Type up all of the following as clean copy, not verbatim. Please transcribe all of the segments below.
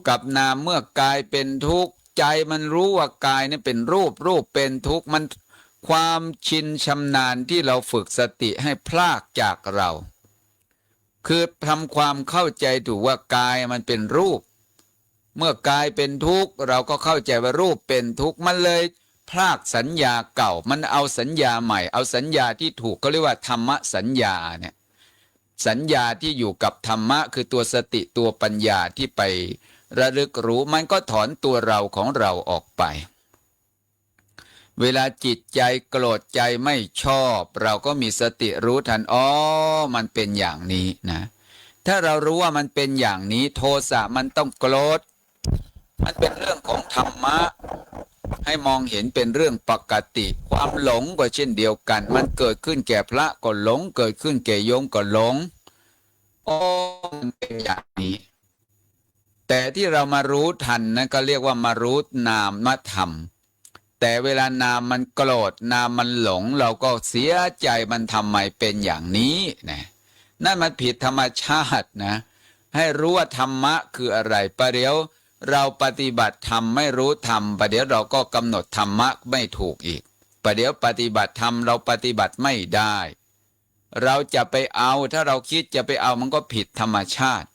กับนามเมื่อกายเป็นทุกข์ใจมันรู้ว่ากายนี่เป็นรูปรูปเป็นทุกข์มันความชินชำนาญที่เราฝึกสติให้พลากจากเราคือทำความเข้าใจถูกว่ากายมันเป็นรูปเมื่อกายเป็นทุกข์เราก็เข้าใจว่ารูปเป็นทุกข์มันเลยพลากสัญญาเก่ามันเอาสัญญาใหม่เอาสัญญาที่ถูกเขาเรียกว่าธรรมสัญญาเนี่ยสัญญาที่อยู่กับธรรมะคือตัวสติตัวปัญญาที่ไประลึกรู้มันก็ถอนตัวเราของเราออกไปเวลาจิตใจโกรธใจไม่ชอบเราก็มีสติรู้ทันอ๋อมันเป็นอย่างนี้นะถ้าเรารู้ว่ามันเป็นอย่างนี้โทสะมันต้องโกรธมันเป็นเรื่องของธรรมะให้มองเห็นเป็นเรื่องปกติความหลงก็เช่นเดียวกันมันเกิดขึ้นแก่พระก็หลงเกิดขึ้นแก่โยมก็หลงอ๋อมันเป็นอย่างนี้แต่ที่เรามารู้ทันนะก็เรียกว่ามารู้นามธรรมแต่เวลานามมันโกรธนามมันหลงเราก็เสียใจมันทำไมเป็นอย่างนี้นะนั่นมันผิดธรรมชาตินะให้รู้ว่าธรรมะคืออะไรประเดี๋ยวเราปฏิบัติธรรมไม่รู้ธรรมประเดี๋ยวเราก็กำหนดธรรมะไม่ถูกอีกประเดี๋ยวปฏิบัติธรรมเราปฏิบัติไม่ได้เราจะไปเอาถ้าเราคิดจะไปเอามันก็ผิดธรรมชาติ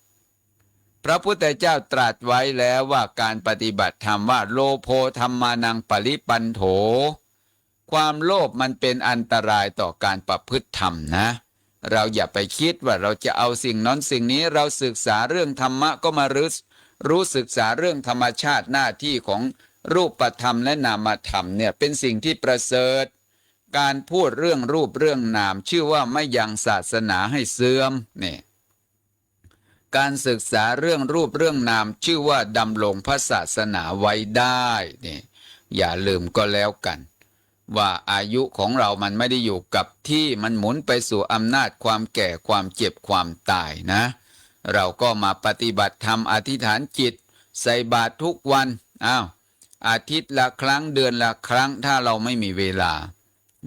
พระพุทธเจ้าตรัสไว้แล้วว่าการปฏิบัติธรรมว่าโลโภธัมมานังปริปันโถความโลภมันเป็นอันตรายต่อการประพฤติธรรมนะเราอย่าไปคิดว่าเราจะเอาสิ่งนั้นสิ่งนี้เราศึกษาเรื่องธรรมะก็มารู้ศึกษาเรื่องธรรมชาติหน้าที่ของรูปธรรมและนามธรรมเนี่ยเป็นสิ่งที่ประเสริฐการพูดเรื่องรูปเรื่องนามชื่อว่าไม่ยังศาสนาให้เสื่อมเนี่ยการศึกษาเรื่องรูปเรื่องนามชื่อว่าดำรงพระศาสนาไว้ได้เนี่ยอย่าลืมก็แล้วกันว่าอายุของเรามันไม่ได้อยู่กับที่มันหมุนไปสู่อำนาจความแก่ความเจ็บความตายนะเราก็มาปฏิบัติธรรมอธิษฐานจิตใส่บาตรทุกวันอาทิตย์ละครั้งเดือนละครั้งถ้าเราไม่มีเวลา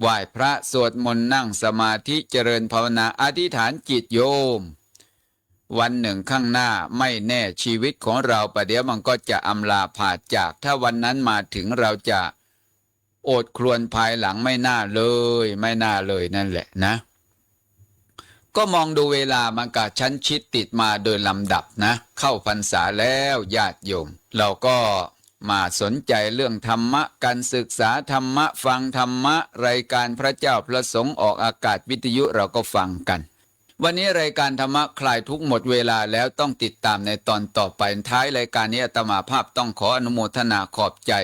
ไหว้พระสวดมนต์นั่งสมาธิเจริญภาวนาอธิษฐานจิตโยมวันหนึ่งข้างหน้าไม่แน่ชีวิตของเราประเดี๋ยวมันก็จะอำลาผ่าจากถ้าวันนั้นมาถึงเราจะโอดครวญภายหลังไม่น่าเลยนั่นแหละนะก็มองดูเวลามันก็ชั้นชิดติดมาโดยลำดับนะเข้าพรรษาแล้วญาติโยมเราก็มาสนใจเรื่องธรรมะการศึกษาธรรมะฟังธรรมะรายการพระเจ้าพระสงฆ์ออกอากาศวิทยุเราก็ฟังกันวันนี้รายการธรรมะคลายทุกข์หมดเวลาแล้วต้องติดตามในตอนต่อไปท้ายรายการนี้อาตมาภาพต้องขออนุโมทนาขอบใจ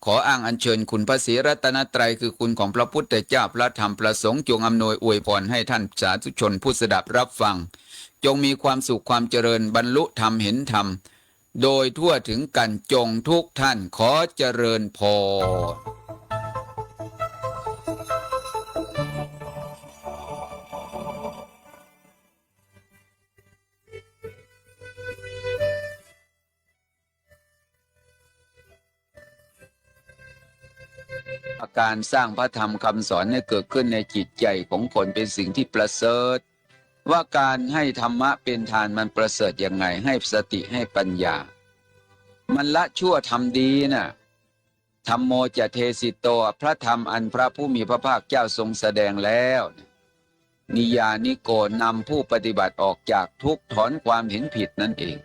ขออ้างอัญเชิญคุณพระศรีรัตนตรัยคือคุณของพระพุทธเจ้าพระธรรมพระสงฆ์จงอำนวยอวยพรให้ท่านสาธุชนผู้สดับรับฟังจงมีความสุขความเจริญบรรลุธรรมเห็นธรรมโดยทั่วถึงกันจงทุกท่านขอเจริญพรการสร้างพระธรรมคำสอนให้เกิดขึ้นในจิตใจของคนเป็นสิ่งที่ประเสริฐว่าการให้ธรรมะเป็นทานมันประเสริฐยังไงให้สติให้ปัญญามันละชั่วทำดีนะธัมโมจะเทสิโตพระธรรมอันพระผู้มีพระภาคเจ้าทรงแสดงแล้วนิยานิโกนำผู้ปฏิบัติออกจากทุกข์ถอนความเห็นผิดนั่นเอง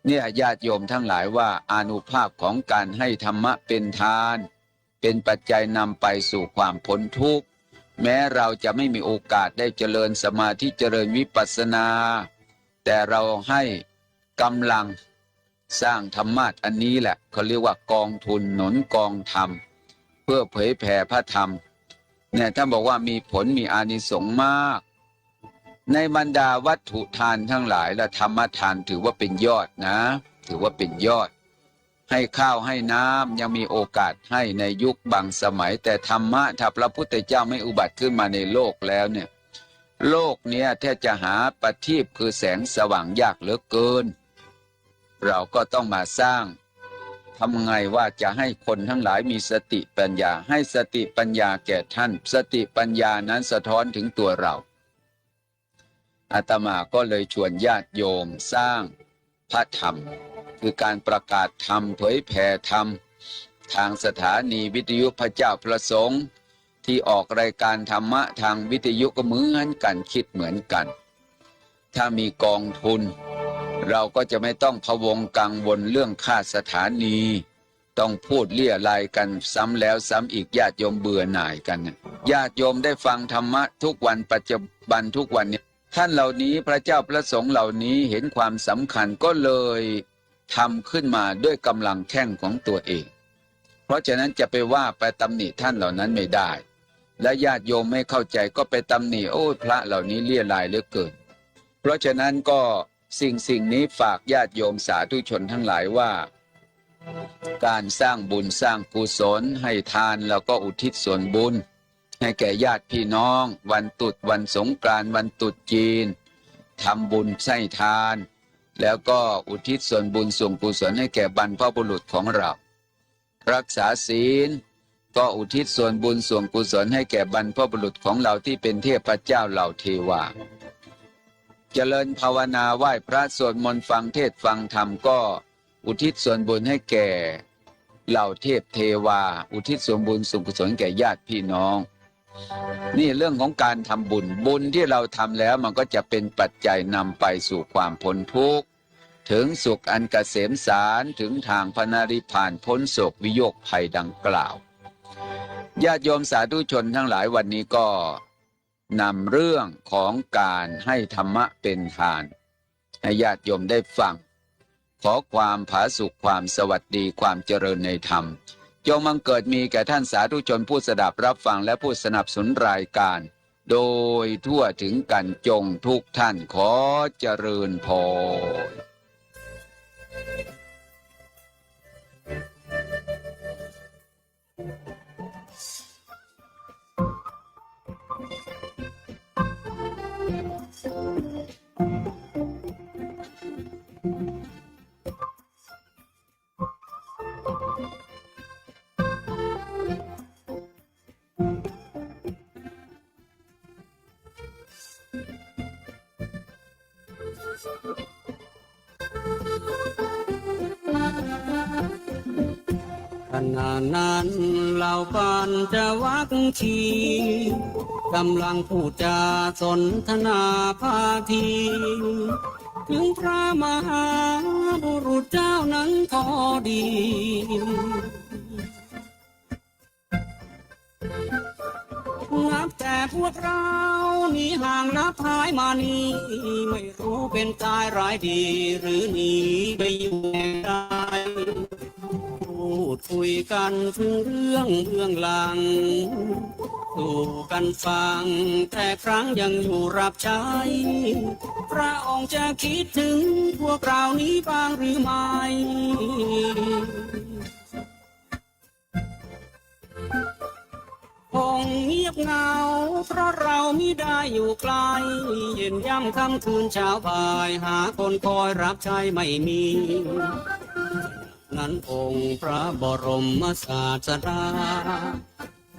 เนี่ยญาติโยมทั้งหลายว่าอานุภาพของการให้ธรรมะเป็นทานเป็นปัจจัยนำไปสู่ความพ้นทุกข์แม้เราจะไม่มีโอกาสได้เจริญสมาธิเจริญวิปัสสนาแต่เราให้กำลังสร้างธรรมะอันนี้แหละเขาเรียกว่ากองทุนหนุนกองธรรมเพื่อเผยแผ่พระธรรมเนี่ยท่านบอกว่ามีผลมีอานิสงส์มากในบรรดาวัตถุทานทั้งหลายและธรรมทานถือว่าเป็นยอดนะถือว่าเป็นยอดให้ข้าวให้น้ำยังมีโอกาสให้ในยุคบางสมัยแต่ธรรมะถ้าพระพุทธเจ้าไม่อุบัติขึ้นมาในโลกแล้วเนี่ยโลกเนี้ยแทบจะหาประทีปคือแสงสว่างยากเหลือเกินเราก็ต้องมาสร้างทำไงว่าจะให้คนทั้งหลายมีสติปัญญาให้สติปัญญาแก่ท่านสติปัญญานั้นสะท้อนถึงตัวเราอาตมาก็เลยชวนญาติโยมสร้างพระธรรม คือการประกาศธรรมเผยแผ่ธรรมทางสถานีวิทยุพระเจ้าประสงค์ที่ออกรายการธรรมะทางวิทยุก็เหมือนกันคิดเหมือนกันถ้ามีกองทุนเราก็จะไม่ต้องพะวงกังวลเรื่องค่าสถานีต้องพูดเลี่ยรายกันซ้ำแล้วซ้ำอีกญาติโยมเบื่อหน่ายกันญาติโยมได้ฟังธรรมะทุกวันปัจจุบันทุกวันเนี่ยท่านเหล่านี้พระเจ้าประสงค์เหล่านี้เห็นความสำคัญก็เลยทำขึ้นมาด้วยกำลังแข้งของตัวเองเพราะฉะนั้นจะไปว่าไปตำหนิท่านเหล่านั้นไม่ได้และญาติโยมไม่เข้าใจก็ไปตำหนิโอ้พระเหล่านี้เลี่ยรายเหลือเกินเพราะฉะนั้นก็สิ่งนี้ฝากญาติโยมสาธุชนทั้งหลายว่าการสร้างบุญสร้างกุศลให้ทานแล้วก็อุทิศส่วนบุญให้แก่ญาติพี่น้องวันตรุษวันสงกรานต์วันตรุษจีนทำบุญให้ทานแล้วก็อุทิศส่วนบุญส่วนกุศลให้แก่บรรพบุรุษของเรารักษาศีลก็อุทิศส่วนบุญส่วนกุศลให้แก่บรรพบุรุษของเราที่เป็นเทพเจ้าเหล่าเทวาเจริญภาวนาไหว้พระสวดมนต์ฟังเทศน์ฟังธรรมก็อุทิศส่วนบุญให้แก่เหล่าเทพเทวาอุทิศส่วนบุญส่วนกุศลแก่ญาติพี่น้องนี่เรื่องของการทำบุญที่เราทำแล้วมันก็จะเป็นปัจจัยนำไปสู่ความพ้นทุกข์ถึงสุขอันเกษมสารถึงทางพระนิพพานพ้นโศกวิโยคภัยดังกล่าวญาติโยมสาธุชนทั้งหลายวันนี้ก็นำเรื่องของการให้ธรรมะเป็นทานให้ญาติโยมได้ฟังขอความผาสุกความสวัสดีความเจริญในธรรมจงบังเกิดมีแก่ท่านสาธุชนผู้สดับรับฟังและผู้สนับสนุนรายการโดยทั่วถึงกันจงทุกท่านขอเจริญพรขณะนั้นเหล่าปัญจวัคคีย์กำลังพูดจาสนทนาพาทีถึงพระมหาบุรุษเจ้านั้นพอดีนับแต่พวกเรานี้ห่างนับหายมานี้ไม่รู้เป็นตายร้ายดีหรือหนีไปอยู่แห่งใดพูดคุยกันถึงเรื่องเบื้องหลังสู่กันฟังแต่ครั้งยังอยู่รับใช้พระองค์จะคิดถึงพวกเรานี้บ้างหรือไม่คงเงียบเหงาเพราะเรามิได้อยู่ไกลเย็นย่ำค่ำคืนเช้าบ่ายหาคนคอยรับใช้ไม่มีนั้นองค์พระบรมศาสดา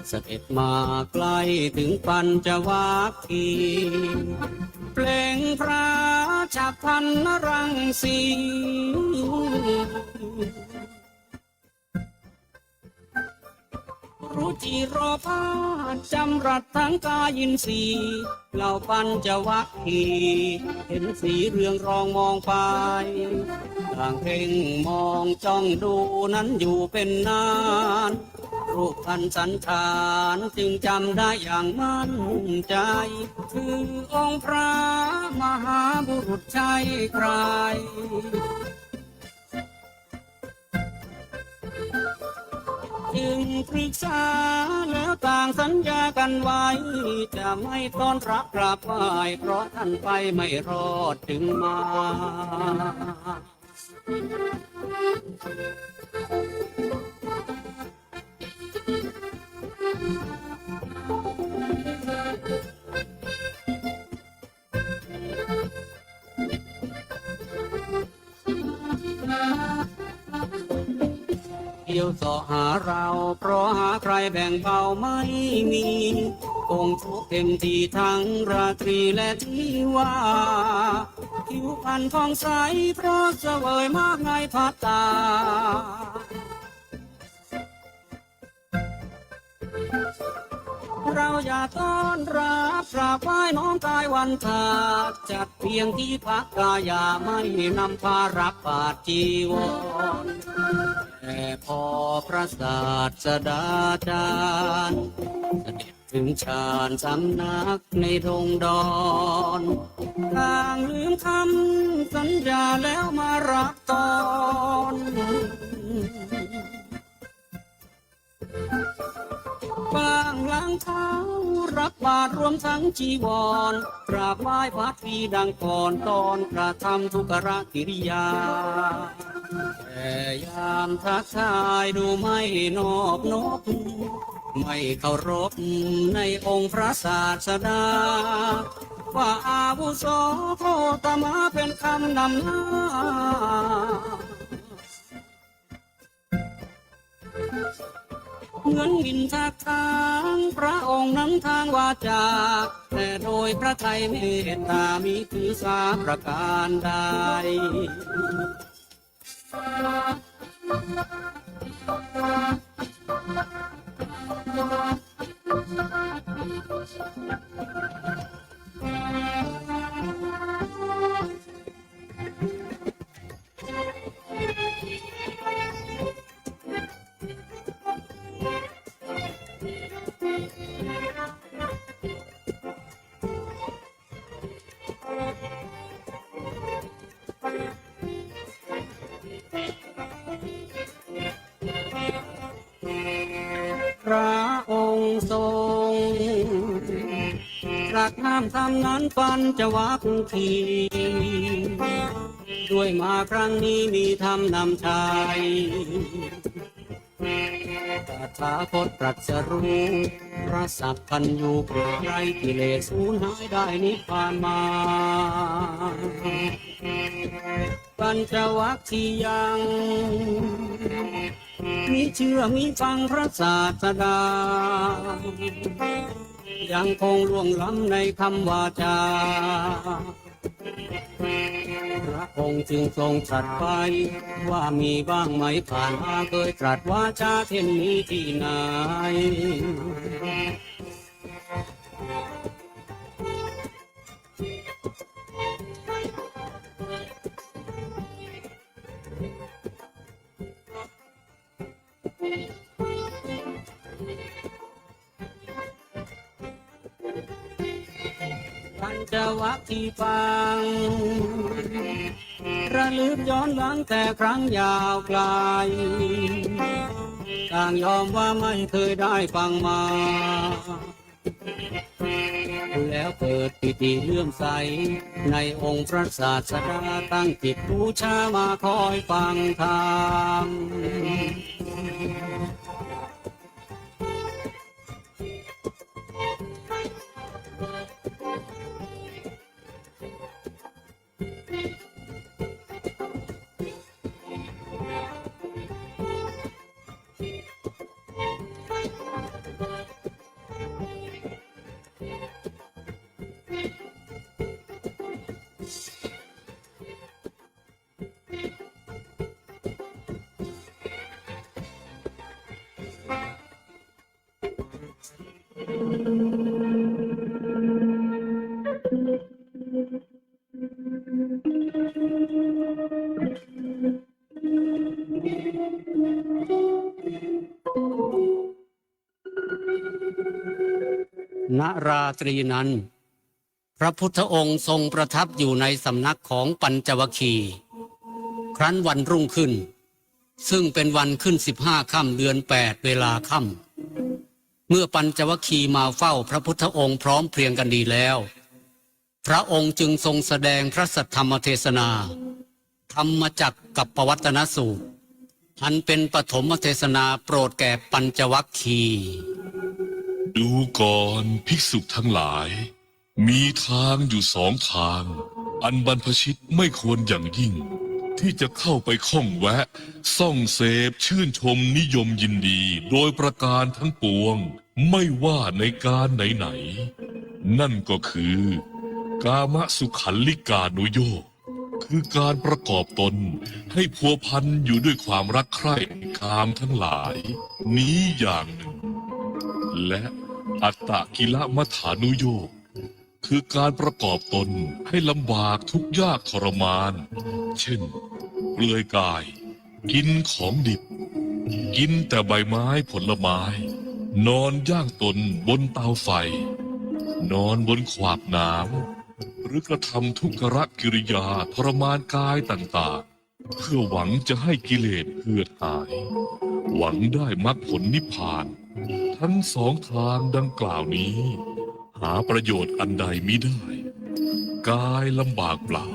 เสด็จมาใกล้ถึงปัญจวัคคีย์เปล่งพระฉับพลันนรังสีรุจิโรภาจำรัดทั้งกายินทรีย์เหล่าปัญจวัคคีย์เห็นสีเรืองรองมองไปต่างเพ่งมองจ้องดูนั้นอยู่เป็นนานรูปพันสันฐานจึงจำได้อย่างมั่นใจคือองค์พระมหาบุรุษใช่ใครจึงปรึกษาแล้วต่างสัญญากันไว้จะไม่ต้อนรับกลับไปเพราะท่านไปไม่รอดถึงมา เที่ยวสอหาเราเพราะหาใครแบ่งเบาไม่มีคงทุกข์เต็มที่ทั้งราตรีและที่ว่าคิว พรรณทองใสเพราะเสวยมากในพัตตา เราอย่าต้อนรับกราบไหว้น้อมกายวันทาจัดเพียงที่พักกายาไม่นำพารับบาตรจีวรแต่พอพระศาสดาจารย์เสด็จถึงฌานสำนักในดงดอนต่างลืมคำสัญญาแล้วมารับตอนบางหลังเท้ารับบาตรรวมทั้งจีวรกราบไหว้พระตรีดังก่อนตอนกระทำทุกรกิริยาแต่ยามทักทายดูไม่นอบนบไม่เคารพในองค์พระศาสดาว่าอาวุโสโคตมะเป็นคำนำหน้าเหมือนบินทักทางพระองค์นั้นทางวาจาแต่โดยพระทัยเมตตามีถือสาประการใดพระองค์ทรงตรัสห้ามทำนั้นปัญจวัคคีย์ด้วยมาครั้งนี้มีธรรมนำชัยตถาคตตรัสรู้พระสัพพัญญูโปรดไร้กิเลสสูญหายได้นิพพานมาปัญจวัคคีย์ยังมีเชื่อมีฟังพระศาสดายังคงล่วงล้ำในคำวาจาพระองค์จึงทรงตรัสไปว่ามีบ้างไหมผ่านมาเคยตรัสวาจาเช่นนี้ที่ไหนปัญจวัคคีย์ฟังระลึกย้อนหลังแต่ครั้งยาวไกลต่างยอมว่าไม่เคยได้ฟังมาแล้วเกิดปิติเลื่อมใสในองค์พระศาสดาตั้งจิตบูชามาคอยฟังธรรมณราตรีนั้นพระพุทธองค์ทรงประทับอยู่ในสำนักของปัญจวัคคีย์ครั้นวันรุ่งขึ้นซึ่งเป็นวันขึ้น15 ค่ำเดือน 8เวลาค่ำเมื่อปัญจวัคคีย์มาเฝ้าพระพุทธองค์พร้อมเพรียงกันดีแล้วพระองค์จึงทรงแสดงพระสัทธรรมเทศนาธรรมจักรกับปวัตตนสูตรอันเป็นปฐมเทศนาโปรดแก่ปัญจวัคคีย์ดูก่อนภิกษุทั้งหลายมีทางอยู่2 ทางอันบรรพชิตไม่ควรอย่างยิ่งที่จะเข้าไปข้องแวะส่องเสพชื่นชมนิยมยินดีโดยประการทั้งปวงไม่ว่าในการไหนๆนั่นก็คือกามสุขันลิกานุโยค คือการประกอบตนให้พัวพันอยู่ด้วยความรักใคร่กามทั้งหลาย นี้อย่างหนึ่ง และอัตตกิลมัฏฐานุโยคคือการประกอบตนให้ลำบากทุกข์ยากทรมาน เช่น เปลือยกาย กินของดิบ กินแต่ใบไม้ผลไม้ นอนย่างตนบนเตาไฟ นอนบนขวากหนามหรือกระทำทุกขกิริยาทรมานกายต่างๆ เพื่อหวังจะให้กิเลสเหือดหาย หวังได้มรรคผลนิพพาน ทั้งสองทางดังกล่าวนี้ หาประโยชน์อันใดมิได้ กายลำบากเปล่า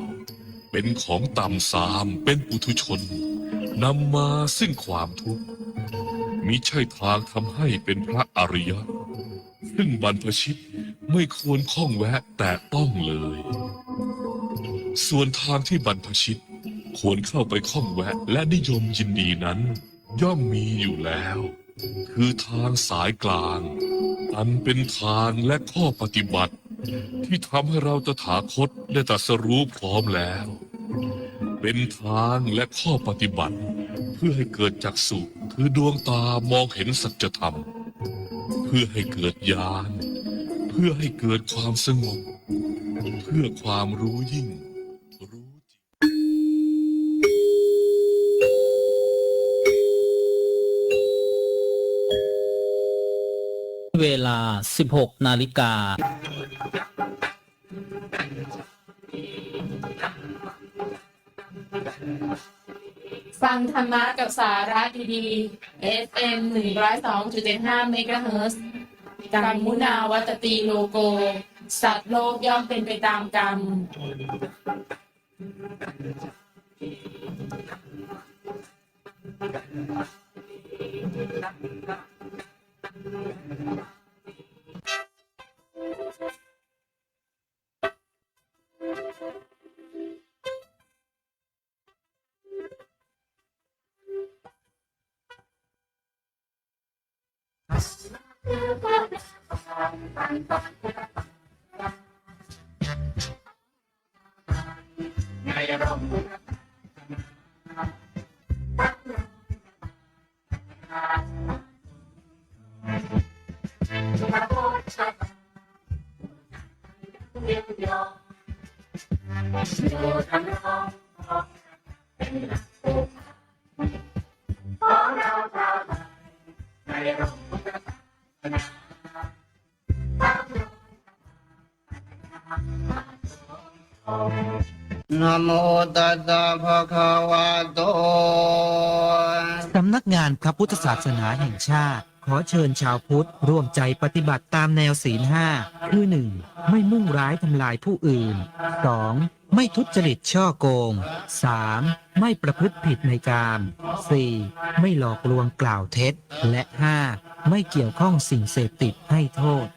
เป็นของต่ำทรามเป็นปุถุชนนำมาซึ่งความทุกข์มิใช่ทางทำให้เป็นพระอริยะ ซึ่งบรรพชิตไม่ควรข้องแวะแตะต้องเลย ส่วนทางที่บรรพชิตควรเข้าไปข้องแวะและนิยมยินดีนั้น ย่อมมีอยู่แล้ว คือทางสายกลางอันเป็นทางและข้อปฏิบัติ ที่ทำให้เราตถาคตได้ตรัสรู้พร้อมแล้ว เป็นทางและข้อปฏิบัติ เพื่อให้เกิดจักษุคือดวงตามองเห็นสัจธรรม เพื่อให้เกิดญาณเพื่อให้เกิดความสงบ เพื่อความรู้ยิ่งรู้จริง เวลา 16 นาฬิกา ฟังธรรมะกับสาระดีๆ FM 102.75 เมกะเฮิรตซ์กรรมุนาวัตตีโลโก สัตว์โลกย่อมเป็นไปตามกรรม นะโมตัสสะภะคะวะโต สำนักงานพระพุทธศาสนาแห่งชาติ ขอเชิญชาวพุทธร่วมใจปฏิบัติตามแนวศีล 5 คือ 1. ไม่มุ่งร้ายทำลายผู้อื่น 2. ไม่ทุจริตช่อโกง 3. ไม่ประพฤติผิดในกาม 4. ไม่หลอกลวงกล่าวเท็จ และ 5. ไม่เกี่ยวข้องสิ่งเสพติดให้โทษ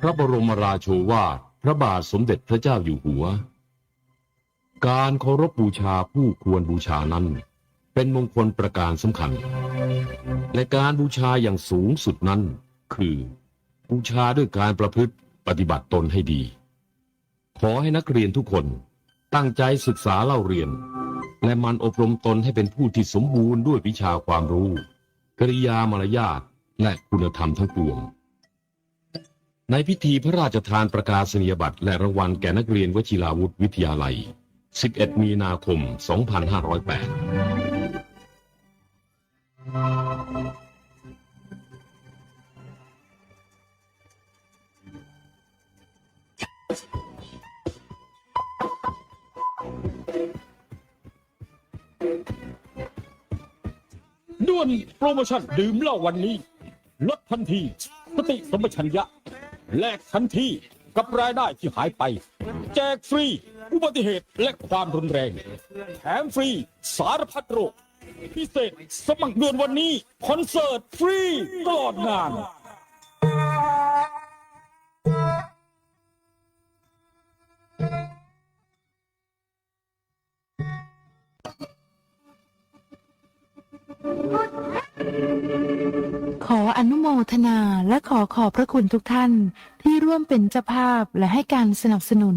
พระบรมราโชวาทพระบาทสมเด็จพระเจ้าอยู่หัว การเคารพบูชาผู้ควรบูชานั้น เป็นมงคลประการสำคัญ และการบูชาอย่างสูงสุดนั้น คือบูชาด้วยการประพฤติปฏิบัติตนให้ดี ขอให้นักเรียนทุกคนตั้งใจศึกษาเล่าเรียน และมันอบรมตนให้เป็นผู้ที่สมบูรณ์ด้วยวิชาความรู้กริยามารยาทและคุณธรรมทั้งปวงในพิธีพระราชทานประกาศนียบัตรและรางวัลแก่นักเรียนวชิราวุธวิทยาลัย 11 มีนาคม ด่วนโปรโมชั่นดื่มเหล้าวันนี้ลดทันทีสติสัมปชัญญะแลกทันทีกับรายได้ที่หายไปแจกฟรีอุบัติเหตุและความรุนแรงแถมฟรีสารพัดโรคพิเศษสมัครด่วนวันนี้คอนเสิร์ตฟรีตลอดงาน ขออนุโมทนาและขอขอบพระคุณทุกท่านที่ ร่วมเป็นเจ้าภาพและให้การสนับสนุน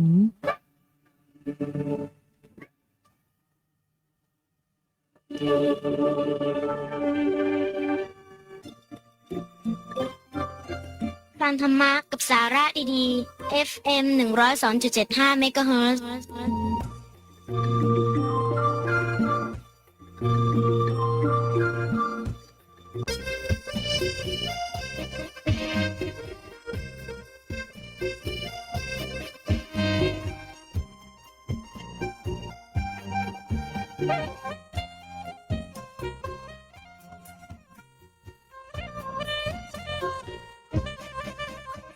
ฟังธรรมะกับสาระดีๆ FM 102.75 MHz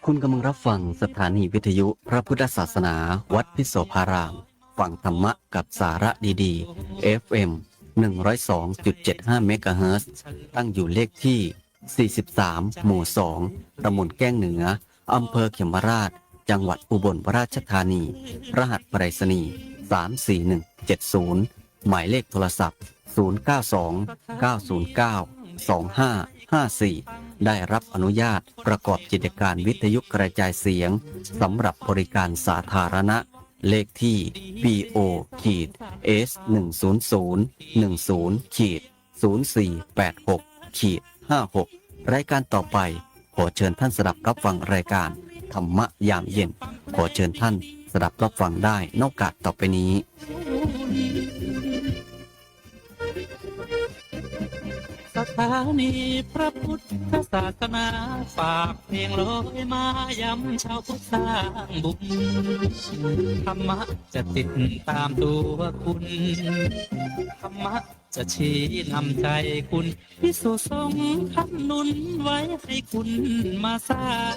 คุณกำลังรับฟังสถานีวิทยุพระพุทธศาสนาวัดพิโสภาราม ฟังธรรมะกับสาระดีๆ FM 102.75 เมกะเฮิรตซ์ตั้งอยู่เลขที่ 43 หมู่ 2 ตำบลแก้งเหนือ อำเภอเขมราช จังหวัดอุบลราชธานี รหัสไปรษณีย์ 34170 หมายเลขโทรศัพท์ 092-909-2554 ได้รับอนุญาตประกอบกิจการวิทยุกระจายเสียงสำหรับบริการสาธารณะ เลขที่ PO-S10-10-04-0486-56 รายการต่อไปขอเชิญท่านสดับรับฟังรายการธรรมะยามเย็นขอเชิญท่านสดับรับฟังได้นอกจากต่อไปนี้ สถานีพระพุทธศาสนาฝากเพลงลอยมาย้ำชาวพุทธสร้างบุญธรรมะจะติดตามตัวคุณธรรมะจะชี้นำใจคุณพิสุทรงคำนุนไว้ให้คุณมาสร้าง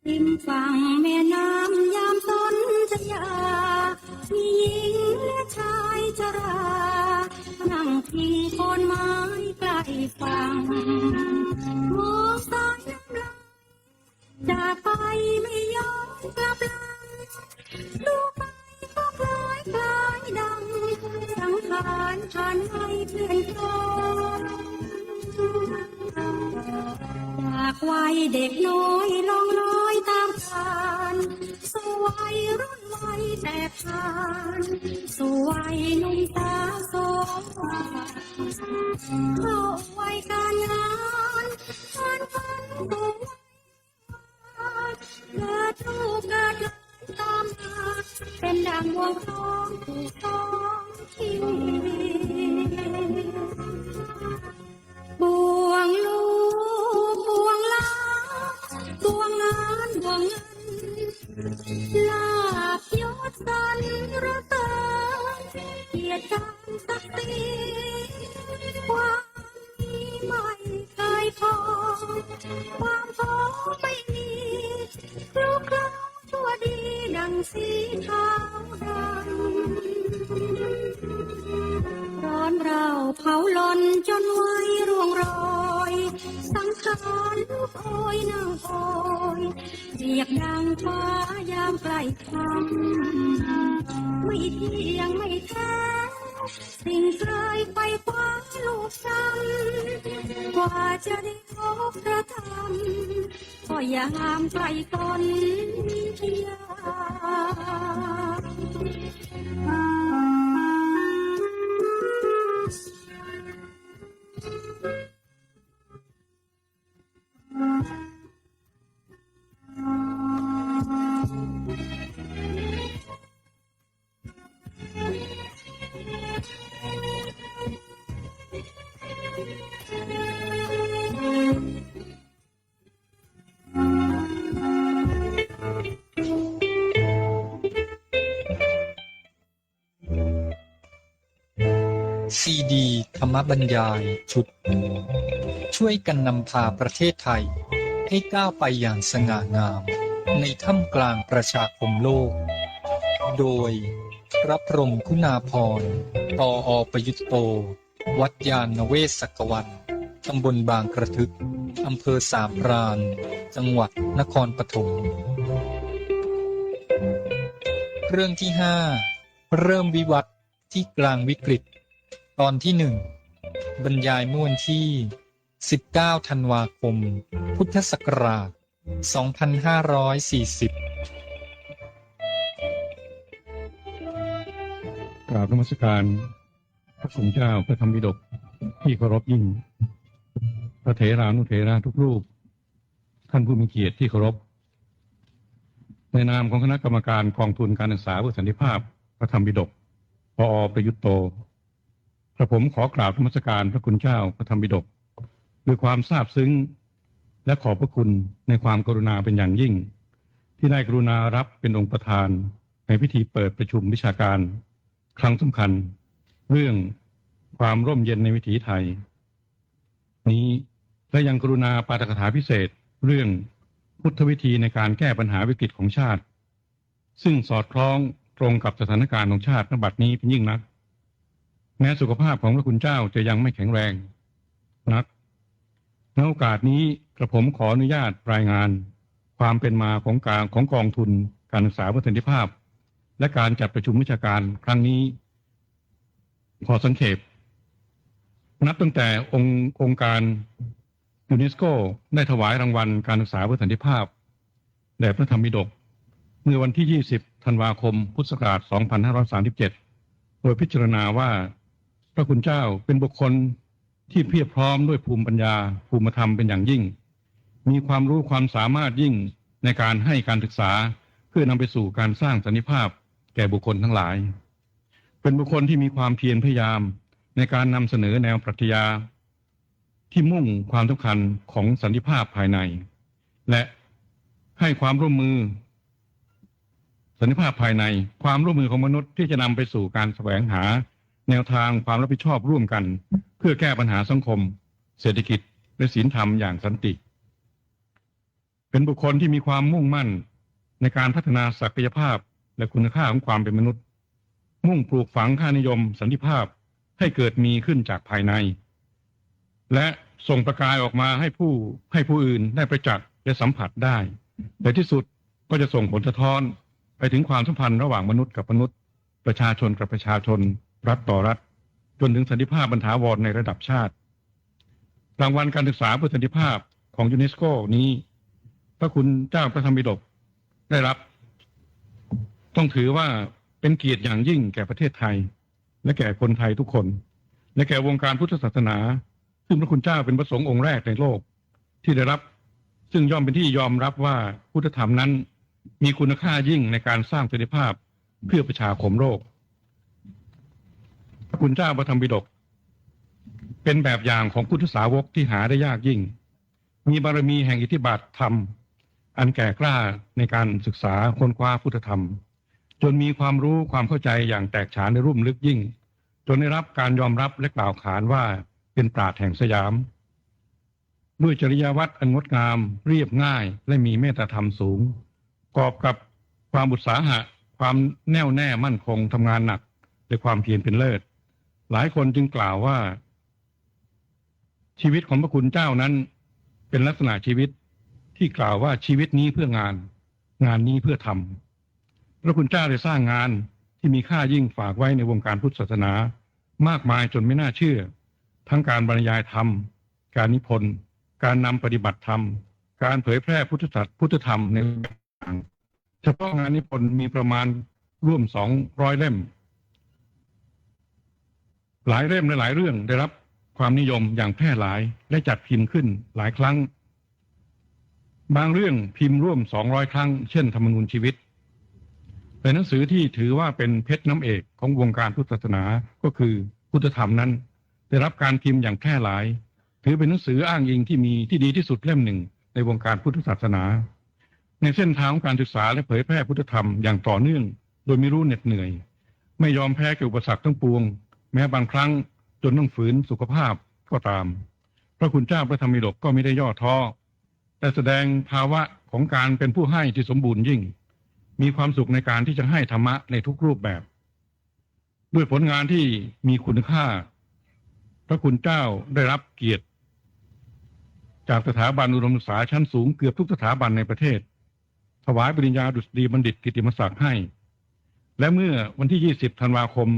ริมฝั่งแม่น้ำยามสนธยามีหญิงและชายชรานั่งพิงโคนไม้ใกล้ฝั่งมองสายน้ำลายจากไปไม่ยอมกลับหลังดูไปก็คล้ายคล้ายดังสังขารผ่านไปเพื่อนโตจากวัยเด็กน้อยลองลอยตามผ่านสู่วัยรุ่นวัยแต่ผ่านสู่วัยหนุ่มสาวโสดเข้าวัยการงานผ่านพันตัวเกิดลูกเกิดหลานตามมาเป็นดังวงทองถูกต้องทิ้งบ่วงลูกบ่วงลาบ่วงงานบ่วงเงินลาบยศสันระเสริญเกียรติการศักดิ์ศรีความมีไม่เคยพอความพอไม่มีลูกคราวตัวดีดังสีขาวดำร้อนเราเผาลนจนไว้ร่วงรอยสังขารลูกโอยนั่งโอยเรียกดังฟ้ายามใกล้ค่ำไม่เที่ยงไม่แท้สิ่งเคยไปคว้าลูกซ้ำกว่าจะได้พบพระธรรมก็ยามใกล้ตนเที่ยซีดีธรรมบรรยายชุดช่วยกันนำพาประเทศไทยให้ก้าวไปอย่างสง่างามในท่ามกลางประชาคมโลก โดยพระพรหมคุณาภรณ์ปอประยุตโต วัดยานเวศกวันตำบลบางกระทึกอำเภอสามพราน จังหวัดนครปฐมเรื่องที่ 5 เริ่มวิวัฒน์ที่กลางวิกฤต ตอนที่ 1 บรรยายเมื่อวันที่ 19 ธันวาคม พุทธศักราช 2540 กราบนมัสการพระสงฆ์เจ้าพระธรรมปิฎกที่เคารพยิ่งพระเถรานุเถระทุกรูปท่านผู้มีเกียรติที่เคารพในนามของคณะกรรมการกองทุนการศึกษาเพื่อสันติภาพพระธรรมปิฎกปอประยุตโตกระผมขอกราบนมัสการพระคุณเจ้าพระธรรมปิฎกด้วยความซาบซึ้งและขอบพระคุณในความกรุณาเป็นอย่างยิ่งที่ได้กรุณารับเป็นองค์ประธานในพิธีเปิดประชุมวิชาการครั้งสำคัญเรื่องความร่มเย็นในวิถีไทยนี้และยังกรุณาปาฐกถาพิเศษเรื่องพุทธวิธีในการแก้ปัญหาวิกฤตของชาติซึ่งสอดคล้องตรงกับสถานการณ์ของชาติณบัดนี้เป็นยิ่งนักแม้สุขภาพของพระคุณเจ้าจะยังไม่แข็งแรงนักในโอกาสนี้กระผมขออนุญาตรายงานความเป็นมาของกองทุนการศึกษาเพื่อสันติภาพและการจัดประชุมวิชาการครั้งนี้ขอสังเขปนับตั้งแต่องค์การยูเนสโกได้ถวายรางวัลการศึกษาเพื่อสันติภาพแด่พระธรรมปิฎกเมื่อวันที่ 20 ธันวาคม พุทธศักราช 2537 โดยพิจารณาว่าพระคุณเจ้าเป็นบุคคลที่เพียบพร้อมด้วยภูมิปัญญาภูมิธรรมเป็นอย่างยิ่งมีความรู้ความสามารถยิ่งในการให้การศึกษาเพื่อนำไปสู่การสร้างสันติภาพแก่บุคคลทั้งหลายเป็นบุคคลที่มีความเพียรพยายามในการนำเสนอแนวปรัชญาที่มุ่งความสำคัญของสันติภาพภายในและให้ความร่วมมือสันติภาพภายในความร่วมมือของมนุษย์ที่จะนำไปสู่การแสวงหาแนวทางความรับผิดชอบร่วมกันเพื่อแก้ปัญหาสังคมเศรษฐกิจและศีลธรรมอย่างสันติเป็นบุคคลที่มีความมุ่งมั่นในการพัฒนาศักยภาพและคุณค่าของความเป็นมนุษย์มุ่งปลูกฝังค่านิยมสันติภาพให้เกิดมีขึ้นจากภายในและส่งประกายออกมาให้ผู้อื่นได้ประจักษ์และสัมผัสได้แต่ที่สุดก็จะส่งผลสะท้อนไปถึงความสัมพันธ์ระหว่างมนุษย์กับมนุษย์ประชาชนกับประชาชนรัฐต่อรัฐจนถึงสันติภาพบรรถาวรในระดับชาติรางวัลการศึกษาเพื่อสันติภาพของยูเนสโกนี้พระคุณเจ้าพระธรรมปิฎกได้รับต้องถือว่าเป็นเกียรติอย่างยิ่งแก่ประเทศไทยและแก่คนไทยทุกคนและแก่วงการพุทธศาสนาซึ่งพระคุณเจ้าเป็นพระสงฆ์องค์แรกในโลกที่ได้รับซึ่งย่อมเป็นที่ยอมรับว่าพุทธธรรมนั้นมีคุณค่ายิ่งในการสร้างสันติภาพเพื่อประชาคมโลกพระคุณเจ้าพระธรรมปิฎกเป็นแบบอย่างของพุทธสาวกที่หาได้ยากยิ่งมีบารมีแห่งอิทธิบาทธรรมอันแก่กล้าในการศึกษาค้นคว้าพุทธธรรมจนมีความรู้ความเข้าใจอย่างแตกฉานในรุ่มลึกยิ่งจนได้รับการยอมรับและกล่าวขานว่าเป็นปราชญ์แห่งสยามด้วยจริยวัตรอันงดงามเรียบง่ายและมีเมตตาธรรมสูงประกอบกับความอุตสาหะความแน่วแน่มั่นคงทำงานหนักและความเพียรเป็นเลิศหลายคนจึงกล่าวว่าชีวิตของพระคุณเจ้านั้นเป็นลักษณะชีวิตที่กล่าวว่าชีวิตนี้เพื่องานนี้เพื่อทำพระคุณเจ้าได้สร้างงานที่มีค่ายิ่งฝากไว้ในวงการพุทธศาสนามากมายจนไม่น่าเชื่อทั้งการบรรยายธรรมการนิพนธ์การนำปฏิบัติธรรมการเผยแพร่พุทธธรรมในเฉพาะงานนิพนธ์มีประมาณร่วม200 เล่มหลายเล่มและหลายเรื่องได้รับความนิยมอย่างแพร่หลายและจัดพิมพ์ขึ้นหลายครั้งบางเรื่องพิมพ์ร่วม200 ครั้งเช่นธรรมนูญชีวิตเป็นหนังสือที่ถือว่าเป็นเพชรน้ำเอกของวงการพุทธศาสนาก็คือพุทธธรรมนั้นได้รับการพิมพ์อย่างแพร่หลายถือเป็นหนังสืออ้างอิงที่ดีที่สุดเล่มหนึ่งในวงการพุทธศาสนาในเส้นทางของการศึกษาและเผยแพร่พุทธธรรมอย่างต่อเนื่องโดยไม่รู้เหน็ดเหนื่อยไม่ยอมแพ้กับอุปสรรคทั้งปวงแม้บางครั้งจนต้องฝืนสุขภาพก็ตามพระคุณเจ้าพระธรรมปิฎกก็ไม่ได้ย่อท้อแต่แสดงภาวะของการเป็นผู้ให้ที่สมบูรณ์ยิ่ง มีความสุขในการที่จะให้ธรรมะในทุกรูปแบบ ด้วยผลงานที่มีคุณค่าพระคุณเจ้าได้รับเกียรติจากสถาบันอุดมศึกษาชั้นสูงเกือบทุกสถาบันในประเทศถวายปริญญาดุษฎีบัณฑิตกิตติมศักดิ์ให้ และเมื่อวันที่ 20 ธันวาคม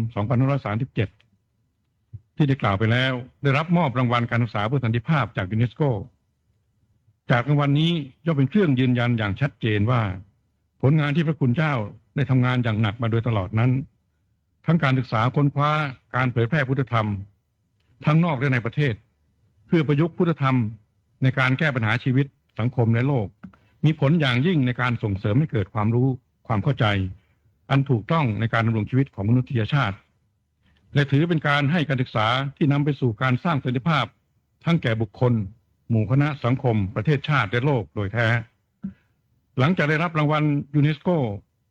2537 ที่ได้กล่าวไปแล้วได้รับมอบรางวัลการศึกษาเพื่อสันติภาพจากยูเนสโกจากรางวัลนี้ย่อมเป็นเครื่องยืนยันอย่างชัดเจนว่าผลงานที่พระคุณเจ้าได้ทำงานอย่างหนักมาโดยตลอดนั้นทั้งการศึกษาค้นคว้าการเผยแพร่พุทธธรรมทั้งนอกและในประเทศเพื่อประยุกต์พุทธธรรมในการแก้ปัญหาชีวิตสังคมและโลกมีผลอย่างยิ่งในการส่งเสริมให้เกิดความรู้ความเข้าใจอันถูกต้องในการดำรงชีวิตของมนุษยชาติและถือเป็นการให้การศึกษาที่นำไปสู่การสร้างสันติภาพทั้งแก่บุคคลหมู่คณะสังคมประเทศชาติและโลกโดยแท้หลังจากได้รับรางวัลยูเนสโก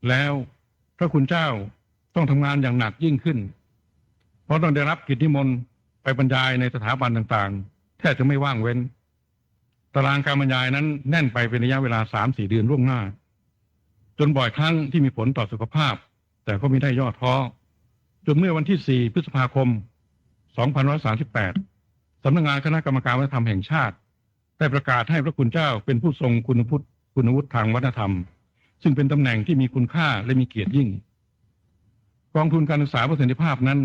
แล้วพระคุณเจ้าต้องทำงานอย่างหนักยิ่งขึ้นเพราะต้องได้รับกิจนิมนต์ไปบรรยายในสถาบันต่างๆแทบจะไม่ว่างเว้นตารางการบรรยายนั้นแน่นไปเป็นระยะเวลา 3-4 เดือนล่วงหน้าจนบ่อยครั้งที่มีผลต่อสุขภาพแต่ก็ไม่ได้ย่อท้อจนเมื่อวันที่ 4 พฤษภาคม 2538 สำนักงานคณะกรรมการวัฒนธรรมแห่งชาติได้ประกาศให้พระคุณเจ้าเป็นผู้ทรงคุณวุฒิทางวัฒนธรรมซึ่งเป็นตำแหน่งที่มีคุณค่าและมีเกียรติยิ่งกองทุนการศึกษาเพื่อสันติภาพนั้น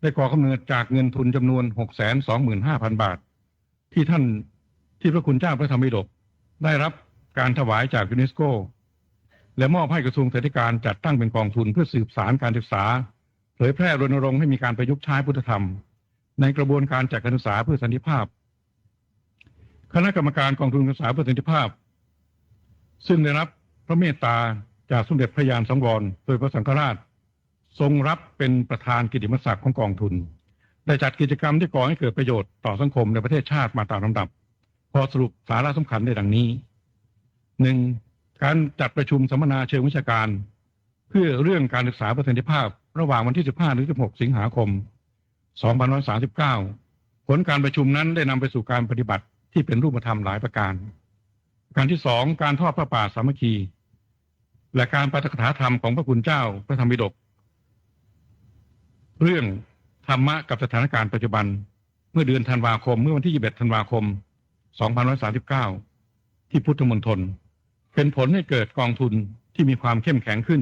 ได้ก่อกำเนิดจากเงินทุนจำนวน 625,000 บาทที่พระคุณเจ้าพระธรรมปิฎกได้รับการถวายจากยูเนสโกและมอบให้กระทรวงศึกษาธิการจัดตั้งเป็นกองทุนเพื่อสืบสานการศึกษาเผยแพร่รณรงค์ให้มีการประยุกต์ใช้พุทธธรรมในกระบวนการจัดการศึกษาเพื่อสันติภาพคณะกรรมการกองทุนการศึกษาเพื่อสันติภาพซึ่งได้รับพระเมตตาจากสมเด็จพระยานสังวรโดยพระสังฆราชทรงรับเป็นประธานกิตติมศักดิ์ของกองทุนได้จัดกิจกรรมที่ก่อให้เกิดประโยชน์ต่อสังคมในประเทศชาติมาตามลำดับพอสรุปสาระสำคัญได้ดังนี้ 1. การจัดประชุมสัมมนาเชิงวิชาการเพื่อเรื่องการศึกษาประสิทธิภาพระหว่างวันที่ 15 ถึง 16 สิงหาคม 2539 ผลการประชุมนั้นได้นำไปสู่การปฏิบัติที่เป็นรูปธรรมหลายประการการที่ 2. การทอดพระป่าสามัคคีและการปาฐกถาธรรมของพระคุณเจ้าพระธรรมปิฎกเรื่องธรรมะกับสถานการณ์ปัจจุบันเมื่อเดือนธันวาคมเมื่อวันที่ 21 ธันวาคม 2539 ที่พุทธมณฑลเป็นผลให้เกิดกองทุนที่มีความเข้มแข็งขึ้น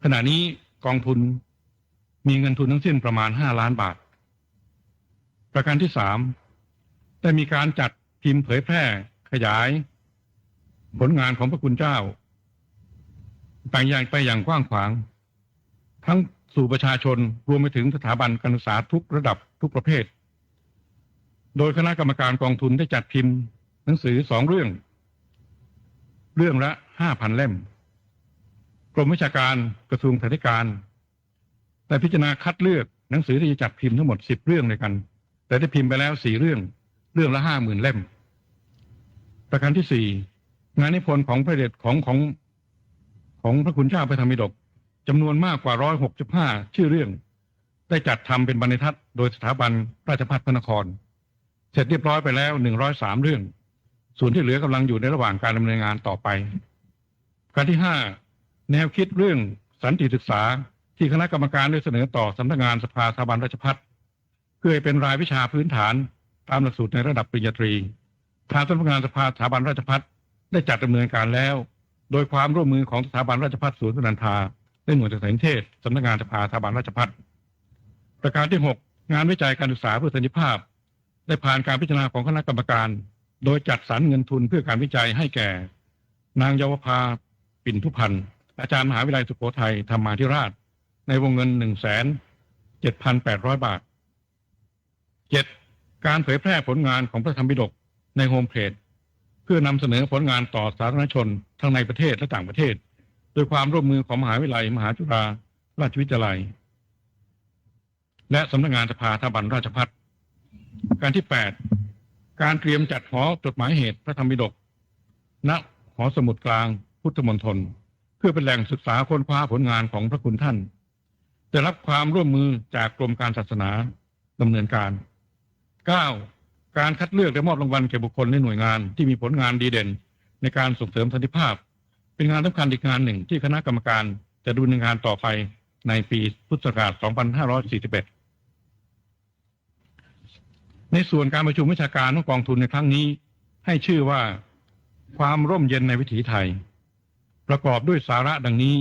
ขณะนี้กองทุนมีเงินทุนทั้งสิ้นประมาณ5 ล้านบาทประการที่ 3ได้มีการจัดพิมพ์เผยแพร่ขยายผลงานของพระคุณเจ้าไปอย่างกว้างขวางทั้งสู่ประชาชนรวมไปถึงสถาบันการศึกษาทุกระดับทุกประเภทโดยคณะกรรมการกองทุนได้จัดพิมพ์หนังสือ2 เรื่องละ 5,000 เล่มกรมวิชาการกระทรวงศึกษาธิการได้พิจารณาคัดเลือกหนังสือที่จะจัดพิมพ์ทั้งหมด10 เรื่องด้วยกันแต่ได้พิมพ์ไปแล้ว4 เรื่องละ 50,000 เล่มประการที่ 4งานนิพนธ์ของพระเดชของพระคุณเจ้าพระธรรมปิฎกจำนวนมากกว่า165ชื่อเรื่องได้จัดทำเป็นบรรทัดโดยสถาบันราชภัฏพระนครเสร็จเรียบร้อยไปแล้ว103 เรื่องส่วนที่เหลือกำลังอยู่ในระหว่างการดำเนินงานต่อไปการที่ 5แนวคิดเรื่องสันติศึกษาที่คณะกรรมการได้เสนอต่อสำนักงานสภาสถาบันราชภัฏเพื่อให้เป็นรายวิชาพื้นฐานตามหลักสูตรในระดับปริญญาตรีทางสำนักงานสภาสถาบันราชภัฏได้จัดดำเนินการแล้วโดยความร่วมมือของสถาบันราชภัฏสวนสุนันทาและหน่วยศึกษาธิเทศสำนักงานสภาสถาบันราชภัฏประการที่ 6งานวิจัยการศึกษาเพื่อสันติภาพได้ผ่านการพิจารณาของคณะกรรมการโดยจัดสรรเงินทุนเพื่อการวิจัยให้แก่นางเยาวภาปิ่นทุพันธ์อาจารย์มหาวิทยาลัยสุโขทัยธรรมาธิราชในวงเงิน 1,7,800 บาท 7. การเผยแพร่ผลงานของพระธรรมปิฎกในโฮมเพจเพื่อนำเสนอผลงานต่อสาธารณชนทั้งในประเทศและต่างประเทศโดยความร่วมมือของมหาวิทยาลัยมหาจุฬาราชวิทยาลัยและสำนักงานสภาสถาบันราชภัฏการที่ 8การเตรียมจัดหอจดหมายเหตุพระธรรมปิฎกณหอสมุดกลางพุทธมณฑลเพื่อเป็นแหล่งศึกษาค้นคว้าผลงานของพระคุณท่านได้รับความร่วมมือจากกรมการศาสนาดำเนินการ 9. การคัดเลือกและมอบรางวัลแก่บุคคลในหน่วยงานที่มีผลงานดีเด่นในการส่งเสริมสันติภาพ เป็นงานสำคัญอีกงานหนึ่งที่คณะกรรมการจะดำเนินงานต่อไปในปีพุทธศักราช 2541 ในส่วนการประชุมวิชาการของกองทุนในครั้งนี้ให้ชื่อว่าความร่มเย็นในวิถีไทยประกอบด้วยสาระดังนี้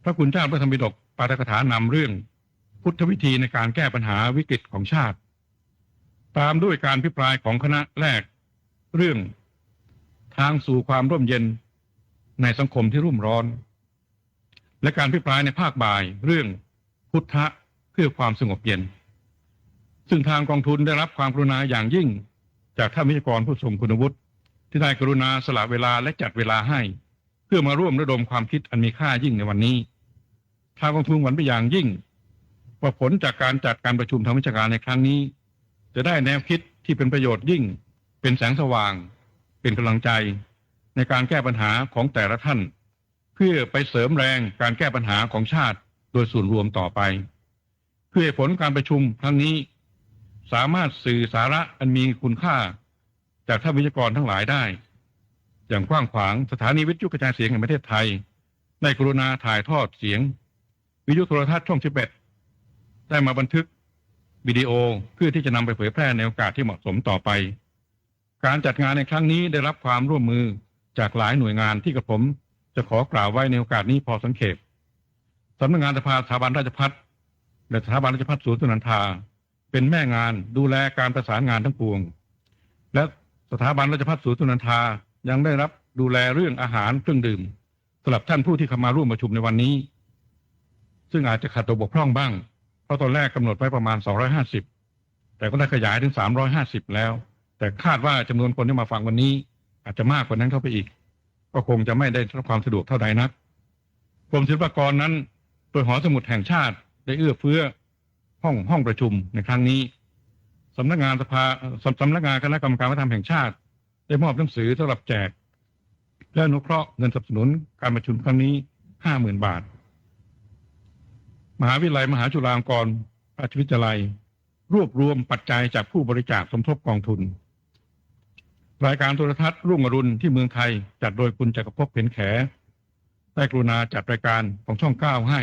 พระคุณเจ้าพระธรรมปิฎกปาฐกถานำเรื่องพุทธวิธีในการแก้ปัญหาวิกฤตของชาติตามด้วยการพิปรายของคณะแรกเรื่องทางสู่ความร่มเย็นในสังคมที่รุ่มร้อนและการพิปรายในภาคบ่ายเรื่องพุทธะเพื่อความสงบเย็นซึ่งทางกองทุนได้รับความกรุณาอย่างยิ่งจากท่านวิทยากรผู้ทรงคุณวุฒิที่ได้กรุณาสละเวลาและจัดเวลาให้เพื่อมาร่วมระดมความคิดอันมีค่ายิ่งในวันนี้ทางกองทุนหวังไปอย่างยิ่งว่าผลจากการจัดการประชุมทางวิชาการในครั้งนี้จะได้แนวคิดที่เป็นประโยชน์ยิ่งเป็นแสงสว่างเป็นกำลังใจในการแก้ปัญหาของแต่ละท่านเพื่อไปเสริมแรงการแก้ปัญหาของชาติโดยส่วนรวมต่อไปเพื่อให้ผลการประชุมครั้งนี้สามารถสื่อสาระอันมีคุณค่าจากท่านวิทยากรทั้งหลายได้อย่างกว้างขวางสถานีวิทยุกระจายเสียงแห่งประเทศไทยได้กรุณาถ่ายทอดเสียงวิทยุโทรทัศน์ช่อง 11ได้มาบันทึกวิดีโอเพื่อที่จะนำไปเผยแพร่ในโอกาสที่เหมาะสมต่อไปการจัดงานในครั้งนี้ได้รับความร่วมมือจากหลายหน่วยงานที่กระผมจะขอกล่าวไว้ในโอกาสนี้พอสังเขปสำนักงานสภาสถาบันราชภัฏและสถาบันราชภัฏสวนสุนันทาเป็นแม่งานดูแลการประสานงานทั้งปวงและสถาบันราชภัฏสวนสุนันทายังได้รับดูแลเรื่องอาหารเครื่องดื่มสำหรับท่านผู้ที่เข้ามาร่วมประชุมในวันนี้ซึ่งอาจจะขัดตัวบกพร่องบ้างเพราะตอนแรกกำหนดไว้ประมาณ250แต่ก็ได้ขยายถึง350แล้วแต่คาดว่าจำนวนคนที่มาฟังวันนี้อาจจะมากกว่านั้นเข้าไปอีกก็คงจะไม่ได้รับความสะดวกเท่าใดนักกรมศิลปากรนั้นโดยหอสมุดแห่งชาติได้เอื้อเฟื้อห้องประชุมในครั้งนี้สำนักงานคณะกรรมการวัฒนธรรมแห่งชาติได้มอบหนังสือสำหรับแจกและอนุเคราะห์เงินสนับสนุนการประชุมครั้งนี้ 50,000 บาทมหาวิทยาลัยมหาจุฬาลงกรณราชวิทยาลัยรวบรวมปัจจัยจากผู้บริจาคสมทบกองทุนรายการโทรทัศน์รุ่งอรุณที่เมืองไทยจัดโดยคุณจักรภพเพ็ญแขได้กรุณาจัดรายการของช่อง 9ให้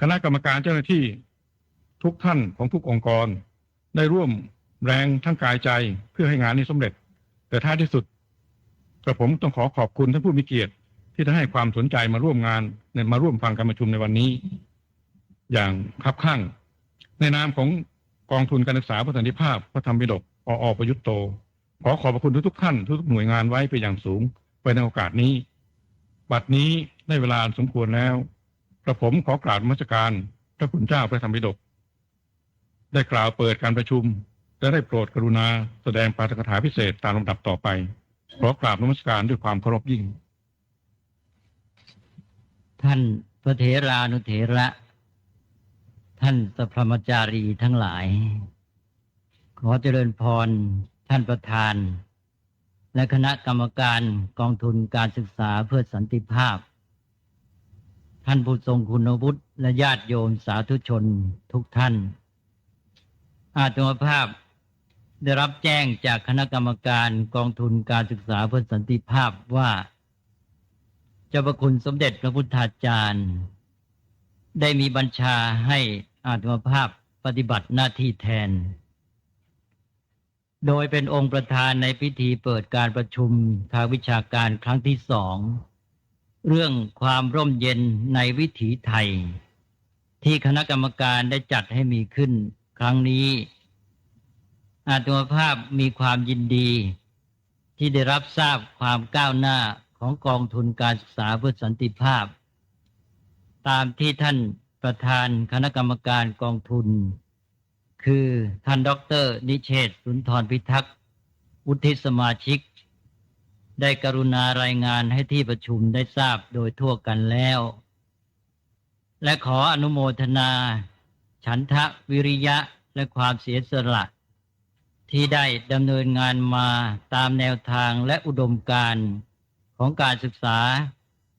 คณะกรรมการเจ้าหน้าที่ทุกท่านของทุกองค์กรได้ร่วมแรงทั้งกายใจเพื่อให้งานนี้สำเร็จแต่ท้ายที่สุดกระผมต้องขอขอบคุณท่านผู้มีเกียรติที่ได้ให้ความสนใจมาร่วมงานมาร่วมฟังการประชุมในวันนี้อย่างคับคั่งในนามของกองทุนการศึกษาเพื่อสันติภาพพระธรรมปิฎกอ.ประยุทธ์โตขอขอบพระคุณทุกท่านทุกหน่วยงานไว้เป็นอย่างสูงไปในโอกาสนี้บัดนี้ได้เวลาสมควรแล้วกระผมขอกราบนมัสการพระคุณเจ้าพระธรรมปิฎกได้กล่าวเปิดการประชุมและได้โปรดกรุณาแสดงปาฐกถาพิเศษตามลำดับต่อไปขอกราบนมัสการด้วยความเคารพยิ่งท่านพระเถรานุเถระท่านสัพพมจารีทั้งหลายขอเจริญพรท่านประธานและคณะกรรมการกองทุนการศึกษาเพื่อสันติภาพท่านผู้ทรงคุณวุฒิและญาติโยมสาธุชนทุกท่านอาตมาภาพได้รับแจ้งจากคณะกรรมการกองทุนการศึกษาเพื่อสันติภาพว่าเจ้าพระคุณสมเด็จพระพุทธาจารย์ได้มีบัญชาให้อาตมาภาพปฏิบัติหน้าที่แทนโดยเป็นองค์ประธานในพิธีเปิดการประชุมทางวิชาการครั้งที่2เรื่องความร่มเย็นในวิถีไทยที่คณะกรรมการได้จัดให้มีขึ้นครั้งนี้อาตมาภาพมีความยินดีที่ได้รับทราบความก้าวหน้าของกองทุนการศึกษาเพื่อสันติภาพตามที่ท่านประธานคณะกรรมการกองทุนคือท่านดร.นิเชษฐ์สุนทรพิทักษ์วุฒิสมาชิกได้กรุณารายงานให้ที่ประชุมได้ทราบโดยทั่วกันแล้วและขออนุโมทนาฉันทะวิริยะและความเสียสละที่ได้ดำเนินงานมาตามแนวทางและอุดมการณ์ของการศึกษา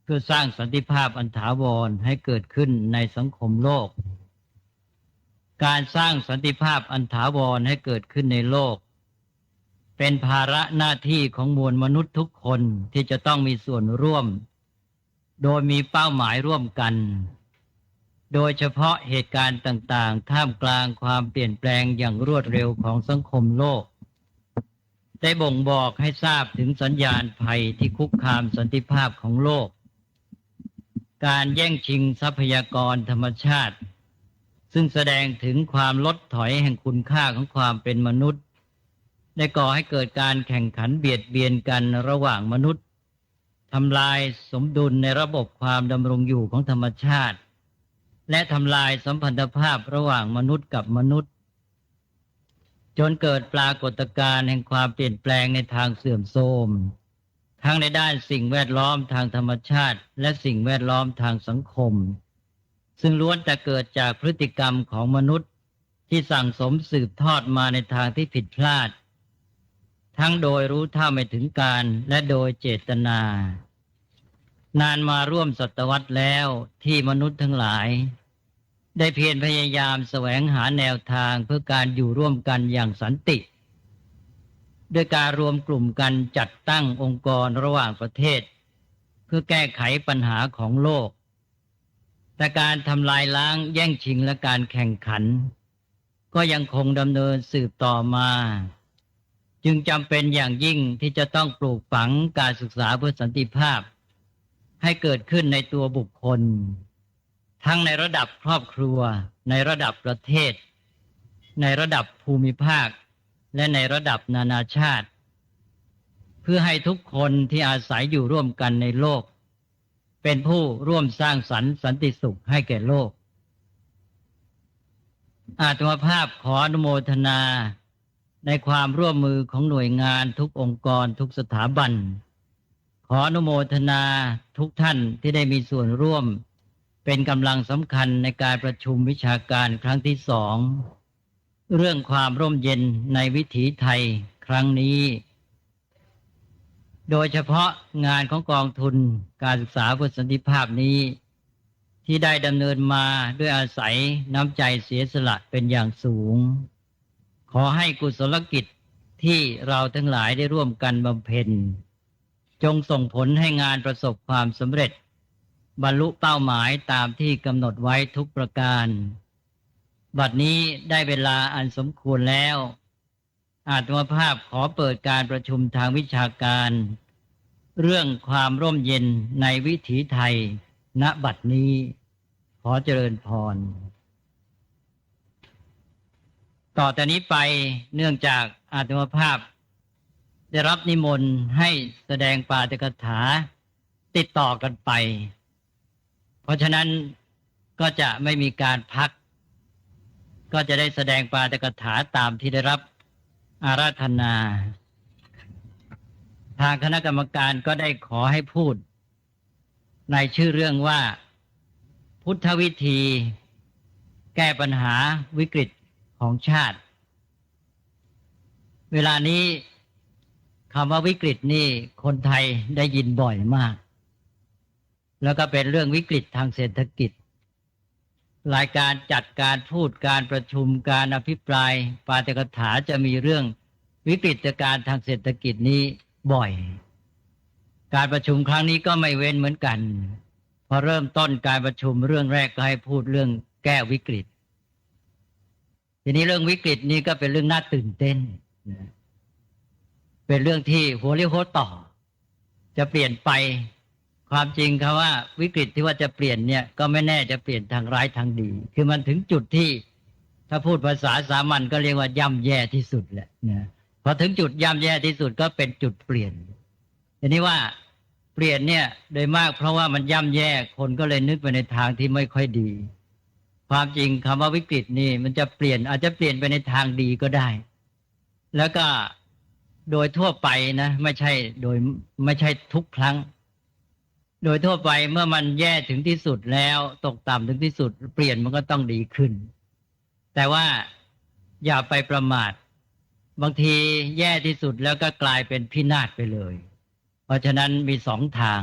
เพื่อสร้างสันติภาพอันถาวรให้เกิดขึ้นในสังคมโลกการสร้างสันติภาพอันถาวรให้เกิดขึ้นในโลก เป็นภาระหน้าที่ของมวลมนุษย์ทุกคนที่จะต้องมีส่วนร่วม โดยมีเป้าหมายร่วมกัน โดยเฉพาะเหตุการณ์ต่างๆท่ามกลางความเปลี่ยนแปลงอย่างรวดเร็วของสังคมโลกได้บ่งบอกให้ทราบถึงสัญญาณภัยที่คุกคามสันติภาพของโลกการแย่งชิงทรัพยากรธรรมชาติซึ่งแสดงถึงความลดถอยแห่งคุณค่าของความเป็นมนุษย์ได้ก่อให้เกิดการแข่งขันเบียดเบียนกันระหว่างมนุษย์ทำลายสมดุลในระบบความดำรงอยู่ของธรรมชาติและทำลายสัมพันธภาพระหว่างมนุษย์กับมนุษย์จนเกิดปรากฏการณ์แห่งความเปลี่ยนแปลงในทางเสื่อมโทรมทั้งในด้านสิ่งแวดล้อมทางธรรมชาติและสิ่งแวดล้อมทางสังคมซึ่งล้วนแต่เกิดจากพฤติกรรมของมนุษย์ที่สั่งสมสืบทอดมาในทางที่ผิดพลาดทั้งโดยรู้เท่าไม่ถึงการและโดยเจตนานานมาร่วมศตวรรษแล้วที่มนุษย์ทั้งหลายได้เพียรพยายามแสวงหาแนวทางเพื่อการอยู่ร่วมกันอย่างสันติด้วยการรวมกลุ่มกันจัดตั้งองค์กรระหว่างประเทศเพื่อแก้ไขปัญหาของโลกแต่การทำลายล้างแย่งชิงและการแข่งขันก็ยังคงดำเนินสืบต่อมาจึงจำเป็นอย่างยิ่งที่จะต้องปลูกฝังการศึกษาเพื่อสันติภาพให้เกิดขึ้นในตัวบุคคลทั้งในระดับครอบครัวในระดับประเทศในระดับภูมิภาคและในระดับนานาชาติเพื่อให้ทุกคนที่อาศัยอยู่ร่วมกันในโลกเป็นผู้ร่วมสร้างสรรค์สันติสุขให้แก่โลกอาตมาภาพขออนุโมทนาในความร่วมมือของหน่วยงานทุกองค์กรทุกสถาบันขออนุโมทนาทุกท่านที่ได้มีส่วนร่วมเป็นกำลังสำคัญในการประชุมวิชาการครั้งที่2เรื่องความร่มเย็นในวิถีไทยครั้งนี้โดยเฉพาะงานของกองทุนการศึกษาเพื่อสันติภาพนี้ที่ได้ดำเนินมาด้วยอาศัยน้ำใจเสียสละเป็นอย่างสูงขอให้กุศลกิจที่เราทั้งหลายได้ร่วมกันบำเพ็ญจงส่งผลให้งานประสบความสำเร็จบรรลุเป้าหมายตามที่กำหนดไว้ทุกประการบัดนี้ได้เวลาอันสมควรแล้วอาตมาภาพขอเปิดการประชุมทางวิชาการเรื่องความร่มเย็นในวิถีไทยณบัดนี้ขอเจริญพรต่อแต่นี้ไปเนื่องจากอาตมาภาพได้รับนิมนต์ให้แสดงปาฐกถาติดต่อกันไปเพราะฉะนั้นก็จะไม่มีการพักก็จะได้แสดงปาฐกถาตามที่ได้รับอาราธนาทางคณะกรรมการก็ได้ขอให้พูดในชื่อเรื่องว่าพุทธวิธีแก้ปัญหาวิกฤตของชาติเวลานี้คำว่าวิกฤตนี่คนไทยได้ยินบ่อยมากแล้วก็เป็นเรื่องวิกฤตทางเศรษฐกิจรายการจัดการพูดการประชุมการอภิปรายปาฐกถาจะมีเรื่องวิกฤตการณ์ทางเศรษฐกิจนี้บ่อยการประชุมครั้งนี้ก็ไม่เว้นเหมือนกันพอเริ่มต้นการประชุมเรื่องแรกก็ให้พูดเรื่องแก้วิกฤตทีนี้เรื่องวิกฤตนี้ก็เป็นเรื่องน่าตื่นเต้นเป็นเรื่องที่หัวเรียวหัวต่อจะเปลี่ยนไปความจริงครับว่าวิกฤตที่ว่าจะเปลี่ยนเนี่ยก็ไม่แน่จะเปลี่ยนทางร้ายทางดีคือมันถึงจุดที่ถ้าพูดภาษาสามัญก็เรียกว่าย่ำแย่ที่สุดแหละนะพอถึงจุดย่ำแย่ที่สุดก็เป็นจุดเปลี่ยนทีนี้ว่าเปลี่ยนเนี่ยโดยมากเพราะว่ามันย่ำแย่คนก็เลยนึกไปในทางที่ไม่ค่อยดีความจริงคำว่าวิกฤตนี่มันจะเปลี่ยนอาจจะเปลี่ยนไปในทางดีก็ได้แล้วก็โดยทั่วไปนะไม่ใช่ทุกครั้งโดยทั่วไปเมื่อมันแย่ถึงที่สุดแล้วตกต่ำถึงที่สุดเปลี่ยนมันก็ต้องดีขึ้นแต่ว่าอย่าไปประมาทบางทีแย่ที่สุดแล้วก็กลายเป็นพินาศไปเลยเพราะฉะนั้นมี2 ทาง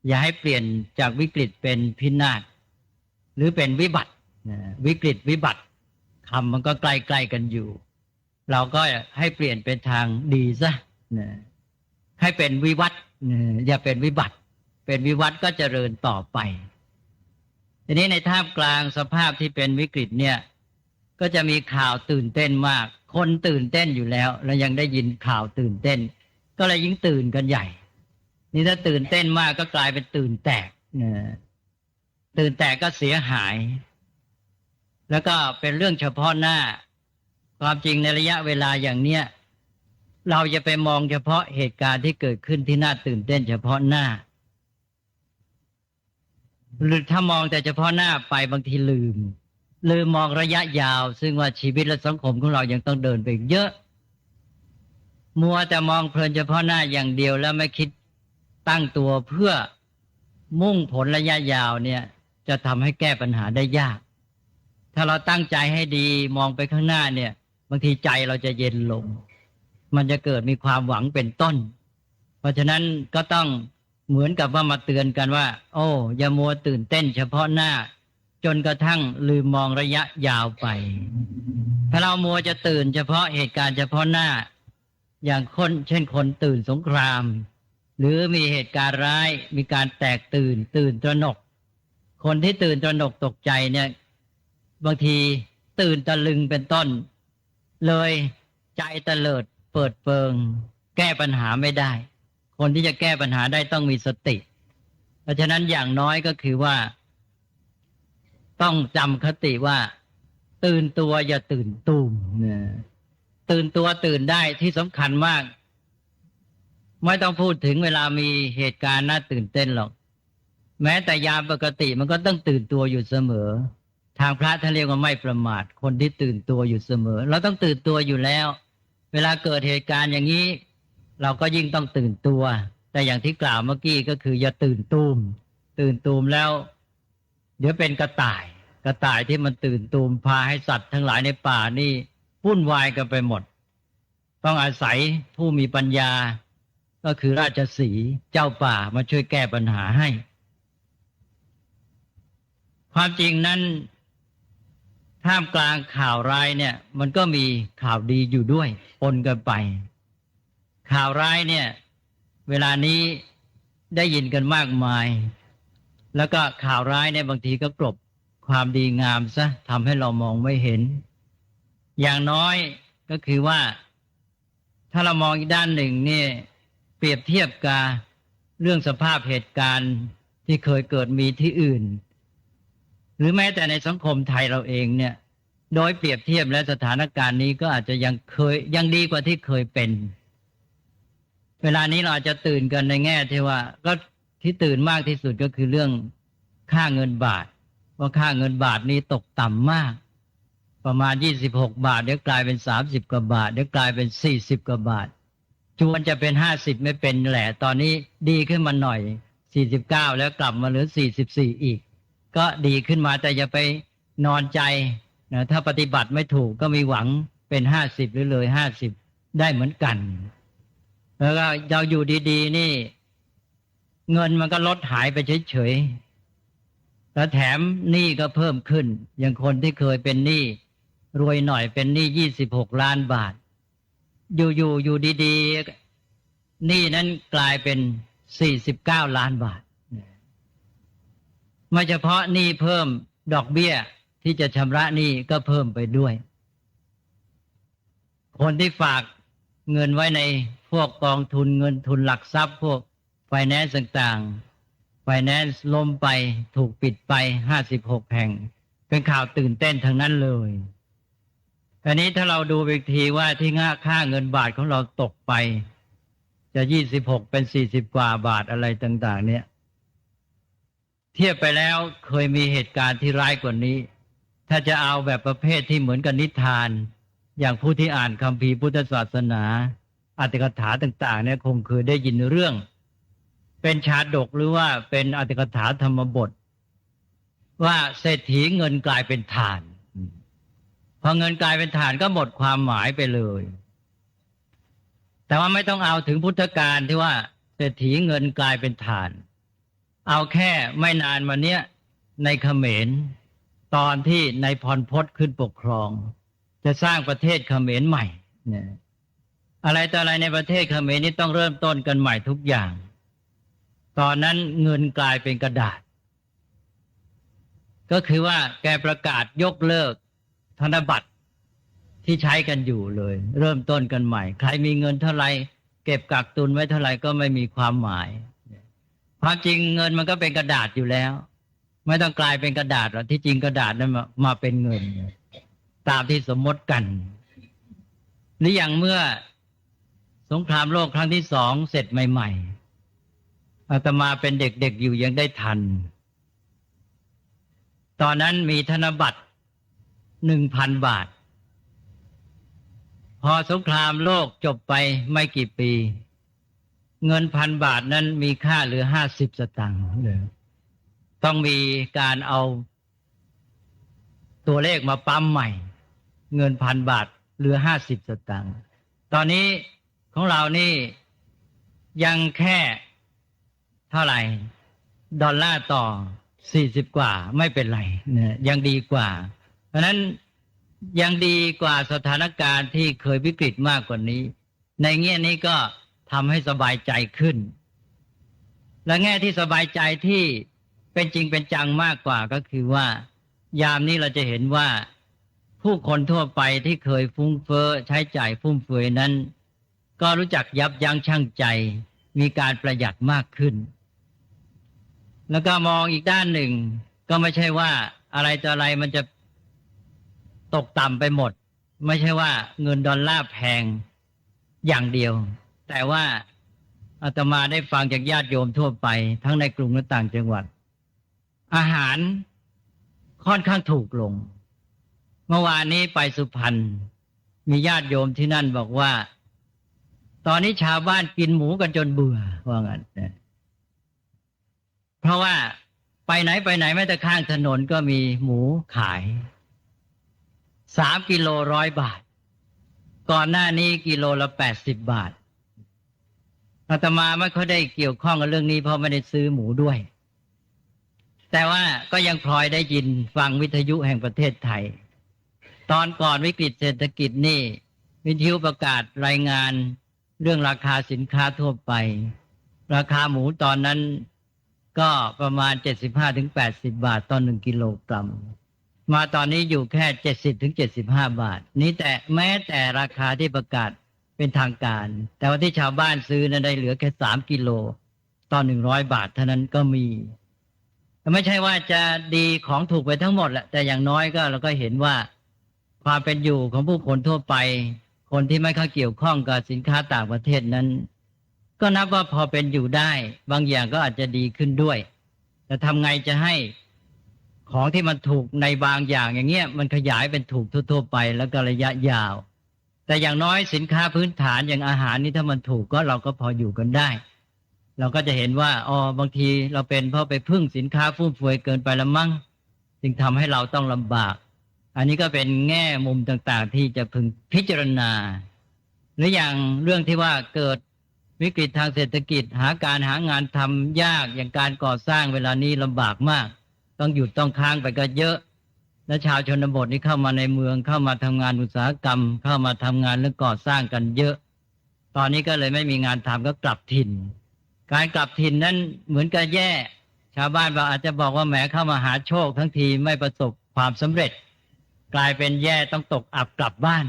อย่าให้เปลี่ยนจากวิกฤตเป็นพินาศหรือเป็นวิบัติวิกฤตวิบัติคำมันก็ใกล้ๆกันอยู่ เราก็ให้เปลี่ยนเป็นทางดีซะนะให้เป็นวิวัฒน์อย่าเป็นวิบัติ เป็นวิวัฒน์ก็เจริญต่อไปทีนี้ในท่ามกลางสภาพที่เป็นวิกฤตเนี่ยก็จะมีข่าวตื่นเต้นมากคนตื่นเต้นอยู่แล้วแล้วยังได้ยินข่าวตื่นเต้นก็เลยยิ่งตื่นกันใหญ่นี่ถ้าตื่นเต้นมากก็กลายเป็นตื่นแตกตื่นแตกก็เสียหายแล้วก็เป็นเรื่องเฉพาะหน้าความจริงในระยะเวลาอย่างเนี้ยเราจะไปมองเฉพาะเหตุการณ์ที่เกิดขึ้นที่น่าตื่นเต้นเฉพาะหน้าหรือถ้ามองแต่เฉพาะหน้าไปบางทีลืมมองระยะยาวซึ่งว่าชีวิตและสังคมของเรายังต้องเดินไปเยอะมัวแต่มองเพลินเฉพาะหน้าอย่างเดียวแล้วไม่คิดตั้งตัวเพื่อมุ่งผลระยะยาวเนี่ยจะทำให้แก้ปัญหาได้ยากถ้าเราตั้งใจให้ดีมองไปข้างหน้าเนี่ยบางทีใจเราจะเย็นลงมันจะเกิดมีความหวังเป็นต้นเพราะฉะนั้นก็ต้องเหมือนกับว่ามาเตือนกันว่าโอ้อย่ามัวตื่นเต้นเฉพาะหน้าจนกระทั่งลืมมองระยะยาวไปถ้าเรามัวจะตื่นเฉพาะเหตุการณ์เฉพาะหน้าอย่างเช่นคนตื่นสงครามหรือมีเหตุการณ์ร้ายมีการแตกตื่นตระหนกคนที่ตื่นตระหนกตกใจเนี่ยบางทีตื่นตะลึงเป็นต้นเลยใจเตลิดเปิดเปิงแก้ปัญหาไม่ได้คนที่จะแก้ปัญหาได้ต้องมีสติเพราะฉะนั้นอย่างน้อยก็คือว่าต้องจำคติว่าตื่นตัวอย่าตื่นตูมตื่นตัวตื่นได้ที่สำคัญมากไม่ต้องพูดถึงเวลามีเหตุการณ์น่าตื่นเต้นหรอกแม้แต่ยามปกติมันก็ต้องตื่นตัวอยู่เสมอทางพระท่านเรียกว่าไม่ประมาทคนที่ตื่นตัวอยู่เสมอเราต้องตื่นตัวอยู่แล้วเวลาเกิดเหตุการณ์อย่างนี้เราก็ยิ่งต้องตื่นตัวแต่อย่างที่กล่าวเมื่อกี้ก็คืออย่าตื่นตูมแล้วเดี๋ยวเป็นกระต่ายที่มันตื่นตูมพาให้สัตว์ทั้งหลายในป่านี่วุ่นวายกันไปหมดต้องอาศัยผู้มีปัญญาก็คือราชสีห์เจ้าป่ามาช่วยแก้ปัญหาให้ความจริงนั้นท่ามกลางข่าวร้ายเนี่ยมันก็มีข่าวดีอยู่ด้วยปนกันไปข่าวร้ายเนี่ยเวลานี้ได้ยินกันมากมายแล้วก็ข่าวร้ายเนี่ยบางทีก็กลบความดีงามซะทำให้เรามองไม่เห็นอย่างน้อยก็คือว่าถ้าเรามองอีกด้านหนึ่งเนี่ยเปรียบเทียบกับเรื่องสภาพเหตุการณ์ที่เคยเกิดมีที่อื่นหรือแม้แต่ในสังคมไทยเราเองเนี่ยโดยเปรียบเทียบและสถานการณ์นี้ก็อาจจะยังดีกว่าที่เคยเป็นเวลานี้เราอาจจะตื่นกันในแง่ที่ว่าก็ที่ตื่นมากที่สุดก็คือเรื่องค่าเงินบาทว่าค่าเงินบาทนี้ตกต่ำมากประมาณ26 บาทเดี๋ยวกลายเป็น30 กว่าบาทเดี๋ยวกลายเป็น40 กว่าบาทจวนจะเป็น50ไม่เป็นแหละตอนนี้ดีขึ้นมาหน่อย49แล้วกลับมาเหลือ44อีกก็ดีขึ้นมาแต่อย่าไปนอนใจนะถ้าปฏิบัติไม่ถูกก็มีหวังเป็น50หรือเลย50ได้เหมือนกันแล้วก็เราอยู่ดีๆนี่เงินมันก็ลดหายไปเฉยๆแล้วแถมหนี้ก็เพิ่มขึ้นอย่างคนที่เคยเป็นหนี้รวยหน่อยเป็นหนี้26 ล้านบาทอยู่ดีๆหนี้นั้นกลายเป็น49 ล้านบาทไม่เฉพาะหนี้เพิ่มดอกเบี้ยที่จะชำระหนี้ก็เพิ่มไปด้วยคนที่ฝากเงินไว้ในพวกกองทุนเงินทุนหลักทรัพย์พวกไฟแนนซ์ต่างๆไฟแนนซ์ล้มไปถูกปิดไป56 แห่งเป็นข่าวตื่นเต้นทั้งนั้นเลยอันนี้ถ้าเราดูอีกทีว่าที่ค่าเงินบาทของเราตกไปจะ26เป็น40 กว่าบาทอะไรต่างๆเนี่ยเทียบไปแล้วเคยมีเหตุการณ์ที่ร้ายกว่านี้ถ้าจะเอาแบบประเภทที่เหมือนกับนิทานอย่างผู้ที่อ่านคัมภีร์พุทธศาสนาอรรถกถาต่างๆเนี่ยคงเคยได้ยินเรื่องเป็นชาดกหรือว่าเป็นอรรถกถาธรรมบทว่าเศรษฐีเงินกลายเป็นถ่านพอเงินกลายเป็นถ่านก็หมดความหมายไปเลยแต่ว่าไม่ต้องเอาถึงพุทธกาลที่ว่าเศรษฐีเงินกลายเป็นถ่านเอาแค่ไม่นานมาเนี้ยในเขมรตอนที่นายพรพศขึ้นปกครองจะสร้างประเทศเขมรใหม่ เนี่ยอะไรต่ออะไรในประเทศเขมรนี่ต้องเริ่มต้นกันใหม่ทุกอย่าง ตอนนั้นเงินกลายเป็นกระดาษ ก็คือว่าแกประกาศยกเลิกธนบัตรที่ใช้กันอยู่เลย เริ่มต้นกันใหม่ใครมีเงินเท่าไหร่เก็บกักตุนไว้เท่าไหร่ก็ไม่มีความหมายความจริงเงินมันก็เป็นกระดาษอยู่แล้ว ไม่ต้องกลายเป็นกระดาษหรอกที่จริงกระดาษนั้นมาเป็นเงินตามที่สมมติกันหรืออย่างเมื่อสงครามโลกครั้งที่2เสร็จใหม่ๆอาตมาเป็นเด็กๆอยู่ยังได้ทันตอนนั้นมีธนบัตร 1,000 บาทพอสงครามโลกจบไปไม่กี่ปีเงิน1,000 บาทนั้นมีค่าเหลือ50 สตางค์เลยต้องมีการเอาตัวเลขมาปั๊มใหม่เงิน1,000 บาทเหลือ50 สตางค์ตอนนี้ของเรานี่ยังแค่เท่าไหร่ดอลลาร์ต่อ40 กว่าไม่เป็นไรเนี่ยยังดีกว่าเพราะนั้นยังดีกว่าสถานการณ์ที่เคยวิกฤตมากกว่านี้ในแง่นี้ก็ทำให้สบายใจขึ้นและแง่ที่สบายใจที่เป็นจริงเป็นจังมากกว่าก็คือว่ายามนี้เราจะเห็นว่าผู้คนทั่วไปที่เคยฟุ้งเฟ้อใช้จ่ายฟุ่มเฟือยนั้นก็รู้จักยับยั้งชั่งใจมีการประหยัดมากขึ้นแล้วก็มองอีกด้านหนึ่งก็ไม่ใช่ว่าอะไรต่ออะไรมันจะตกต่ำไปหมดไม่ใช่ว่าเงินดอลลาร์แพงอย่างเดียวแต่ว่าอาตมาได้ฟังจากญาติโยมทั่วไปทั้งในกรุงและต่างจังหวัดอาหารค่อนข้างถูกลงเมื่อวานนี้ไปสุพรรณมีญาติโยมที่นั่นบอกว่าตอนนี้ชาวบ้านกินหมูกันจนเบื่อว่างั้นเพราะว่าไปไหนแม้แต่ข้างถนนก็มีหมูขาย3 กิโล100 บาทก่อนหน้านี้กิโลละ80 บาทอาตมาไม่ค่อยได้เกี่ยวข้องกับเรื่องนี้เพราะไม่ได้ซื้อหมูด้วยแต่ว่าก็ยังพลอยได้ยินฟังวิทยุแห่งประเทศไทยตอนก่อนวิกฤตเศรษฐกิจนี่วิทยุประกาศรายงานเรื่องราคาสินค้าทั่วไปราคาหมูตอนนั้นก็ประมาณ 75-80 บาทต่อ1 กิโลกรัมมาตอนนี้อยู่แค่ 70-75 บาทนี้แต่แม้แต่ราคาที่ประกาศเป็นทางการแต่ว่าที่ชาวบ้านซื้อนั้นได้เหลือแค่3 กิโลต่อ100 บาทเท่านั้นก็มีไม่ใช่ว่าจะดีของถูกไปทั้งหมดแหละแต่อย่างน้อยก็เราก็เห็นว่าความเป็นอยู่ของผู้คนทั่วไปคนที่ไม่เข้าเกี่ยวข้องกับสินค้าต่างประเทศนั้นก็นับว่าพอเป็นอยู่ได้บางอย่างก็อาจจะดีขึ้นด้วยแต่ทำไงจะให้ของที่มันถูกในบางอย่างอย่างเงี้ยมันขยายเป็นถูกทั่วๆไปแล้วก็ระยะยาวแต่อย่างน้อยสินค้าพื้นฐานอย่างอาหารนี่ถ้ามันถูกก็เราก็พออยู่กันได้เราก็จะเห็นว่าบางทีเราเป็นเพราะไปพึ่งสินค้าฟุ่มเฟือยเกินไปละมั้งจึงทำให้เราต้องลำบากอันนี้ก็เป็นแง่มุมต่างๆที่จะพึงพิจารณาหรืออย่างเรื่องที่ว่าเกิดวิกฤตทางเศรษฐกิจหางานทำยากอย่างการก่อสร้างเวลานี้ลำบากมากต้องหยุดต้องค้างไปก็เยอะและชาวชนบทนี่เข้ามาในเมืองเข้ามาทำงานอุตสาหกรรมเข้ามาทำงานเรื่องก่อสร้างกันเยอะตอนนี้ก็เลยไม่มีงานทำก็กลับถิ่นการกลับถิ่นนั้นเหมือนกับแย่ชาวบ้านอาจจะบอกว่าแหมเข้ามาหาโชคทั้งทีไม่ประสบความสำเร็จกลายเป็นแย่ต้องตกอับกลับบ้าน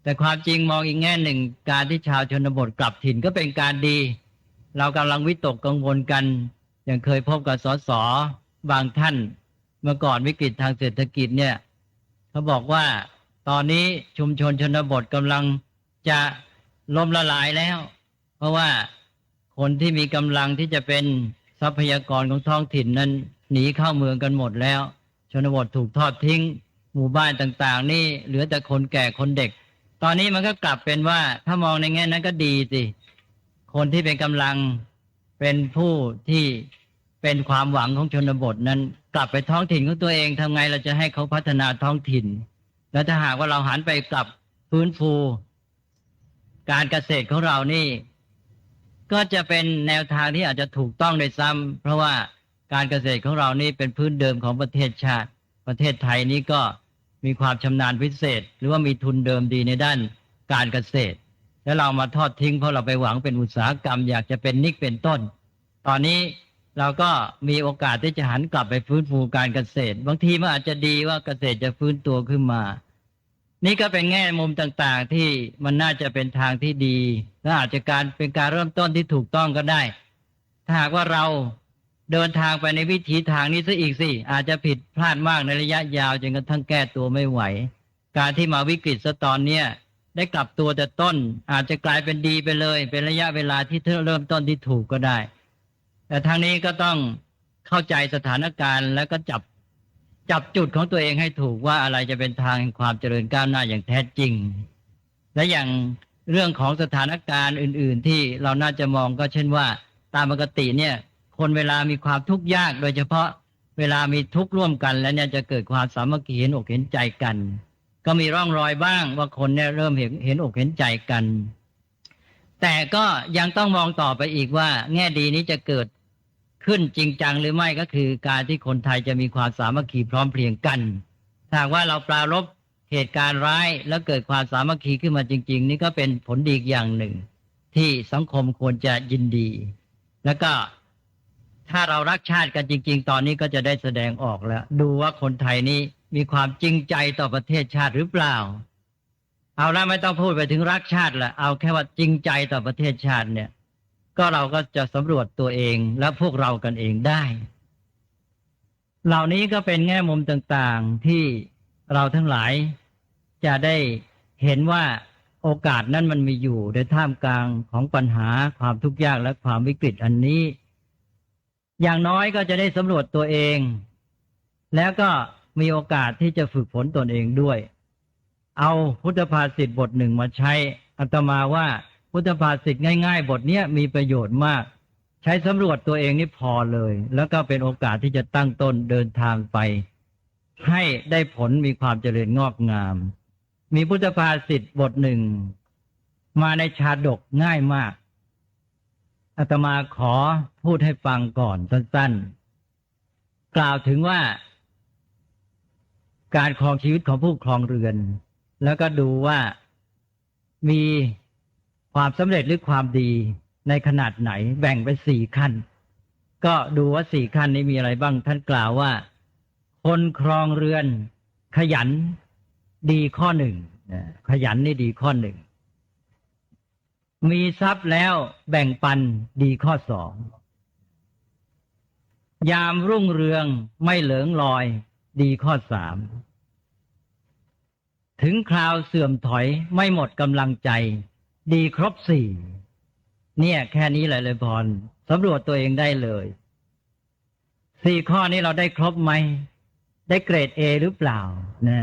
แต่ความจริงมองอีกแง่หนึ่งการที่ชาวชนบทกลับถิ่นก็เป็นการดีเรากำลังวิตกกังวลกันอย่างเคยพบกับสสบางท่านเมื่อก่อนวิกฤตทางเศรษฐกิจเนี่ยเขาบอกว่าตอนนี้ชุมชนชนบทกำลังจะล้มละลายแล้วเพราะว่าคนที่มีกำลังที่จะเป็นทรัพยากรของท้องถิ่นนั้นหนีเข้าเมืองกันหมดแล้วชนบทถูกทอดทิ้งหมู่บ้านต่างๆนี่เหลือแต่คนแก่คนเด็กตอนนี้มันก็กลับเป็นว่าถ้ามองในแง่นั้นก็ดีสิคนที่เป็นกำลังเป็นผู้ที่เป็นความหวังของชนบทนั้นกลับไปท้องถิ่นของตัวเองทำไงเราจะให้เขาพัฒนาท้องถิ่นแล้วถ้าหากว่าเราหันไปกลับฟื้นฟูการเกษตรของเรานี่ก็จะเป็นแนวทางที่อาจจะถูกต้องโดยซ้ำเพราะว่าการเกษตรของเรานี่เป็นพื้นเดิมของประเทศชาติประเทศไทยนี้ก็มีความชำนาญพิเศษหรือว่ามีทุนเดิมดีในด้าน การเกษตร แล้วเรามาทอดทิ้งเพราะเราไปหวังเป็นอุตสาหกรรมอยากจะเป็นนิกเป็นต้น ตอนนี้เราก็มีโอกาสที่จะหันกลับไปฟื้นฟูการเกษตร บางทีมันอาจจะดีว่าเกษตรจะฟื้นตัวขึ้นมา นี่ก็เป็นแง่มุมต่างๆที่มันน่าจะเป็นทางที่ดีและอาจจะเป็นการเริ่มต้นที่ถูกต้องก็ได้ถ้าหากว่าเราเดินทางไปในวิถีทางนี้ซะอีกสิอาจจะผิดพลาดมากในระยะยาวจนกระทั่งแก้ตัวไม่ไหวการที่มาวิกฤตซะตอนเนี้ยได้กลับตัวแต่ต้นอาจจะกลายเป็นดีไปเลยเป็นระยะเวลาที่เริ่มต้นที่ถูกก็ได้แต่ทางนี้ก็ต้องเข้าใจสถานการณ์แล้วก็จับจุดของตัวเองให้ถูกว่าอะไรจะเป็นทางแห่งความเจริญก้าวหน้าอย่างแท้จริงและอย่างเรื่องของสถานการณ์อื่นๆที่เราน่าจะมองก็เช่นว่าตามปกติเนี่ยคนเวลามีความทุกข์ยากโดยเฉพาะเวลามีทุกข์ร่วมกันแล้วเนี่ยจะเกิดความสามัคคีเห็นอกเห็นใจกันก็มีร่องรอยบ้างว่าคนเนี่ยเริ่มเห็นอกเห็นใจกันแต่ก็ยังต้องมองต่อไปอีกว่าแง่ดีนี้จะเกิดขึ้นจริงจังหรือไม่ก็คือการที่คนไทยจะมีความสามัคคีพร้อมเพรียงกันถ้าว่าเราปรารภเหตุการณ์ร้ายแล้วเกิดความสามัคคีขึ้นมาจริงๆนี่ก็เป็นผลดีอย่างหนึ่งที่สังคมควรจะยินดีแล้วก็ถ้าเรารักชาติกันจริงๆตอนนี้ก็จะได้แสดงออกแล้วดูว่าคนไทยนี้มีความจริงใจต่อประเทศชาติหรือเปล่าเอาละไม่ต้องพูดไปถึงรักชาติละเอาแค่ว่าจริงใจต่อประเทศชาติเนี่ยก็เราก็จะสำรวจตัวเองและพวกเรากันเองได้เหล่านี้ก็เป็นแง่มุมต่างๆที่เราทั้งหลายจะได้เห็นว่าโอกาสนั้นมันมีอยู่ในท่ามกลางของปัญหาความทุกข์ยากและความวิกฤตอันนี้อย่างน้อยก็จะได้สำรวจตัวเองแล้วก็มีโอกาสที่จะฝึกฝนตนเองด้วยเอาพุทธภาษิตบทหนึ่งมาใช้อาตมาว่าพุทธภาษิตง่ายๆบทนี้มีประโยชน์มากใช้สำรวจตัวเองนี่พอเลยแล้วก็เป็นโอกาสที่จะตั้งต้นเดินทางไปให้ได้ผลมีความเจริญงอกงามมีพุทธภาษิตบทหนึ่งมาในชาดกง่ายมากอาตมาขอพูดให้ฟังก่อนสั้นๆกล่าวถึงว่าการครองชีวิตของผู้ครองเรือนแล้วก็ดูว่ามีความสำเร็จหรือความดีในขนาดไหนแบ่งเป็น4ขั้นก็ดูว่า4ขั้นนี้มีอะไรบ้างท่านกล่าวว่าคนครองเรือนขยันดีข้อหนึ่งขยันนี่ดีข้อหนึ่งมีทรัพย์แล้วแบ่งปันดีข้อสองยามรุ่งเรืองไม่เหลิงลอยดีข้อสามถึงคราวเสื่อมถอยไม่หมดกำลังใจดีครบสี่เนี่ยแค่นี้แหละเลยพรสำรวจตัวเองได้เลย4ข้อนี้เราได้ครบไหมได้เกรด A หรือเปล่านะ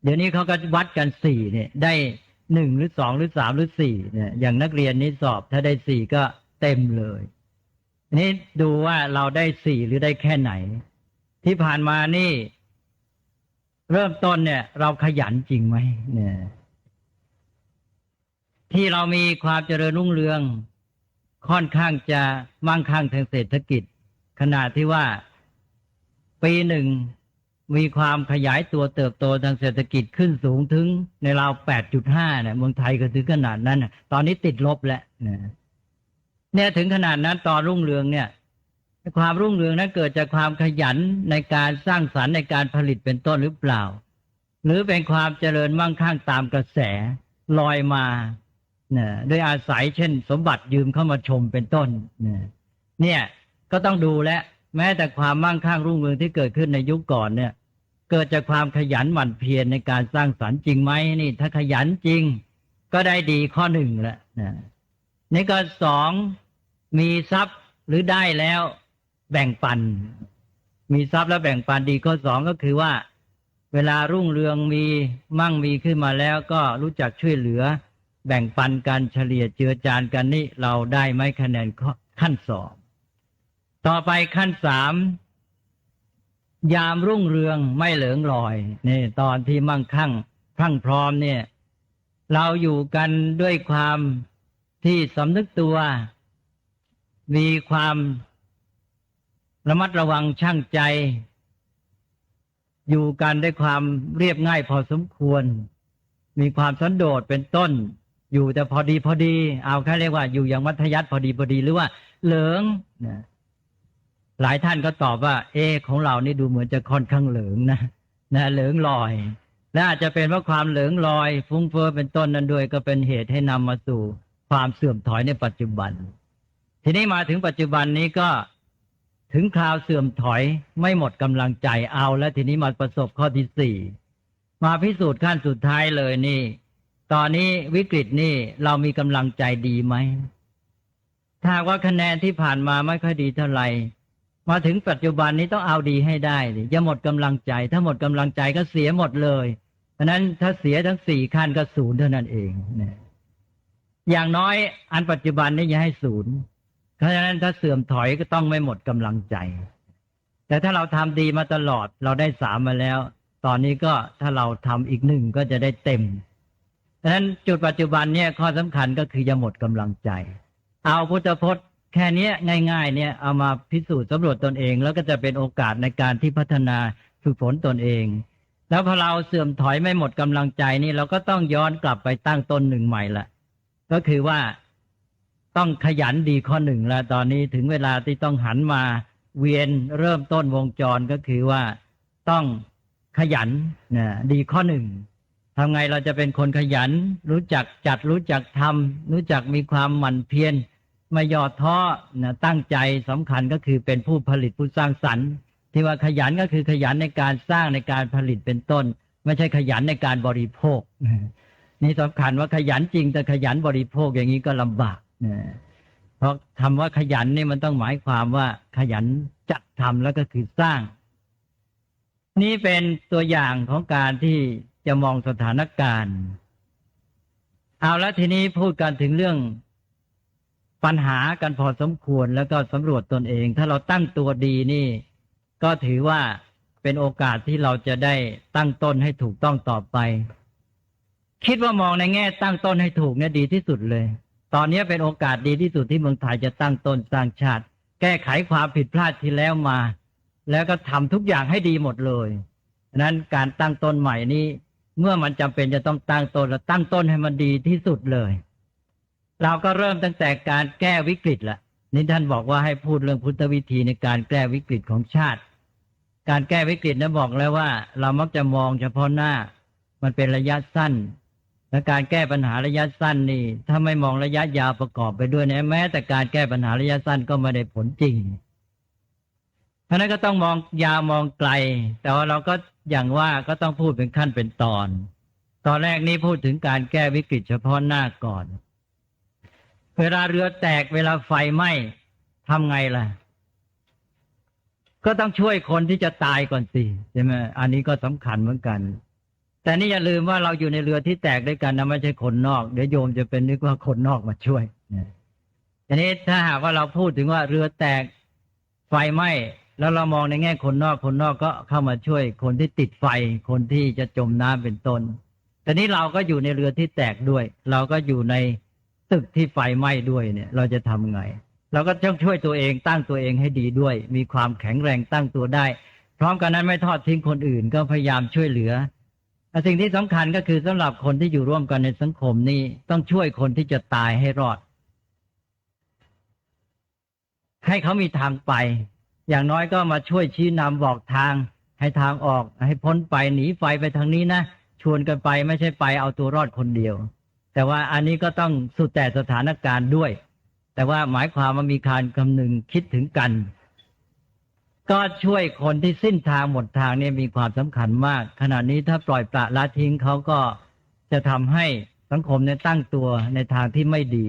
เดี๋ยวนี้เขาก็วัดกัน4เนี่ยได้1หรือ2หรือ3หรือ4เนี่ยอย่างนักเรียนนี้สอบถ้าได้4ก็เต็มเลยนี่ดูว่าเราได้4หรือได้แค่ไหนที่ผ่านมานี่เริ่มต้นเนี่ยเราขยันจริงไหมเนี่ยที่เรามีความเจริญรุ่งเรืองค่อนข้างจะมั่งคั่งทางเศรษฐกิจขนาดที่ว่าปีหนึ่งมีความขยายตัวเติบโตทางเศรษฐกิจขึ้นสูงถึงในราว 8.5 เนี่ยเมืองไทยก็ถึงขนาดนั้นตอนนี้ติดลบแล้วเนี่ยถึงขนาดนั้นตอนรุ่งเรืองเนี่ยความรุ่งเรืองนั้นเกิดจากความขยันในการสร้างสรรค์ในการผลิตเป็นต้นหรือเปล่าหรือเป็นความเจริญมั่งคั่งตามกระแสลอยมาโดยอาศัยเช่นสมบัติยืมเข้ามาชมเป็นต้นเนี่ยก็ต้องดูและแม้แต่ความมั่งคั่งรุ่งเรืองที่เกิดขึ้นในยุคก่อนเนี่ยเกิดจากความขยันหมั่นเพียรในการสร้างสรรค์จริงไหมนี่ถ้าขยันจริงก็ได้ดีข้อหนึ่งแล้วนี่ก็สองมีทรัพย์หรือได้แล้วแบ่งปันมีทรัพย์แล้วแบ่งปันดีข้อสองก็คือว่าเวลารุ่งเรืองมีมั่งมีขึ้นมาแล้วก็รู้จักช่วยเหลือแบ่งปันกันเฉลี่ยเจือจานกันนี่เราได้ไหมคะแนนขั้นสองต่อไปขั้นสามยามรุ่งเรืองไม่เหลิงลอยนี่ตอนที่มั่งคั่งพรั่งพร้อมเนี่ยเราอยู่กันด้วยความที่สำนึกตัวมีความระมัดระวังชั่งใจอยู่กันด้วยความเรียบง่ายพอสมควร มีความสันโดษเป็นต้น อยู่แต่พอดีเอาแค่เรียกว่าอยู่อย่างมัธยัสถ์พอดีหรือว่าเหลิงนะหลายท่านก็ตอบว่าของเรานี่ดูเหมือนจะค่อนข้างเหลิงนะเหลิงลอยและอาจจะเป็นเพราะความเหลิงลอยฟุ้งเฟ้อเป็นต้นนั้นด้วยก็เป็นเหตุให้นำมาสู่ความเสื่อมถอยในปัจจุบันทีนี้มาถึงปัจจุบันนี้ก็ถึงคราวเสื่อมถอยไม่หมดกำลังใจเอาและทีนี้มาประสบข้อที่ 4มาพิสูจน์ขั้นสุดท้ายเลยนี่ตอนนี้วิกฤตนี่เรามีกำลังใจดีไหมถ้าว่าคะแนนที่ผ่านมาไม่ค่อยดีเท่าไหร่มาถึงปัจจุบันนี้ต้องเอาดีให้ได้อย่าหมดกำลังใจถ้าหมดกำลังใจก็เสียหมดเลยเพราะนั้นถ้าเสียทั้ง4ขั้นก็0เท่านั้นเองนะอย่างน้อยอันปัจจุบันนี้อย่าให้0เพราะฉะนั้นถ้าเสื่อมถอยก็ต้องไม่หมดกำลังใจแต่ถ้าเราทำดีมาตลอดเราได้3มาแล้วตอนนี้ก็ถ้าเราทำอีก1ก็จะได้เต็มเพราะฉะนั้นจุดปัจจุบันเนี่ยข้อสำคัญก็คืออย่าหมดกำลังใจเอาพุทธพจน์แค่นี้ง่ายๆเนี่ยเอามาพิสูจน์สำรวจตนเองแล้วก็จะเป็นโอกาสในการที่พัฒนาฝึกฝนตนเองแล้วพอเราเสื่อมถอยไม่หมดกำลังใจนี่เราก็ต้องย้อนกลับไปตั้งต้น1ใหม่ละก็คือว่าต้องขยันดีข้อ1แล้วตอนนี้ถึงเวลาที่ต้องหันมาเวียนเริ่มต้นวงจรก็คือว่าต้องขยันนะดีข้อ1ทำไงเราจะเป็นคนขยันรู้จักจัดรู้จักทำรู้จักมีความหมั่นเพียรไม่ย่อท้อนะตั้งใจสำคัญก็คือเป็นผู้ผลิตผู้สร้างสรรค์ที่ว่าขยันก็คือขยันในการสร้างในการผลิตเป็นต้นไม่ใช่ขยันในการบริโภคนี่สำคัญว่าขยันจริงแต่ขยันบริโภคอย่างนี้ก็ลำบากนะเพราะคำว่าขยันนี่มันต้องหมายความว่าขยันจัดทำแล้วก็คือสร้างนี่เป็นตัวอย่างของการที่จะมองสถานการณ์เอาแล้วทีนี้พูดกันถึงเรื่องปัญหากันพอสมควรแล้วก็สำรวจตนเองถ้าเราตั้งตัวดีนี่ก็ถือว่าเป็นโอกาสที่เราจะได้ตั้งต้นให้ถูกต้องต่อไปคิดว่ามองในแง่ตั้งต้นให้ถูกเนี่ยดีที่สุดเลยตอนนี้เป็นโอกาสดีที่สุดที่เมืองไทยจะตั้งต้นสร้างชาติแก้ไขความผิดพลาดที่แล้วมาแล้วก็ทำทุกอย่างให้ดีหมดเลยฉะนั้นการตั้งต้นใหม่นี้เมื่อมันจำเป็นจะต้องตั้งต้นแล้วตั้งต้นให้มันดีที่สุดเลยเราก็เริ่มตั้งแต่การแก้วิกฤตละนี่ท่านบอกว่าให้พูดเรื่องพุทธวิธีในการแก้วิกฤตของชาติการแก้วิกฤตนั้นบอกแล้วว่าเรามักจะมองเฉพาะหน้ามันเป็นระยะสั้นและการแก้ปัญหาระยะสั้นนี่ถ้าไม่มองระยะยาวประกอบไปด้วยนะแม้แต่การแก้ปัญหาระยะสั้นก็ไม่ได้ผลจริงเพราะนั้นก็ต้องมองยาวมองไกลแต่ว่าเราก็อย่างว่าก็ต้องพูดเป็นขั้นเป็นตอนแรกนี้พูดถึงการแก้วิกฤตเฉพาะหน้าก่อนเวลาเรือแตกเวลาไฟไหม้ทำไงล่ะก็ต้องช่วยคนที่จะตายก่อนสิใช่ไหมอันนี้ก็สำคัญเหมือนกันแต่นี่อย่าลืมว่าเราอยู่ในเรือที่แตกด้วยกันนะไม่ใช่คนนอกเดี๋ยวโยมจะเป็นนึกว่าคนนอกมาช่วยทีนี้ถ้าหากว่าเราพูดถึงว่าเรือแตกไฟไหม้แล้วเรามองในแง่คนนอกก็เข้ามาช่วยคนที่ติดไฟคนที่จะจมน้ำเป็นต้นแต่นี้เราก็อยู่ในเรือที่แตกด้วยเราก็อยู่ในตึกที่ไฟไหม้ด้วยเนี่ยเราจะทำไงเราก็ต้องช่วยตัวเองตั้งตัวเองให้ดีด้วยมีความแข็งแรงตั้งตัวได้พร้อมกันนั้นไม่ทอดทิ้งคนอื่นก็พยายามช่วยเหลือแต่สิ่งที่สำคัญก็คือสำหรับคนที่อยู่ร่วมกันในสังคมนี้ต้องช่วยคนที่จะตายให้รอดให้เขามีทางไปอย่างน้อยก็มาช่วยชี้นำบอกทางให้ทางออกให้พ้นไปหนีไฟไปทางนี้นะชวนกันไปไม่ใช่ไปเอาตัวรอดคนเดียวแต่ว่าอันนี้ก็ต้องสุดแต่สถานการณ์ด้วยแต่ว่าหมายความว่ามีการคำนึงคิดถึงกันก็ช่วยคนที่สิ้นทางหมดทางเนี่ยมีความสำคัญมากขณะนี้ถ้าปล่อยปละละทิ้งเขาก็จะทำให้สังคมเนี่ยตั้งตัวในทางที่ไม่ดี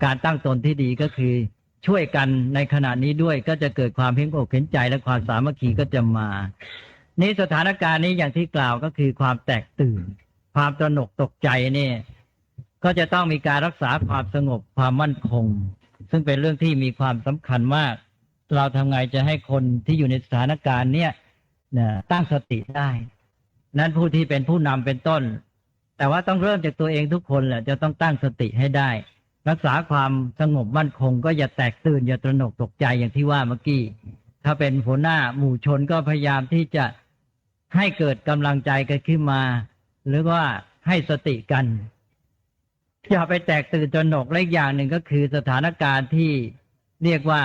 การตั้งตนที่ดีก็คือช่วยกันในขณะนี้ด้วยก็จะเกิดความเห็นอกเห็นใจและความสามัคคีก็จะมานี่สถานการณ์นี้อย่างที่กล่าวก็คือความแตกตื่นความตระหนกตกใจเนี่ยก็จะต้องมีการรักษาความสงบความมั่นคงซึ่งเป็นเรื่องที่มีความสำคัญมากเราทำไงจะให้คนที่อยู่ในสถานการณ์เนี่ยตั้งสติได้นั้นผู้ที่เป็นผู้นำเป็นต้นแต่ว่าต้องเริ่มจากตัวเองทุกคนแหละจะต้องตั้งสติให้ได้รักษาความสงบมั่นคงก็อย่าแตกตื่นอย่าตระหนกตกใจอย่างที่ว่าเมื่อกี้ถ้าเป็นหัวหน้าหมู่ชนก็พยายามที่จะให้เกิดกำลังใจกันขึ้นมาหรือว่า ให้สติกันอย่าไปแตกตื่นตระหนกและอีกอย่างหนึ่งก็คือสถานการณ์ที่เรียกว่า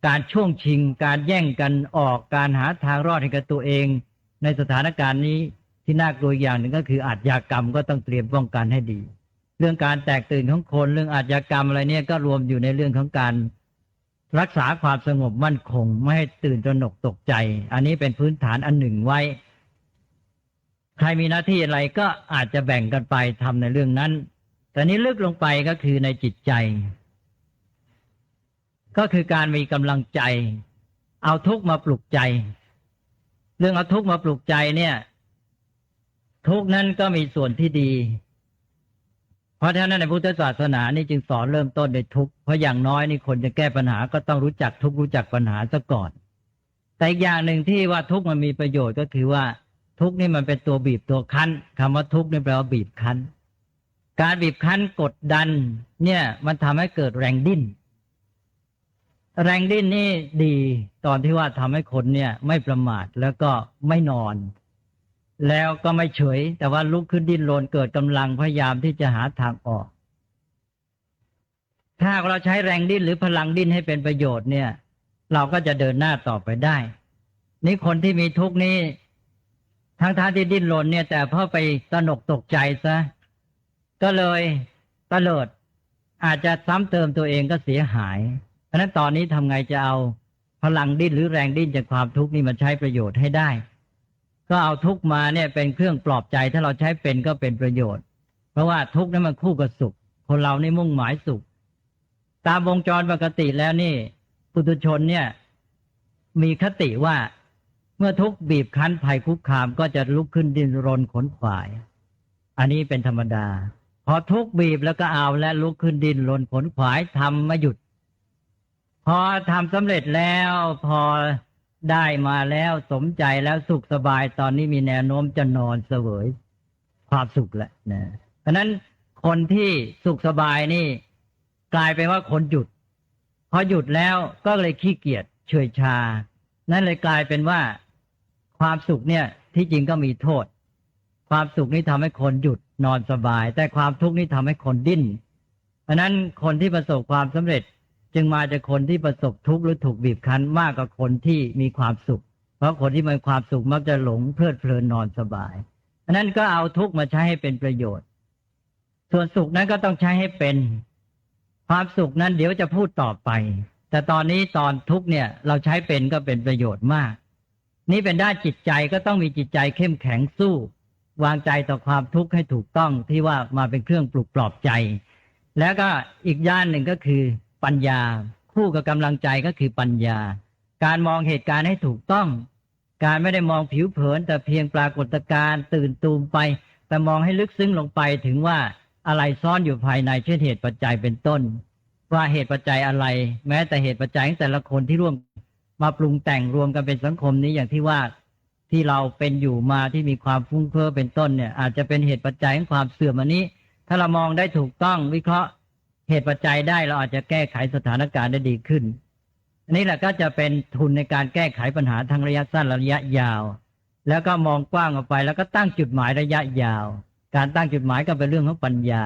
การช่วงชิงการแย่งกันออกการหาทางรอดให้กับตัวเองในสถานการณ์นี้ที่น่ากลัวอย่างหนึ่งก็คืออาชญากรรมก็ต้องเตรียมป้องกันให้ดีเรื่องการแตกตื่นของคนเรื่องอาชญากรรมอะไรเนี่ยก็รวมอยู่ในเรื่องของการรักษาความสงบมั่นคงไม่ให้ตื่นตระหนกตกใจอันนี้เป็นพื้นฐานอันหนึ่งไว้ใครมีหน้าที่อะไรก็อาจจะแบ่งกันไปทำในเรื่องนั้นแต่นี้ลึกลงไปก็คือในจิตใจก็คือการมีกำลังใจเอาทุกข์มาปลุกใจเรื่องเอาทุกข์มาปลุกใจเนี่ยทุกข์นั้นก็มีส่วนที่ดีเพราะฉะนั้นในพุทธศาสนานี่จึงสอนเริ่มต้นในทุกข์เพราะอย่างน้อยนี่คนจะแก้ปัญหาก็ต้องรู้จักทุกข์รู้จักปัญหาซะก่อนแต่อีกอย่างหนึ่งที่ว่าทุกข์มันมีประโยชน์ก็คือว่าทุกข์นี่มันเป็นตัวบีบตัวคั้นคำว่าทุกข์นี่แปลว่าบีบคั้นการบีบคั้นกดดันเนี่ยมันทำให้เกิดแรงดิ้นแรงดิ้นนี่ดีตอนที่ว่าทำให้คนเนี่ยไม่ประมาทแล้วก็ไม่นอนแล้วก็ไม่เฉยแต่ว่าลุกขึ้นดิ้นรนเกิดกำลังพยายามที่จะหาทางออกถ้าเราใช้แรงดิ้นหรือพลังดิ้นให้เป็นประโยชน์เนี่ยเราก็จะเดินหน้าต่อไปได้นี่คนที่มีทุกข์นี้ทั้งที่ดิ้นรนเนี่ยแต่พอไปตระหนกตกใจซะก็เลยเตลิดอาจจะซ้ำเติมตัวเองก็เสียหายเพราะฉะนั้นตอนนี้ทำไงจะเอาพลังดิ้นหรือแรงดิ้นจากความทุกข์นี่มาใช้ประโยชน์ให้ได้ก็เอาทุกข์มาเนี่ยเป็นเครื่องปลอบใจถ้าเราใช้เป็นก็เป็นประโยชน์เพราะว่าทุกข์นั้นมันคู่กับสุขคนเรานี่มุ่งหมายสุขตามวงจรปกติแล้วนี่ปุถุชนเนี่ยมีคติว่าเมื่อทุกข์บีบคั้นภัยคุกคามก็จะลุกขึ้นดิ้นรนขนขวายอันนี้เป็นธรรมดาพอทุกข์บีบแล้วก็เอาและลุกขึ้นดิ้นรนขนขวายทำไม่หยุดพอทำสำเร็จแล้วพอได้มาแล้วสมใจแล้วสุขสบายตอนนี้มีแนวโน้มจะนอนเสวยความสุขแล้วนะเพราะนั้นคนที่สุขสบายนี่กลายเป็นว่าคนหยุดพอหยุดแล้วก็เลยขี้เกียจเฉยชานั่นเลยกลายเป็นว่าความสุขเนี่ยที่จริงก็มีโทษความสุขนี้ทำให้คนหยุดนอนสบายแต่ความทุกข์นี้ทำให้คนดิ้นเพราะนั้นคนที่ประสบความสำเร็จจึงมาจากคนที่ประสบทุกข์หรือถูกบีบคั้นมากกว่าคนที่มีความสุขเพราะคนที่มีความสุขมักจะหลงเพลิดเพลินนอนสบายเพราะนั้นก็เอาทุกข์มาใช้ให้เป็นประโยชน์ส่วนสุขนั้นก็ต้องใช้ให้เป็นความสุขนั้นเดี๋ยวจะพูดต่อไปแต่ตอนนี้ตอนทุกข์เนี่ยเราใช้เป็นก็เป็นประโยชน์มากนี่เป็นด้านจิตใจก็ต้องมีจิตใจเข้มแข็งสู้วางใจต่อความทุกข์ให้ถูกต้องที่ว่ามาเป็นเครื่องปลุกปลอบใจแล้วก็อีกด้านหนึ่งก็คือปัญญาคู่กับกำลังใจก็คือปัญญาการมองเหตุการณ์ให้ถูกต้องการไม่ได้มองผิวเผินแต่เพียงปรากฏการณ์ตื่นตูมไปแต่มองให้ลึกซึ้งลงไปถึงว่าอะไรซ่อนอยู่ภายในเช่นเหตุปัจจัยเป็นต้นว่าเหตุปัจจัยอะไรแม้แต่เหตุปัจจัยของแต่ละคนที่ร่วมมาปรุงแต่งรวมกันเป็นสังคมนี้อย่างที่ว่าที่เราเป็นอยู่มาที่มีความฟุ้งเฟ้อเป็นต้นเนี่ยอาจจะเป็นเหตุปัจจัยของความเสื่อมอันนี้ถ้าเรามองได้ถูกต้องวิเคราะห์เหตุปัจจัยได้เราอาจจะแก้ไขสถานการณ์ได้ดีขึ้นอันนี้แหละก็จะเป็นทุนในการแก้ไขปัญหาทั้งระยะสั้นและระยะยาวแล้วก็มองกว้างออกไปแล้วก็ตั้งจุดหมายระยะยาวการตั้งจุดหมายก็เป็นเรื่องของปัญญา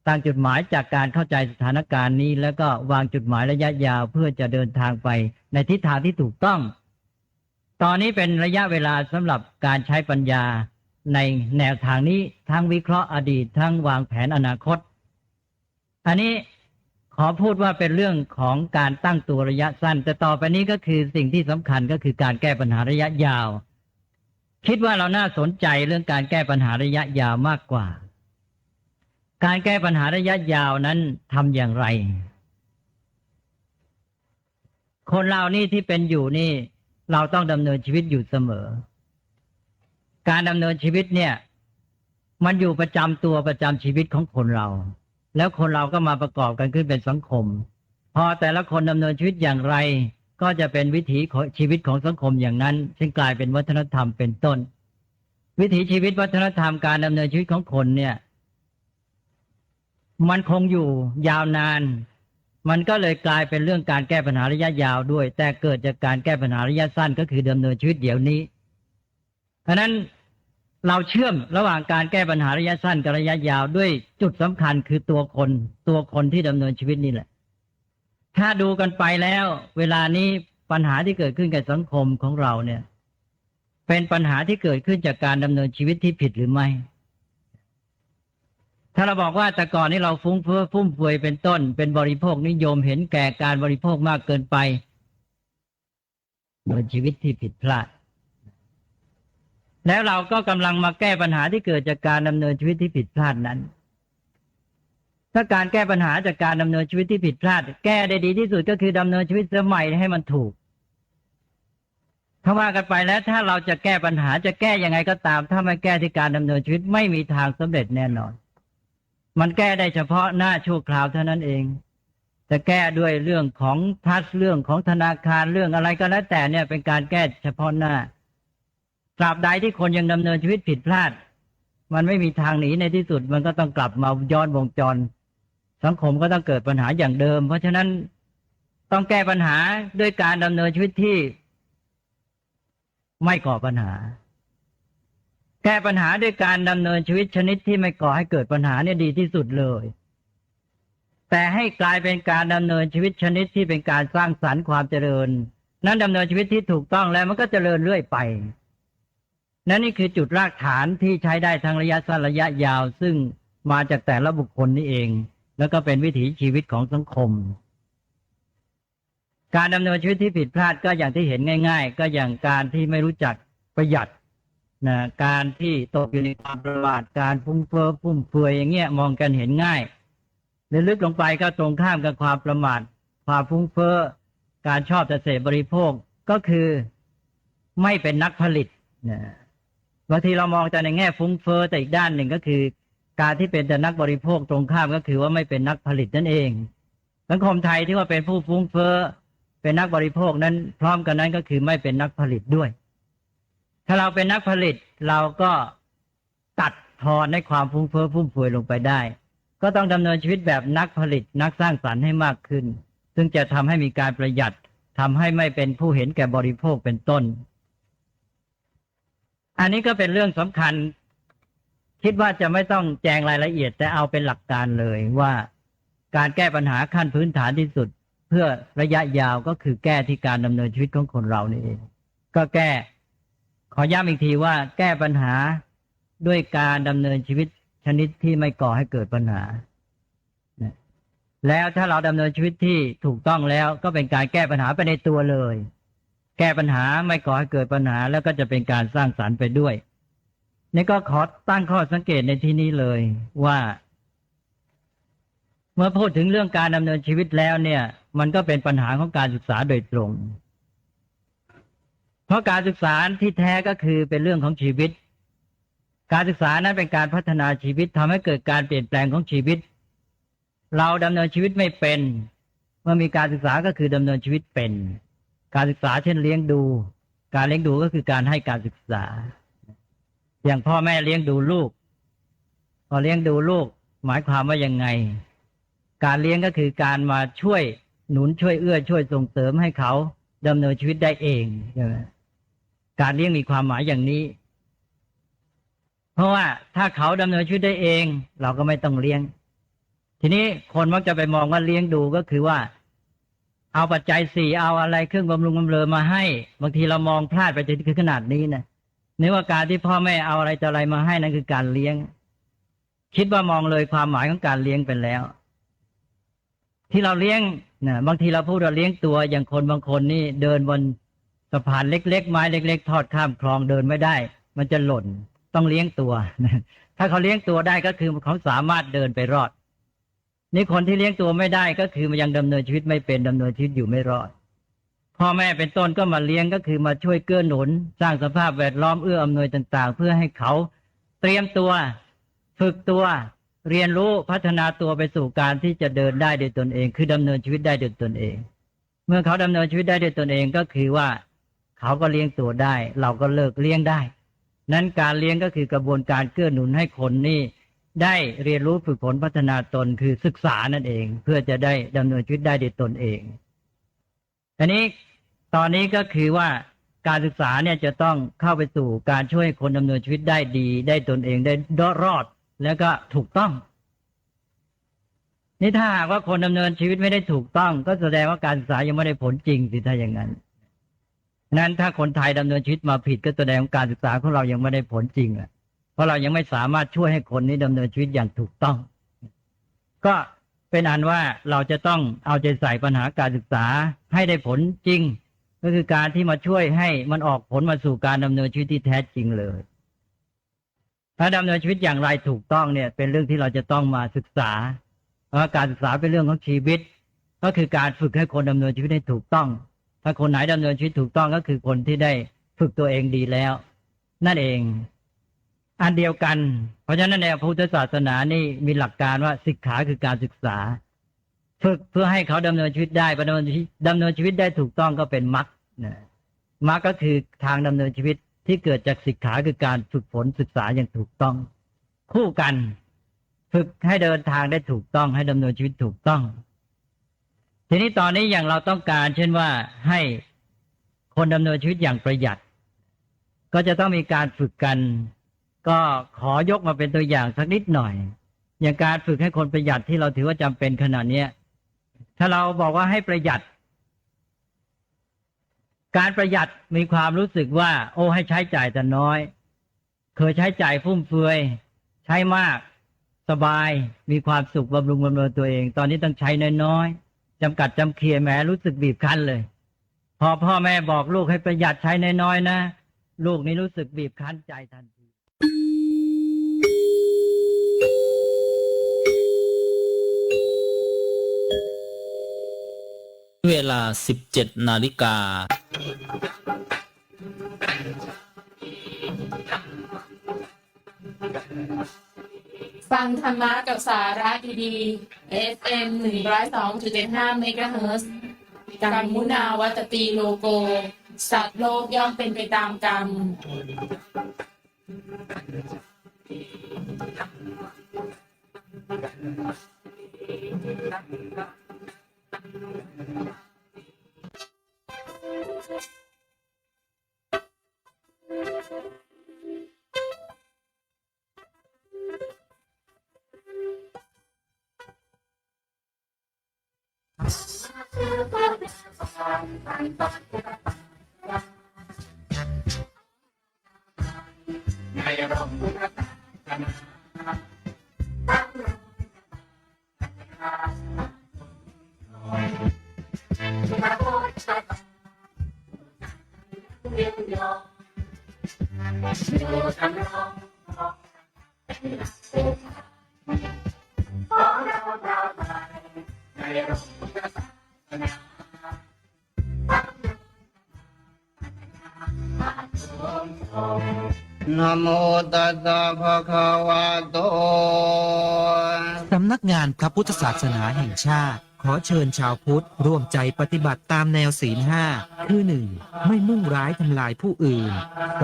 ตั้งจุดหมายจากการเข้าใจสถานการณ์นี้แล้วก็วางจุดหมายระยะยาวเพื่อจะเดินทางไปในทิศทางที่ถูกต้องตอนนี้เป็นระยะเวลาสำหรับการใช้ปัญญาในแนวทางนี้ทั้งวิเคราะห์อดีตทั้งวางแผนอนาคตอันนี้ขอพูดว่าเป็นเรื่องของการตั้งตัวระยะสั้นแต่ต่อไปนี้ก็คือสิ่งที่สำคัญก็คือการแก้ปัญหาระยะยาวคิดว่าเราน่าสนใจเรื่องการแก้ปัญหาระยะยาวมากกว่าการแก้ปัญหาระยะยาวนั้นทำอย่างไรคนเรานี่ที่เป็นอยู่นี่เราต้องดำเนินชีวิตอยู่เสมอการดำเนินชีวิตเนี่ยมันอยู่ประจำตัวประจำชีวิตของคนเราแล้วคนเราก็มาประกอบกันขึ้นเป็นสังคมพอแต่ละคนดำเนินชีวิตอย่างไรก็จะเป็นวิถีชีวิตของสังคมอย่างนั้นซึ่งกลายเป็นวัฒนธรรมเป็นต้นวิถีชีวิตวัฒนธรรมการดำเนินชีวิตของคนเนี่ยมันคงอยู่ยาวนานมันก็เลยกลายเป็นเรื่องการแก้ปัญหาระยะยาวด้วยแต่เกิดจากการแก้ปัญหาระยะสั้นก็คือดำเนินชีวิตเดี๋ยวนี้เพราะนั้น เราเชื่อมระหว่างการแก้ปัญหาระยะสั้นกับระยะยาวด้วยจุดสำคัญคือตัวคนที่ดำเนินชีวิตนี่แหละถ้าดูกันไปแล้วเวลานี้ปัญหาที่เกิดขึ้นกับสังคมของเราเนี่ยเป็นปัญหาที่เกิดขึ้นจากการดำเนินชีวิตที่ผิดหรือไม่ถ้าเราบอกว่าแต่ก่อนนี้เราฟุ้งเฟ้อฟุ่มเฟือยเป็นต้นเป็นบริโภคนิยมเห็นแก่การบริโภคมากเกินไปเป็นชีวิตที่ผิดพลาดแล้วเราก็กำลังมาแก้ปัญหาที่เกิดจากการดำเนินชีวิตที่ผิดพลาดนั้นถ้าการแก้ปัญหาจากการดำเนินชีวิตที่ผิดพลาดแก้ได้ดีที่สุดก็คือดำเนินชีวิตสมัยให้มันถูกถ้าว่ากันไปแล้วถ้าเราจะแก้ปัญหาจะแก้ยังไงก็ตามถ้าไม่แก้ที่การดำเนินชีวิตไม่มีทางสำเร็จแน่นอนมันแก้ได้เฉพาะหน้าชั่วคราวเท่านั้นเองจะแก้ด้วยเรื่องของทัสเรื่องของธนาคารเรื่องอะไรก็แล้วแต่เนี่ยเป็นการแก้เฉพาะหน้าตราบใดที่คนยังดำเนินชีวิตผิดพลาดมันไม่มีทางหนีในที่สุดมันก็ต้องกลับมาย้อนวงจรสังคมก็ต้องเกิดปัญหาอย่างเดิมเพราะฉะนั้นต้องแก้ปัญหาด้วยการดำเนินชีวิตที่ไม่ก่อปัญหาแก้ปัญหาด้วยการดำเนินชีวิตชนิดที่ไม่ก่อให้เกิดปัญหาเนี่ยดีที่สุดเลยแต่ให้กลายเป็นการดำเนินชีวิตชนิดที่เป็นการสร้างสรรค์ความเจริญนั้นดำเนินชีวิตที่ถูกต้องแล้วมันก็เจริญเรื่อยไปนั่นนี่คือจุดรากฐานที่ใช้ได้ทั้งระยะสั้นระยะยาวซึ่งมาจากแต่ละบุคคลนี่เองแล้วก็เป็นวิถีชีวิตของสังคมการดำเนินชีวิตที่ผิดพลาดก็อย่างที่เห็นง่ายๆก็อย่างการที่ไม่รู้จักประหยัดนะการที่ตกอยู่ในความประมาทการฟุ้งเฟ้อฟุ่มเฟือยอย่างเงี้ยมองกันเห็นง่ายลึกลงไปก็ตรงข้ามกับความประมาทความฟุ้งเฟ้อการชอบแต่เสพบริโภคก็คือไม่เป็นนักผลิตนะบางทีเรามองแต่ในแง่ฟุ้งเฟ้อแต่อีกด้านหนึ่งก็คือการที่เป็นแต่นักบริโภคตรงข้ามก็คือว่าไม่เป็นนักผลิตนั่นเองสังคมไทยที่ว่าเป็นผู้ฟุ้งเฟ้อเป็นนักบริโภคนั้นพร้อมกันนั้นก็คือไม่เป็นนักผลิตด้วยถ้าเราเป็นนักผลิตเราก็ตัดทอนในความฟุ้งเฟ้อฟุ่มเฟือยลงไปได้ก็ต้องดำเนินชีวิตแบบนักผลิตนักสร้างสรรค์ให้มากขึ้นซึ่งจะทำให้มีการประหยัดทำให้ไม่เป็นผู้เห็นแก่บริโภคเป็นต้นอันนี้ก็เป็นเรื่องสำคัญคิดว่าจะไม่ต้องแจงรายละเอียดแต่เอาเป็นหลักการเลยว่าการแก้ปัญหาขั้นพื้นฐานที่สุดเพื่อระยะยาวก็คือแก้ที่การดำเนินชีวิตของคนเรานี่เองก็แก้ขอย้ำอีกทีว่าแก้ปัญหาด้วยการดำเนินชีวิตชนิดที่ไม่ก่อให้เกิดปัญหาแล้วถ้าเราดำเนินชีวิตที่ถูกต้องแล้วก็เป็นการแก้ปัญหาไปในตัวเลยแก้ปัญหาไม่ก่อให้เกิดปัญหาแล้วก็จะเป็นการสร้างสรรค์ไปด้วยนี่ก็ขอตั้งข้อสังเกตในที่นี้เลยว่าเมื่อพูดถึงเรื่องการดำเนินชีวิตแล้วเนี่ยมันก็เป็นปัญหาของการศึกษาโดยตรงเพราะการศึกษาที่แท้ก็คือเป็นเรื่องของชีวิตการศึกษานั้นเป็นการพัฒนาชีวิตทำให้เกิดการเปลี่ยนแปลงของชีวิตเราดำเนินชีวิตไม่เป็นเมื่อมีการศึกษาก็คือดำเนินชีวิตเป็นการศึกษาเช่นเลี้ยงดูการเลี้ยงดูก็คือการให้การศึกษาอย่างพ่อแม่เลี้ยงดูลูกพอเลี้ยงดูลูกหมายความว่ายังไงการเลี้ยงก็คือการมาช่วยหนุนช่วยเอื้อช่วยส่งเสริมให้เขาดำเนินชีวิตได้เองใช่ไหมการเลี้ยงมีความหมายอย่างนี้เพราะว่าถ้าเขาดำเนินชีวิตได้เองเราก็ไม่ต้องเลี้ยงทีนี้คนมักจะไปมองว่าเลี้ยงดูก็คือว่าเอาปัจจัยสี่เอาอะไรเครื่องบำรุงบำเรอมาให้บางทีเรามองพลาดไปจนถึงขนาดนี้นะนึกว่าการที่พ่อแม่เอาอะไรต่ออะไรมาให้นั่นคือการเลี้ยงคิดว่ามองเลยความหมายของการเลี้ยงไปแล้วที่เราเลี้ยงนะบางทีเราพูดว่าเลี้ยงตัวอย่างคนบางคนนี่เดินบนสะพานเล็กๆไม้เล็กๆทอดข้ามคลองเดินไม่ได้มันจะหล่นต้องเลี้ยงตัวถ้าเขาเลี้ยงตัวได้ก็คือเขาสามารถเดินไปรอดนี่คนที่เลี้ยงตัวไม่ได้ก็คือมันยังดำเนินชีวิตไม่เป็นดำเนินชีวิตอยู่ไม่รอดพ่อแม่เป็นต้นก็มาเลี้ยงก็คือมาช่วยเกื้อหนุนสร้างสภาพแวดล้อมเอื้ออำนวยต่างๆเพื่อให้เขาเตรียมตัวฝึกตัวเรียนรู้พัฒนาตัวไปสู่การที่จะเดินได้โดยตนเองคือดำเนินชีวิตได้โดยตนเองเมื่อเขาดำเนินชีวิตได้โดยตนเองก็คือว่าเขาก็เลี้ยงตัวได้เราก็เลิกเลี้ยงได้นั้นการเลี้ยงก็คือกระบวนการเกื้อหนุนให้คนนี่ได้เรียนรู้ฝึกฝนพัฒนาตนคือศึกษานั่นเองเพื่อจะได้ดำเนินชีวิตได้โดยตนเองทีนี้ตอนนี้ก็คือว่า การศึกษาเนี่ยจะต้องเข้าไปสู่การช่วยคนดำเนินชีวิตได้ดีได้ตนเองได้รอดแล้วก็ถูกต้องนี่ถ้าหากว่าคนดำเนินชีวิตไม่ได้ถูกต้องก็แสดงว่าการศึกษายังไม่ได้ผลจริงสิถ้าอย่างนั้นนั้นถ้าคนไทยดำเนินชีวิตมาผิดก็แสดงว่าการศึกษาของเรายังไม่ได้ผลจริงอ่ะเพราะเรายังไม่สามารถช่วยให้คนนี้ดำเนินชีวิตอย่างถูกต้องก็เป็นอันว่าเราจะต้องเอาใจใส่ปัญหาการศึกษาให้ได้ผลจริงก็คือการที่มาช่วยให้มันออกผลมาสู่การดำเนินชีวิตที่แท้จริงเลยถ้าดำเนินชีวิตอย่างไรถูกต้องเนี่ยเป็นเรื่องที่เราจะต้องมาศึกษาเพราะการศึกษาเป็นเรื่องของชีวิตก็คือการฝึกให้คนดำเนินชีวิตให้ถูกต้องถ้าคนไหนดำเนินชีวิตถูกต้องก็คือคนที่ได้ฝึกตัวเองดีแล้วนั่นเองอันเดียวกันเพราะฉะนั้นในพุทธศาสนานี่มีหลักการว่าศิกขาคือการศึกษาฝึกเพื่อให้เขาดำเนินชีวิตได้ดำเนินชีวิตได้ถูกต้องก็เป็นมรรคมรรคก็คือทางดำเนินชีวิตที่เกิดจากศิกขาคือการฝึกฝนศึกษาอย่างถูกต้องคู่กันฝึกให้เดินทางได้ถูกต้องให้ดำเนินชีวิตถูกต้องทีนี้ตอนนี้อย่างเราต้องการเช่นว่าให้คนดำเนินชีวิตอย่างประหยัดก็จะต้องมีการฝึกกันก็ขอยกมาเป็นตัวอย่างสักนิดหน่อยอย่างการฝึกให้คนประหยัดที่เราถือว่าจำเป็นขนาดนี้ถ้าเราบอกว่าให้ประหยัดการประหยัดมีความรู้สึกว่าโอ้ให้ใช้จ่ายแต่น้อยเคยใช้จ่ายฟุ่มเฟือยใช้มากสบายมีความสุขบำรุงบำเรอตัวเองตอนนี้ต้องใช้น้อยๆจำกัดจำเคียแหมรู้สึกบีบคั้นเลยพอพ่อแม่บอกลูกให้ประหยัดใช้น้อยๆนะลูกนี่รู้สึกบีบคั้นใจทันทีเวลา 17 นาฬิกาฟังธรรมะกับสาระดีๆ FM 102.75 เมกะเฮิรตซ์กัมมุนาวัตตีโลโกสัตว์โลกย่อมเป็นไปตามกรรมนะโมตัสสะภะคะวะโต สำนักงานพระพุทธศาสนาแห่งชาติขอเชิญชาวพุทธร่วมใจปฏิบัติตามแนวศีล 5 คือ 1. ไม่มุ่งร้ายทำลายผู้อื่น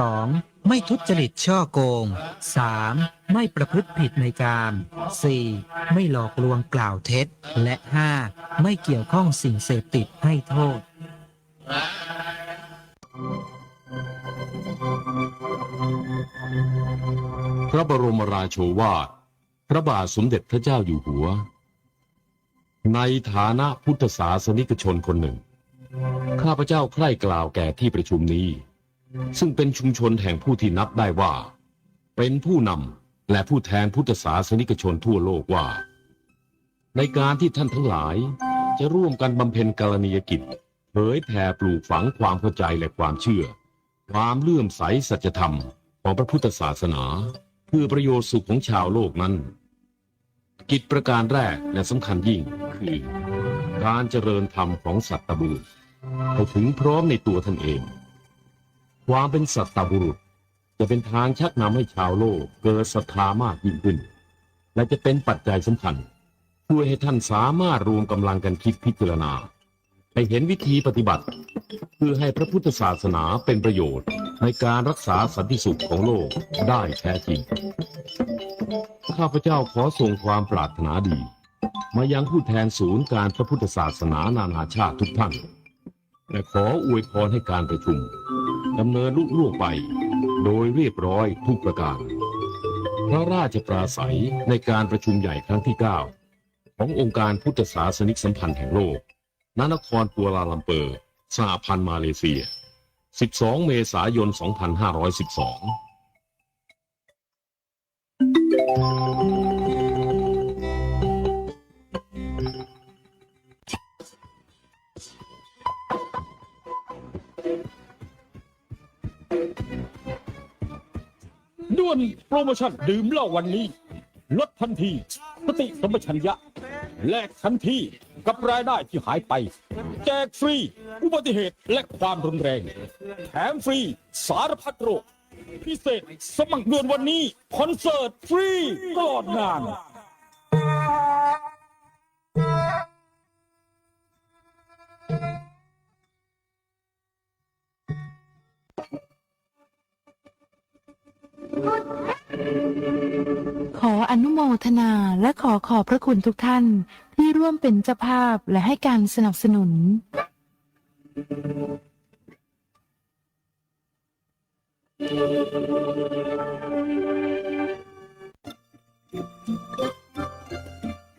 2. ไม่ทุจริตช่อโกง 3. ไม่ประพฤติผิดในกาม 4. ไม่หลอกลวงกล่าวเท็จ และ 5. ไม่เกี่ยวข้องสิ่งเสพติดให้โทษ พระบรมราโชวาทพระบาทสมเด็จพระเจ้าอยู่หัวในฐานะพุทธศาสนิกชนคนหนึ่งข้าพเจ้าใคร่กล่าวแก่ที่ประชุมนี้ซึ่งเป็นชุมชนแห่งผู้ที่นับได้ว่าเป็นผู้นำและผู้แทนพุทธศาสนิกชนทั่วโลกว่าในการที่ท่านทั้งหลายจะร่วมกันบำเพ็ญกรณียกิจเผยแผ่ปลูกฝังความเข้าใจและความเชื่อความเลื่อมใสสัจธรรมของพระพุทธศาสนาเพื่อประโยชน์สุขของชาวโลกนั้นกิจประการแรกและสำคัญยิ่งคือการเจริญธรรมของสัตบุรุษให้ถึงพร้อมในตัวท่านเองความเป็นสัตบุรุษจะเป็นทางชักนำให้ชาวโลกเกิดศรัทธามากยิ่งขึ้นและจะเป็นปัจจัยสำคัญช่วยให้ท่านสามารถรวมกำลังกันคิดพิจารณาให้เห็นวิธีปฏิบัติเพื่อให้พระพุทธศาสนาเป็นประโยชน์ในการรักษาสันติสุขของโลกได้แท้จริงข้าพเจ้าขอส่งความปรารถนาดีมายังผู้แทนศูนย์การพระพุทธศาสนานานาชาติทุกท่านและขออวยพรให้การประชุม ดำเนินลุล่วงไป โดยเรียบร้อยทุกประการพระราชปราศัยในการประชุมใหญ่ครั้งที่ 9 ขององค์การพุทธศาสนิกสัมพันธ์แห่งโลกณนครกัวลาลัมเปอร์สหพันธ์มาเลเซีย 12 เมษายน 2512ด่วนโปรโมชั่นดื่มเหล้าวันนี้ ลดทันทีสติสัมปชัญญะแลกทันทีกับรายได้ที่หายไป แจกฟรีอุบัติเหตุและความรุนแรงแถมฟรีสารพัดโรคพิเศษสมัครด่วนวันนี้คอนเสิร์ตฟรีตลอดงาน ขออนุโมทนาและขอบพระคุณทุกท่านที่ร่วมเป็นเจ้าภาพและให้การสนับสนุน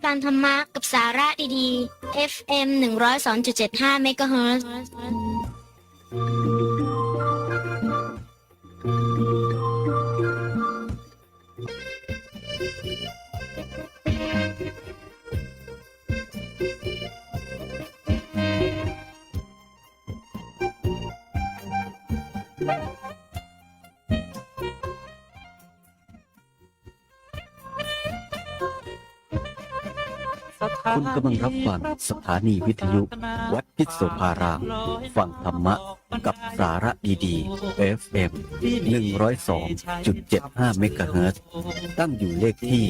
ฟังธรรมะกับสาระดีๆ FM 102.75 MHzคุณกำลังรับฟังสถานีวิทยุวัดพิษโสภารามฟังธรรมะกับสาระดีๆ FM 102.75 เมกะเฮิรตซ์ตั้งอยู่เลขที่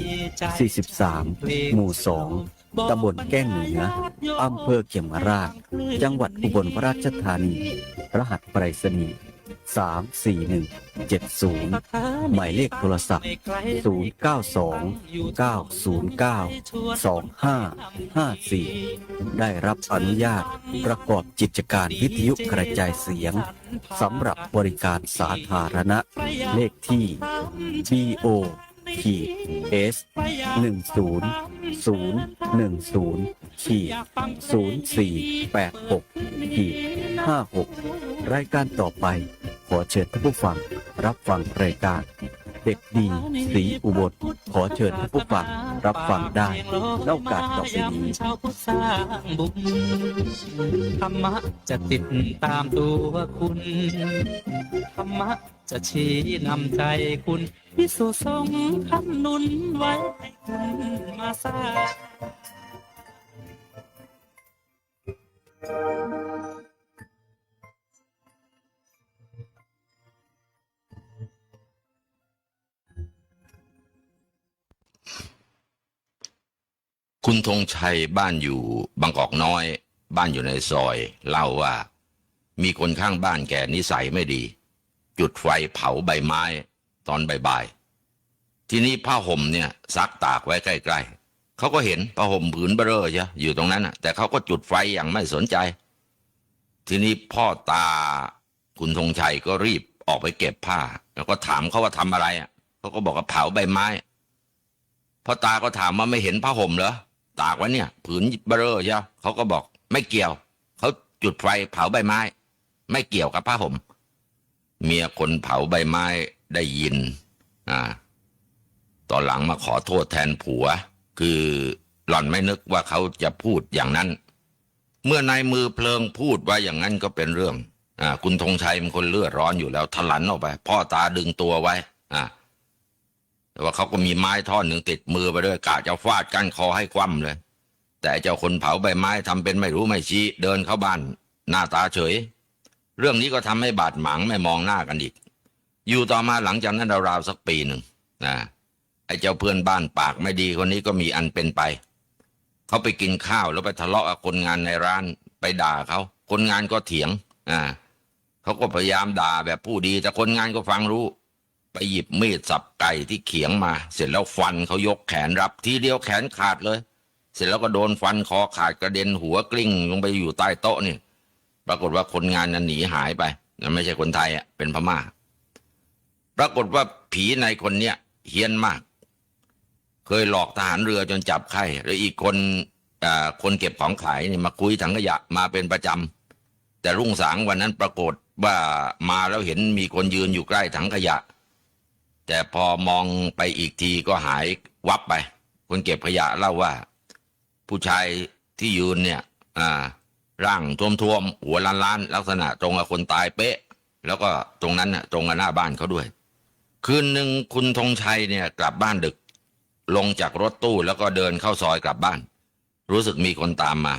43 หมู่ 2 ตำบลแก้งเหนือ อำเภอเขมราช จังหวัดอุบลราชธานี รหัสไปรษณีย์34170 หมายเลขโทรศัพท์ 0929092554 ได้รับอนุญาตประกอบกิจการวิทยุกระจายเสียงสำหรับบริการสาธารณะเลขที่ BO-S 1000486-54 รายการต่อไปขอเชิญท่านผู้ฟังรับฟังรายการเด็กดีศรีอุบลขอเชิญท่านผู้ฟังรับฟังได้ในโอกาสต่อไปนี้ ธรรมะจะติดตามตัวคุณธรรมะจะชี้นำใจคุณพิสูจน์ทรงคำนุนไว้ให้คุณมาสร้าง คุณธงชัยบ้านอยู่บางกอกน้อยบ้านอยู่ในซอยเล่าว่ามีคนข้างบ้านแกนิสัยไม่ดี จุดไฟเผาใบไม้ตอนบ่ายๆทีนี้ผ้าห่มเนี่ยซักตากไว้ใกล้ๆเขาก็เห็นผ้าห่มผืนเบ้อใช่อยู่ตรงนั้นแต่เขาก็จุดไฟอย่างไม่สนใจทีนี้พ่อตาคุณธงชัยก็รีบออกไปเก็บผ้าแล้วก็ถามเขาว่าทำอะไรเขาก็บอกว่าเผาใบไม้พ่อตาก็ถามว่าไม่เห็นผ้าห่มเหรอตากไว้เนี่ยผืนเบ้อใช่เขาก็บอกไม่เกี่ยวเขาจุดไฟเผาใบไม้ไม่เกี่ยวกับผ้าห่มเมียคนเผาใบไม้ได้ยินตอนหลังมาขอโทษแทนผัวคือหล่อนไม่นึกว่าเขาจะพูดอย่างนั้นเมื่อนายมือเพลิงพูดว่าอย่างนั้นก็เป็นเรื่องคุณธงชัยเป็นคนเลือดร้อนอยู่แล้วทะลันออกไปพ่อตาดึงตัวไว้แต่ว่าเขาก็มีไม้ท่อนหนึ่งติดมือไปด้วยกะจะฟาดก้านคอให้คว่ำเลยแต่เจ้าคนเผาใบไม้ทำเป็นไม่รู้ไม่ชี้เดินเข้าบ้านหน้าตาเฉยเรื่องนี้ก็ทำให้บาดหมางไม่มองหน้ากันอีกอยู่ต่อมาหลังจากนั้นราวๆสักปีหนึ่งไอ้เจ้าเพื่อนบ้านปากไม่ดีคนนี้ก็มีอันเป็นไปเขาไปกินข้าวแล้วไปทะเลาะกับคนงานในร้านไปด่าเขาคนงานก็เถียงเขาก็พยายามด่าแบบผู้ดีแต่คนงานก็ฟังรู้ไปหยิบมีดสับไก่ที่เขียงมาเสร็จแล้วฟันเขายกแขนรับทีเดียวแขนขาดเลยเสร็จแล้วก็โดนฟันคอขาดกระเด็นหัวกลิ้งลงไปอยู่ใต้โต๊ะนี่ปรากฏว่าคนงานนั้นหนีหายไป ไม่ใช่คนไทยอ่ะเป็นพม่าปรากฏว่าผีในคนเนี้ยเฮี้ยนมากเคยหลอกทหารเรือจนจับไข้แล้วอีกคนคนเก็บของขายนี่มาคุยถังขยะมาเป็นประจำแต่รุ่งสางวันนั้นปรากฏว่ามาแล้วเห็นมีคนยืนอยู่ใกล้ถังขยะแต่พอมองไปอีกทีก็หายวับไปคนเก็บขยะเล่าว่าผู้ชายที่ยืนเนี่ยร่างท้วมๆหัวล้านๆลักษณะตรงกับคนตายเป๊ะแล้วก็ตรงนั้นน่ะตรงกับหน้าบ้านเขาด้วยคืนหนึ่งคุณธงชัยเนี่ยกลับบ้านดึกลงจากรถตู้แล้วก็เดินเข้าซอยกลับบ้านรู้สึกมีคนตามมา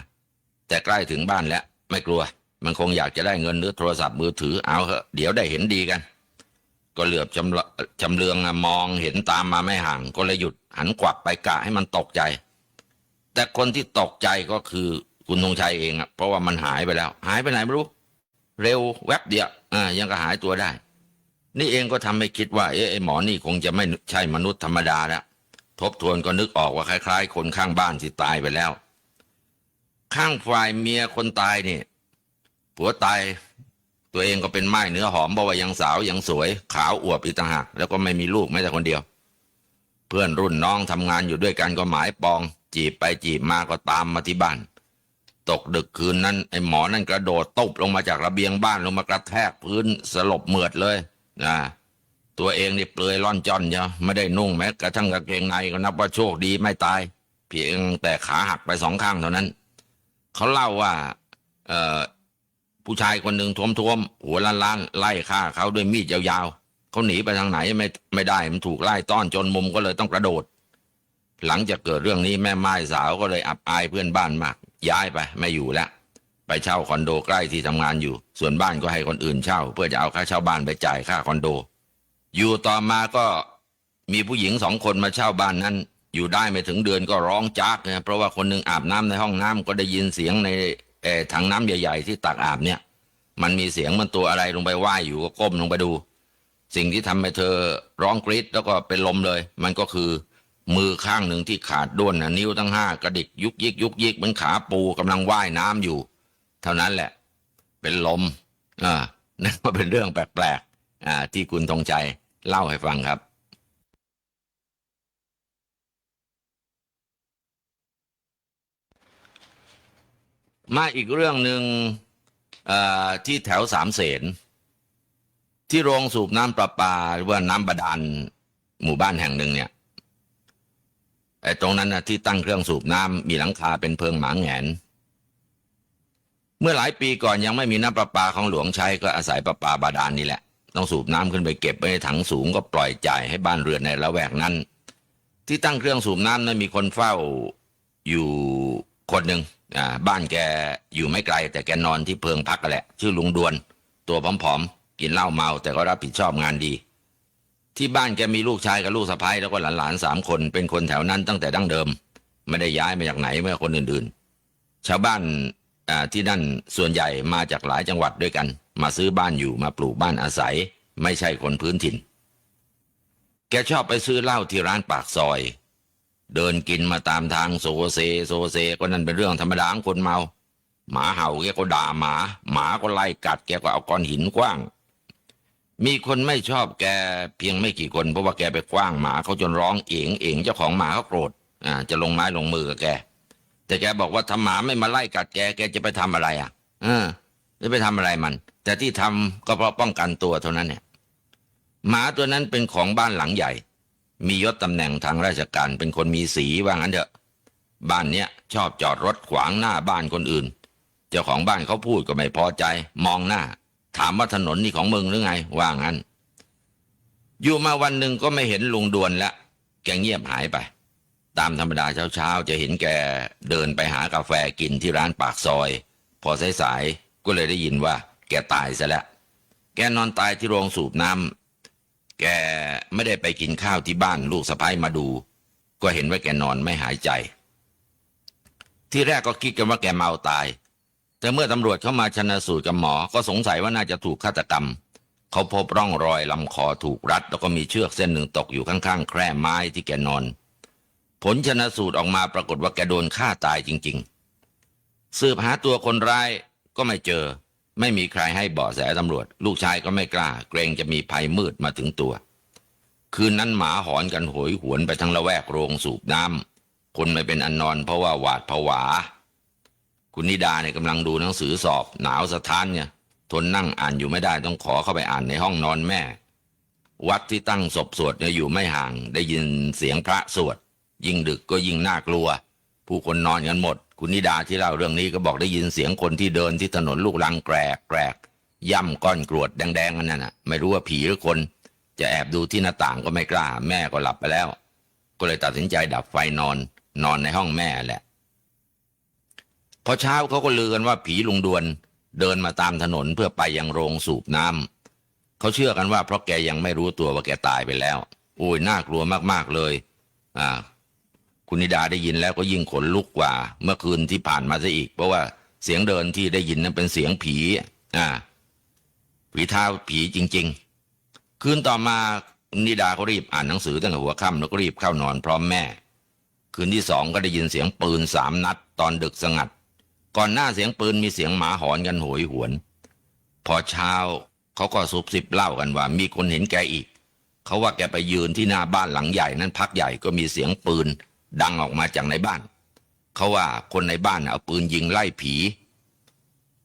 แต่ใกล้ถึงบ้านแล้วไม่กลัวมันคงอยากจะได้เงินหรือโทรศัพท์มือถือเอาเถอะเดี๋ยวได้เห็นดีกันก็เหลือบจำเลืองมองเห็นตามมาไม่ห่างก็เลยหยุดหันกวักไปกะให้มันตกใจแต่คนที่ตกใจก็คือคุณธงชัยเองเพราะว่ามันหายไปแล้วหายไปไหนไม่รู้เร็วแวบเดียวยังก็หายตัวได้นี่เองก็ทำให้คิดว่าไอ้หมอนี่คงจะไม่ใช่มนุษย์ธรรมดาแล้วทบทวนก็นึกออกว่าคล้ายๆคนข้างบ้านที่ตายไปแล้วข้างฝ่ายเมียคนตายนี่ผัวตายตัวเองก็เป็นไม้เนื้อหอมเพราะว่ายังสาวยังสวยขาวอวบอีกต่างหากแล้วก็ไม่มีลูกแม้แต่คนเดียวเพื่อนรุ่นน้องทำงานอยู่ด้วยกันก็หมายปองจีบไปจีบมาก็ตามมาที่บ้านตกดึกคืนนั้นไอ้หมอนั่นกระโดดตบลงมาจากระเบียงบ้านลงมากระแทกพื้นสลบเหมือดเลยตัวเองนี่เปลือยล่อนจ้อนเนาะไม่ได้นุ่งแม้กระทั่งกางเกงในก็นับว่าโชคดีไม่ตายเพียงแต่ขาหักไป2 ข้างเท่านั้นเขาเล่าว่าผู้ชายคนหนึ่งท้วมๆหัวล้านๆไล่ฆ่าเขาด้วยมีดยาวๆเขาหนีไปทางไหนไม่ได้มันถูกไล่ต้อนจนมุมก็เลยต้องกระโดดหลังจากเกิดเรื่องนี้แม่ไม้สาวก็เลยอับอายเพื่อนบ้านมากย้ายไปไม่อยู่แล้วไปเช่าคอนโดใกล้ที่ทำงานอยู่ส่วนบ้านก็ให้คนอื่นเช่าเพื่อจะเอาค่าเช่าบ้านไปจ่ายค่าคอนโดอยู่ต่อมาก็มีผู้หญิง2 คนมาเช่าบ้านนั้นอยู่ได้ไม่ถึงเดือนก็ร้องจากนะเพราะว่าคนหนึ่งอาบน้ำในห้องน้ำก็ได้ยินเสียงในถังน้ำใหญ่ๆที่ตักอาบเนี่ยมันมีเสียงมันตัวอะไรลงไปว่ายอยู่ก็ก้มลงไปดูสิ่งที่ทำให้เธอร้องกรี๊ดแล้วก็เป็นลมเลยมันก็คือมือข้างหนึ่งที่ขาดด้วนนิ้วทั้ง5กระดิกยุกยิกเหมือนขาปูกำลังว่ายน้ำอยู่เท่านั้นแหละเป็นลมนั่นก็เป็นเรื่องแปลกๆที่คุณธงชัยเล่าให้ฟังครับมาอีกเรื่องหนึ่งที่แถวสามเสนที่โรงสูบน้ำประปาหรือว่าน้ำบาดาลหมู่บ้านแห่งหนึ่งเนี่ยตรงนั้นนะที่ตั้งเครื่องสูบน้ำมีหลังคาเป็นเพิงหมาแหงนเมื่อหลายปีก่อนยังไม่มีน้ำประปาของหลวงใช้ก็อาศัยประปาบาดาลนี่แหละต้องสูบน้ำขึ้นไปเก็บไว้ในถังสูงก็ปล่อยจ่ายให้บ้านเรือนในละแวกนั้นที่ตั้งเครื่องสูบน้ำนั้นมีคนเฝ้าอยู่คนหนึ่งบ้านแกอยู่ไม่ไกลแต่แกนอนที่เพิงพักกันแหละชื่อลุงดวนตัวผอมๆกินเหล้าเมาแต่ก็รับผิดชอบงานดีที่บ้านแกมีลูกชายกับลูกสะใภ้แล้วก็หลานๆ3 คนเป็นคนแถวนั้นตั้งแต่ดั้งเดิมไม่ได้ย้ายมาจากไหนเมื่อคนอื่นๆชาวบ้านที่นั่นส่วนใหญ่มาจากหลายจังหวัดด้วยกันมาซื้อบ้านอยู่มาปลูกบ้านอาศัยไม่ใช่คนพื้นถิ่นแกชอบไปซื้อเหล้าที่ร้านปากซอยเดินกินมาตามทางโซเซก็นั่นเป็นเรื่องธรรมดาของคนเมาหมาเห่าแกก็ด่าหมาก็ไล่กัดแกก็เอาก้อนหินกว้างมีคนไม่ชอบแกเพียงไม่กี่คนเพราะว่าแกไปกว้างหมาเขาจนร้องเอ๋งเจ้าของหมาเขาโกรธจะลงไม้ลงมือกับแกแต่แกบอกว่าถ้าหมาไม่มาไล่กัดแกจะไปทำอะไรจะไปทำอะไรมันแต่ที่ทำก็เพราะป้องกันตัวเท่านั้นเนี่ยหมาตัวนั้นเป็นของบ้านหลังใหญ่มียศตำแหน่งทางราชการเป็นคนมีสีว่างั้นเถอะบ้านเนี้ยชอบจอดรถขวางหน้าบ้านคนอื่นเจ้าของบ้านเขาพูดก็ไม่พอใจมองหน้าถามว่าถนนนี่ของมึงหรือไงว่างั้นอยู่มาวันหนึ่งก็ไม่เห็นลุงดวนแล้วแกเงียบหายไปตามธรรมดาเช้าจะเห็นแกเดินไปหากาแฟกินที่ร้านปากซอยพอสายๆก็เลยได้ยินว่าแกตายซะแล้วแกนอนตายที่โรงสูบน้ำแกไม่ได้ไปกินข้าวที่บ้านลูกสะใภ้มาดูก็เห็นว่าแกนอนไม่หายใจที่แรกก็คิดกันว่าแกเมาตายแต่เมื่อตำรวจเข้ามาชันสูตรกับหมอก็สงสัยว่าน่าจะถูกฆาตกรรมเขาพบร่องรอยลำคอถูกรัดแล้วก็มีเชือกเส้นหนึ่งตกอยู่ข้างๆแคร่ไม้ที่แกนอนผลชันสูตรออกมาปรากฏว่าแกโดนฆ่าตายจริงๆสืบหาตัวคนร้ายก็ไม่เจอ ไม่มีใครให้เบาะแสตำรวจลูกชายก็ไม่กล้าเกรงจะมีภัยมืดมาถึงตัวคืนนั้นหมาหอนกันโหยหวนไปทั้งละแวกโรงสูบน้ำคนไม่เป็นอันนอนเพราะว่าหวาดผวาคุณนิดาเนี่ยกำลังดูหนังสือสอบหนาวสะท้านเนี่ยทนนั่งอ่านอยู่ไม่ได้ต้องขอเข้าไปอ่านในห้องนอนแม่วัดที่ตั้งศพสวดเนี่ยอยู่ไม่ห่างได้ยินเสียงพระสวดยิ่งดึกก็ยิ่งน่ากลัวผู้คนนอนกันหมดคุณนิดาที่เล่าเรื่องนี้ก็บอกได้ยินเสียงคนที่เดินที่ถนนลูกรังแกรกแกรกย่ำก้อนกรวดแดงๆนั่นน่ะไม่รู้ว่าผีหรือคนจะแอบดูที่หน้าต่างก็ไม่กล้าแม่ก็หลับไปแล้วก็เลยตัดสินใจดับไฟนอนในห้องแม่แหละพอเช้าเขาก็ลือกันว่าผีลุงดวนเดินมาตามถนนเพื่อไปยังโรงสูบน้ำเขาเชื่อกันว่าเพราะแกยังไม่รู้ตัวว่าแกตายไปแล้วโอ้ยน่ากลัวมากๆเลยคุณนิดาได้ยินแล้วก็ยิ่งขนลุกกว่าเมื่อคืนที่ผ่านมาซะอีกเพราะว่าเสียงเดินที่ได้ยินนั้นเป็นเสียงผีฝีเท้าผีจริงๆคืนต่อมาคุณนิดาเขารีบอ่านหนังสือตั้งแต่หัวค่ำแล้วก็รีบเข้านอนพร้อมแม่คืนที่2ก็ได้ยินเสียงปืน3 นัดตอนดึกสงัดก่อนหน้าเสียงปืนมีเสียงหมาหอนกันโหยหวนพอเช้าเขาก็ซุบซิบเล่ากันว่ามีคนเห็นแกอีกเขาว่าแกไปยืนที่หน้าบ้านหลังใหญ่นั้นพักใหญ่ก็มีเสียงปืนดังออกมาจากในบ้านเขาว่าคนในบ้านเอาปืนยิงไล่ผี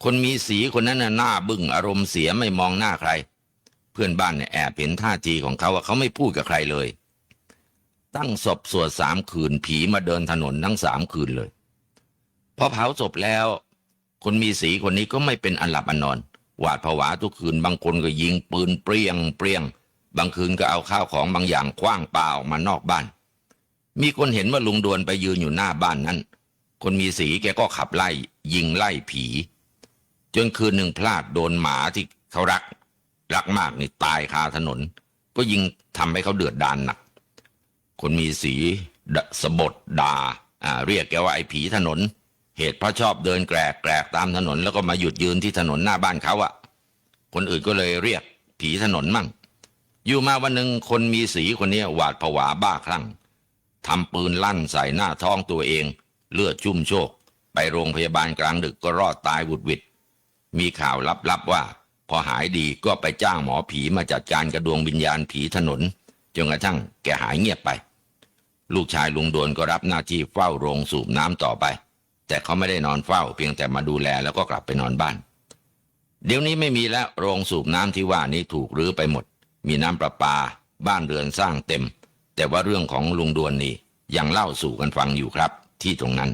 คนมีสีคนนั้นหน้าบึ้งอารมณ์เสียไม่มองหน้าใครเพื่อนบ้านเนี่ยแอบเห็นท่าทีของเขาว่าเขาไม่พูดกับใครเลยตั้งศพสวด3 คืนผีมาเดินถนนทั้ง3 คืนเลยพอเผาศพแล้วคนมีสีคนนี้ก็ไม่เป็นอันหลับอันนอนหวาดผวาทุกคืนบางคนก็ยิงปืนเปรี้ยงบางคืนก็เอาข้าวของบางอย่างขว้างปาออกมานอกบ้านมีคนเห็นว่าลุงดวนไปยืนอยู่หน้าบ้านนั้นคนมีสีแกก็ขับไล่ยิงไล่ผีจนคืนหนึ่งพลาดโดนหมาที่เขารักมากนี่ตายคาถนนก็ยิ่งทำให้เขาเดือดดาลหนักคนมีสีสบถด่าเรียกแกว่าไอ้ผีถนนเหตุเพราะชอบเดินแกรกตามถนนแล้วก็มาหยุดยืนที่ถนนหน้าบ้านเขาคนอื่นก็เลยเรียกผีถนนมั่งอยู่มาวันหนึ่งคนมีสีคนนี้หวาดผวาบ้าคลั่งทำปืนลั่นใส่หน้าท้องตัวเองเลือดชุ่มโชกไปโรงพยาบาลกลางดึกก็รอดตายบุดหวิดมีข่าวลับว่าพอหายดีก็ไปจ้างหมอผีมาจัดการกระดวงวิญญาณผีถนนจนกระทั่งแกหายเงียบไปลูกชายลุงดวนก็รับหน้าที่เฝ้าโรงสูบน้ำต่อไปแต่เขาไม่ได้นอนเฝ้าเพียงแต่มาดูแลแล้วก็กลับไปนอนบ้านเดี๋ยวนี้ไม่มีแล้วโรงสูบน้ำที่ว่านี้ถูกรื้อไปหมดมีน้ำประปาบ้านเรือนสร้างเต็มแต่ว่าเรื่องของลุงดวนนี่ยังเล่าสู่กันฟังอยู่ครับที่ตรงนั้น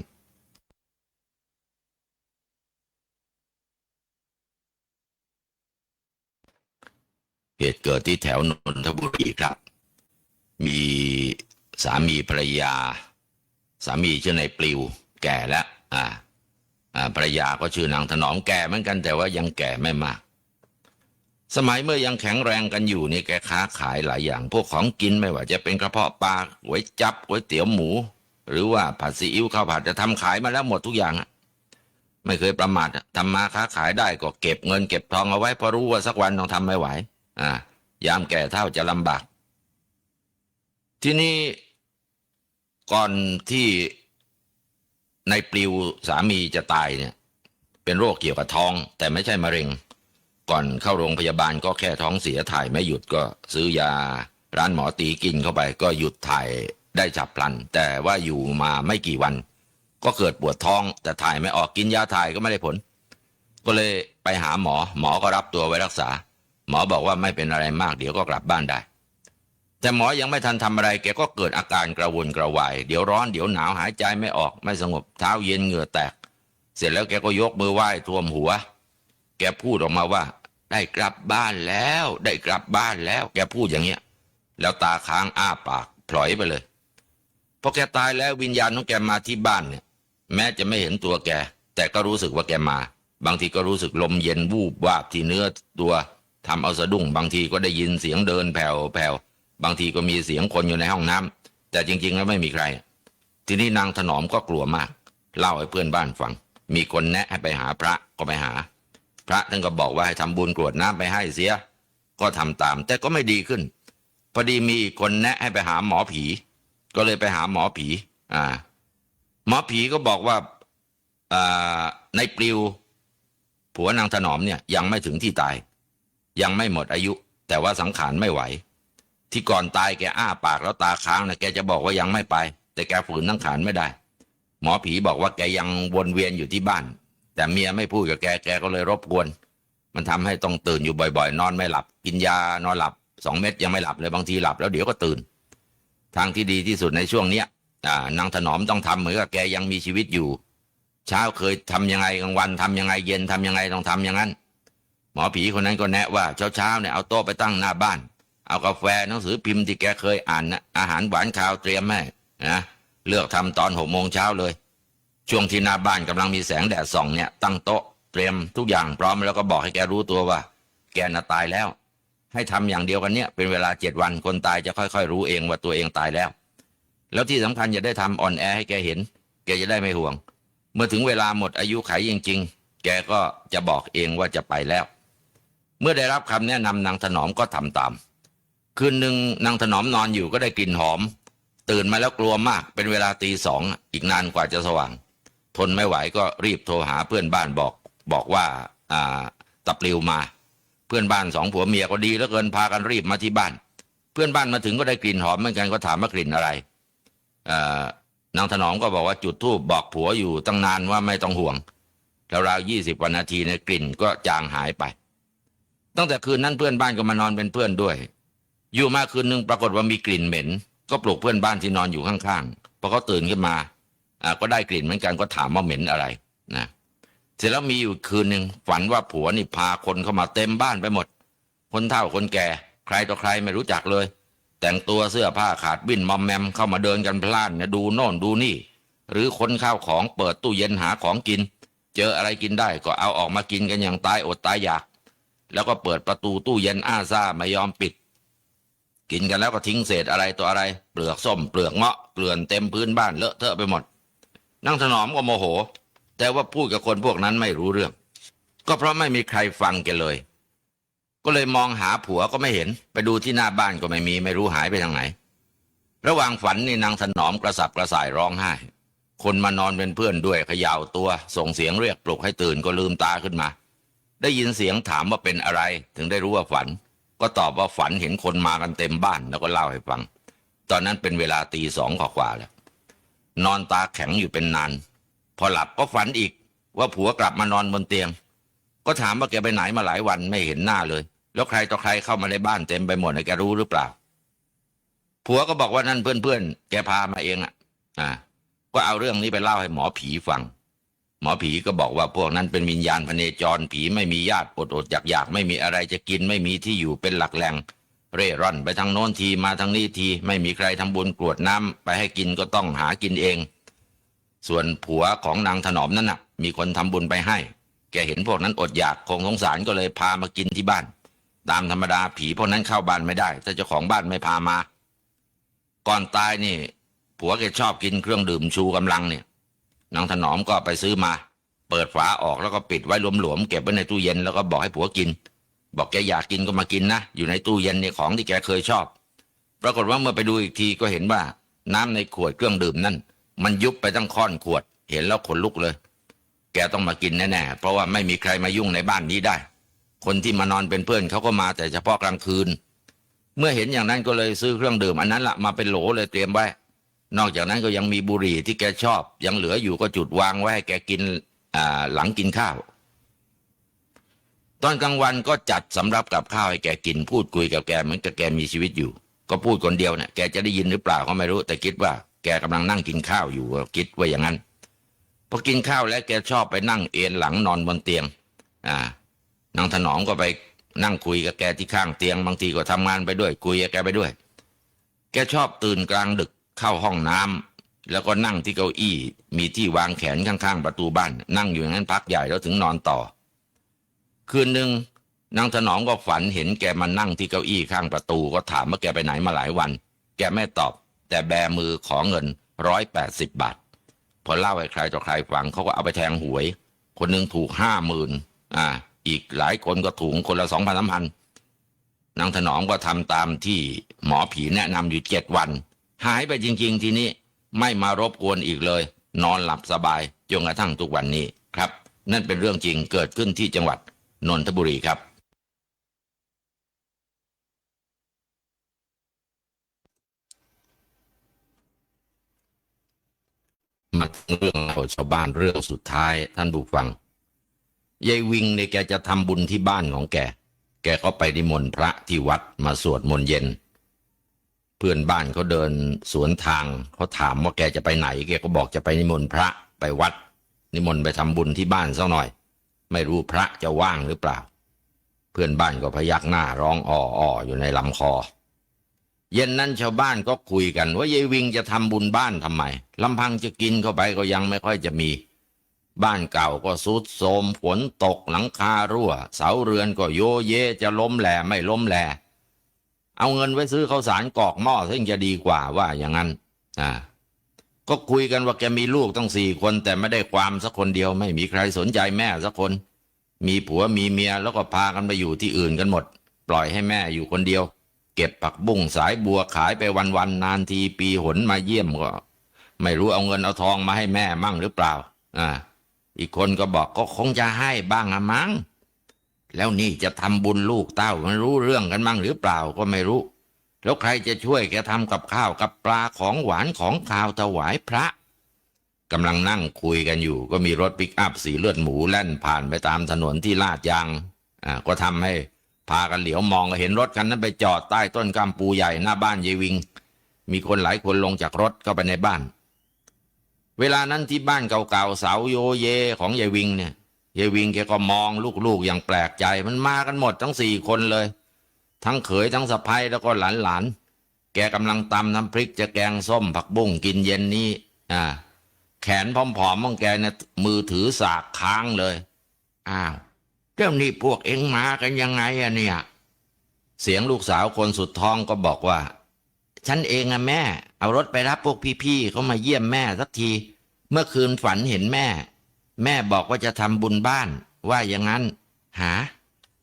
เหตุเกิดที่แถวนนทบุรีครับมีสามีภรรยาสามีชื่อนายปลิวแก่แล้วภรรยาก็ชื่อนางถนอมแก่เหมือนกันแต่ว่ายังแก่ไม่มากสมัยเมื่อยังแข็งแรงกันอยู่นี่แกค้าขายหลายอย่างพวกของกินไม่ว่าจะเป็นกระเพาะปลาก๋วยจั๊บก๋วยเตี๋ยวหมูหรือว่าผัดซีอิ๊วข้าวผัดจะทำขายมาแล้วหมดทุกอย่างไม่เคยประมาททำมาค้าขายได้ก็เก็บเงินเก็บทองเอาไว้เพราะรู้ว่าสักวันต้องทำไม่ไหวยามแก่เฒ่าจะลำบากทีนี้ก่อนที่ในปลิวสามีจะตายเนี่ยเป็นโรคเกี่ยวกับท้องแต่ไม่ใช่มะเร็งก่อนเข้าโรงพยาบาลก็แค่ท้องเสียถ่ายไม่หยุดก็ซื้อยาร้านหมอตีกินเข้าไปก็หยุดถ่ายได้ฉับพลันแต่ว่าอยู่มาไม่กี่วันก็เกิดปวดท้องแต่ถ่ายไม่ออกกินยาถ่ายก็ไม่ได้ผลก็เลยไปหาหมอก็รับตัวไว้รักษาหมอบอกว่าไม่เป็นอะไรมากเดี๋ยวก็กลับบ้านได้แต่หมอยังไม่ทันทำอะไรแกก็เกิดอาการกระวนกระวายเดี๋ยวร้อนเดี๋ยวหนาวหายใจไม่ออกไม่สงบเท้าเย็นเหงื่อแตกเสร็จแล้วแกก็ยกมือไหว้ท่วมหัวแกพูดออกมาว่าได้กลับบ้านแล้วได้กลับบ้านแล้วแกพูดอย่างเงี้ยแล้วตาค้างอ้าปากพลอยไปเลยพอแกตายแล้ววิญญาณของแกมาที่บ้านเนี่ยแม้จะไม่เห็นตัวแกแต่ก็รู้สึกว่าแกมาบางทีก็รู้สึกลมเย็นวูบวาบที่เนื้อตัวทำเอาสะดุ้งบางทีก็ได้ยินเสียงเดินแผ่วบางทีก็มีเสียงคนอยู่ในห้องน้ำแต่จริงๆแล้วไม่มีใครทีนี้นางถนอมก็กลัวมากเล่าให้เพื่อนบ้านฟังมีคนแนะให้ไปหาพระก็ไปหาพระท่านก็บอกว่าให้ทำบุญกรวดน้ำไปให้เสียก็ทำตามแต่ก็ไม่ดีขึ้นพอดีมีคนแนะให้ไปหาหมอผีก็เลยไปหาหมอผีหมอผีก็บอกว่าในปลิว ผัวนางถนอมเนี่ยยังไม่ถึงที่ตาย ยังไม่หมดอายุ แต่ว่าสังขารไม่ไหว ที่ก่อนตายแกอ้าปากแล้วตาค้างนะแกจะบอกว่ายังไม่ไป แต่แกฝืนสังขารไม่ได้ หมอผีบอกว่าแกยังวนเวียนอยู่ที่บ้าน แต่เมียไม่พูดกับแกก็เลยรบกวนมันทำให้ต้องตื่นอยู่บ่อยๆนอนไม่หลับกินยานอนหลับ2 เม็ดยังไม่หลับเลยบางทีหลับแล้วเดี๋ยวก็ตื่นทางที่ดีที่สุดในช่วงเนี้ยนางถนอมต้องทำเหมือนกับแกยังมีชีวิตอยู่เช้าเคยทำยังไงกลางวันทำยังไงเย็นทำยังไงต้องทำอย่างนั้นหมอผีคนนั้นก็แนะว่าเช้าเนี่ยเอาโต๊ะไปตั้งหน้าบ้านเอากาแฟหนังสือพิมพ์ที่แกเคยอ่านนะอาหารหวานข้าวเตรียมให้นะเลือกทำตอน6 โมงเช้าเลยช่วงที่หน้าบ้านกำลังมีแสงแดดส่องเนี่ยตั้งโต๊ะเตรียมทุกอย่างพร้อมแล้วก็บอกให้แกรู้ตัวว่าแกน่ะตายแล้วให้ทำอย่างเดียวกันเนี่ยเป็นเวลา7 วันคนตายจะค่อยๆรู้เองว่าตัวเองตายแล้วแล้วที่สำคัญอย่าได้ทำอ่อนแอให้แกเห็นแกจะได้ไม่ห่วงเมื่อถึงเวลาหมดอายุขัยจริงๆแกก็จะบอกเองว่าจะไปแล้วเมื่อได้รับคำแนะนำนางถนอมก็ทำตามคืนหนึ่งนางถนอมนอนอยู่ก็ได้กลิ่นหอมตื่นมาแล้วกลัวมากเป็นเวลาตี 2อีกนานกว่าจะสว่างทนไม่ไหวก็รีบโทรหาเพื่อนบ้านบอกว่าตะปลิวมาเพื่อนบ้าน2 ผัวเมียก็ดีเหลือเกินพากันรีบมาที่บ้านเพื่อนบ้านมาถึงก็ได้กลิ่นหอมเหมือนกันก็ถามว่ากลิ่นอะไรนางถนอมก็บอกว่าจุดธูปบอกผัวอยู่ตั้งนานว่าไม่ต้องห่วงราวๆ20 กว่านาทีในกลิ่นก็จางหายไปตั้งแต่คืนนั้นเพื่อนบ้านก็มานอนเป็นเพื่อนด้วยอยู่มาคืนนึงปรากฏว่ามีกลิ่นเหม็นก็ปลุกเพื่อนบ้านที่นอนอยู่ข้างๆพอเขาตื่นขึ้นมาก็ได้กลิ่นเหมือนกันก็ถามว่าเหม็นอะไรนะเสร็จแล้วมีอยู่คืนหนึ่งฝันว่าผัวนี่พาคนเข้ามาเต็มบ้านไปหมดคนเฒ่าคนแก่ใครต่อใครไม่รู้จักเลยแต่งตัวเสื้อผ้าขาดวิ่นมอมแมมเข้ามาเดินกันพล่านเนี่ยดูโน่นดูนี่หรือคนข้าวของเปิดตู้เย็นหาของกินเจออะไรกินได้ก็เอาออกมากินกันอย่างตายอดตายอยากแล้วก็เปิดประตูตู้เย็นอ้าซ่าไม่ยอมปิดกินกันแล้วก็ทิ้งเศษอะไรตัวอะไรเปลือกส้มเปลือกเงาะเกลื่อนเต็มพื้นบ้านเลอะเทอะไปหมดนางถนอมก็โมโหแต่ว่าพูดกับคนพวกนั้นไม่รู้เรื่องก็เพราะไม่มีใครฟังแกเลยก็เลยมองหาผัวก็ไม่เห็นไปดูที่หน้าบ้านก็ไม่มีไม่รู้หายไปทางไหนระหว่างฝันนี่นางถนอมกระสับกระส่ายร้องไห้คนมานอนเป็นเพื่อนด้วยเขย่าตัวส่งเสียงเรียกปลุกให้ตื่นก็ลืมตาขึ้นมาได้ยินเสียงถามว่าเป็นอะไรถึงได้รู้ว่าฝันก็ตอบว่าฝันเห็นคนมากันเต็มบ้านแล้วก็เล่าให้ฟังตอนนั้นเป็นเวลาตี 2 กว่าแล้วนอนตาแข็งอยู่เป็นนานพอหลับก็ฝันอีกว่าผัวกลับมานอนบนเตียงก็ถามว่าแกไปไหนมาหลายวันไม่เห็นหน้าเลยแล้วใครต่อใครเข้ามาในบ้านเต็มไปหมดแกรู้หรือเปล่าผัวก็บอกว่านั่นเพื่อนแกพามาเองก็เอาเรื่องนี้ไปเล่าให้หมอผีฟังหมอผีก็บอกว่าพวกนั้นเป็นวิญญาณพเนจรผีไม่มีญาติอดอยากไม่มีอะไรจะกินไม่มีที่อยู่เป็นหลักแหล่งเร่ร่อนไปทางโน้นทีมาทางนี้ทีไม่มีใครทำบุญกรวดน้ำไปให้กินก็ต้องหากินเองส่วนผัวของนางถนอมนั้นมีคนทำบุญไปให้แกเห็นพวกนั้นอดอยากคงสงสารก็เลยพามากินที่บ้านตามธรรมดาผีพวกนั้นเข้าบ้านไม่ได้ถ้าเจ้าของบ้านไม่พามาก่อนตายนี่ผัวแกชอบกินเครื่องดื่มชูกำลังเนี่ยนางถนอมก็ไปซื้อมาเปิดฝาออกแล้วก็ปิดไว้หลวมๆเก็บไว้ในตู้เย็นแล้วก็บอกให้ผัวกินบอกแกอยากกินก็มากินนะอยู่ในตู้เย็นเนี่ยของที่แกเคยชอบปรากฏว่าเมื่อไปดูอีกทีก็เห็นว่าน้ำในขวดเครื่องดื่มนั่นมันยุบไปทั้งค่อนขวดเห็นแล้วขนลุกเลยแกต้องมากินแน่ๆเพราะว่าไม่มีใครมายุ่งในบ้านนี้ได้คนที่มานอนเป็นเพื่อนเขาก็มาแต่เฉพาะกลางคืนเมื่อเห็นอย่างนั้นก็เลยซื้อเครื่องดื่มอันนั้นละมาเป็นโหลเลยเตรียมไว้นอกจากนั้นก็ยังมีบุหรี่ที่แกชอบยังเหลืออยู่ก็จุดวางไว้ให้แกกินหลังกินข้าวตอนกลางวันก็จัดสำรับกับข้าวให้แกกินพูดคุยกับแกเหมือนกับแกมีชีวิตอยู่ก็พูดคนเดียวเนี่ยแกจะได้ยินหรือเปล่าก็ไม่รู้แต่คิดว่าแกกำลังนั่งกินข้าวอยู่คิดว่าอย่างนั้นพอกินข้าวแล้วแกชอบไปนั่งเอนหลังนอนบนเตียงนางถนอมก็ไปนั่งคุยกับแกที่ข้างเตียงบางทีก็ทำงานไปด้วยคุยกับแกไปด้วยแกชอบตื่นกลางดึกเข้าห้องน้ำแล้วก็นั่งที่เก้าอี้มีที่วางแขนข้างๆประตูบ้านนั่งอยู่อย่างนั้นพักใหญ่แล้วถึงนอนต่อคืนหนึ่งนางถนอมก็ฝันเห็นแกมานั่งที่เก้าอี้ข้างประตูก็ถามว่าแกไปไหนมาหลายวันแกไม่ตอบแต่แบมือขอเงิน180 บาทพอเล่าให้ใครต่อใครฟังเขาก็เอาไปแทงหวยคนหนึ่งถูก50,000อีกหลายคนก็ถูกคนละ2,000-3,000นางถนอมก็ทำตามที่หมอผีแนะนำอยู่7 วันหายไปจริงๆทีนี้ไม่มารบกวนอีกเลยนอนหลับสบายจนกระทั่งทุกวันนี้ครับ นั่นเป็นเรื่องจริงเกิดขึ้นที่จังหวัดนนทบุรีครับมาถึงเรื่องของชาวบ้านเรื่องสุดท้ายท่านผู้ฟังยายวิงเนี่ยแกจะทำบุญที่บ้านของแกก็ไปนิมนต์พระที่วัดมาสวดมนต์เย็นเพื่อนบ้านเขาเดินสวนทางเขาถามว่าแกจะไปไหนแกก็บอกจะไปนิมนต์พระไปวัดนิมนต์ไปทำบุญที่บ้านสักหน่อยไม่รู้พระจะว่างหรือเปล่าเพื่อนบ้านก็พยักหน้าร้องอ้ออยู่ในลำคอเย็นนั้นชาวบ้านก็คุยกันว่ายายวิงจะทำบุญบ้านทำไมลำพังจะกินเข้าไปก็ยังไม่ค่อยจะมีบ้านเก่าก็ทรุดโทรมฝนตกหลังคารั่วเสาเรือนก็โยเยจะล้มแหล่ไม่ล้มแหล่เอาเงินไว้ซื้อข้าวสารกรอกหม้อซึ่งจะดีกว่าว่าอย่างนั้นก็คุยกันว่าแกมีลูกตั้ง4 คนแต่ไม่ได้ความสักคนเดียวไม่มีใครสนใจแม่สักคนมีผัวมีเมียแล้วก็พากันไปอยู่ที่อื่นกันหมดปล่อยให้แม่อยู่คนเดียวเก็บผักบุ้งสายบัวขายไปวันๆนานทีปีหนมาเยี่ยมก็ไม่รู้เอาเงินเอาทองมาให้แม่มั่งหรือเปล่าอีกคนก็บอกก็คงจะให้บ้างอะมั้งแล้วนี่จะทำบุญลูกเต้ามันรู้เรื่องกันมั่งหรือเปล่าก็ไม่รู้แล้วใครจะช่วยแกทำกับข้าวกับปลาของหวานของข้าวถวายพระกำลังนั่งคุยกันอยู่ก็มีรถปิกอัพสีเลือดหมูแล่นผ่านไปตามถนนที่ลาดยางก็ทำให้พากันเหลียวมองเห็นรถคันนั้นไปจอดใต้ต้นกำปูใหญ่หน้าบ้านยายวิงมีคนหลายคนลงจากรถเข้าไปในบ้านเวลานั้นที่บ้านเก่าๆเสาโยเยของยายวิงเนี่ยยายวิงแกก็มองลูกๆอย่างแปลกใจมันมากันหมดทั้ง4 คนเลยทั้งเขยทั้งสะใภ้แล้วก็หลานแกกำลังตำน้ำพริกจะแกงส้มผักบุ้งกินเย็นนี้แขนผอมๆของแกเนี่ยมือถือสากค้างเลยอ้าวเจ้านี่พวกเอ็งมากันยังไงอะเนี่ยเสียงลูกสาวคนสุดท้องก็บอกว่าฉันเองอะแม่เอารถไปรับพวกพี่ๆเขามาเยี่ยมแม่สักทีเมื่อคืนฝันเห็นแม่บอกว่าจะทำบุญบ้านว่าอย่างนั้นหา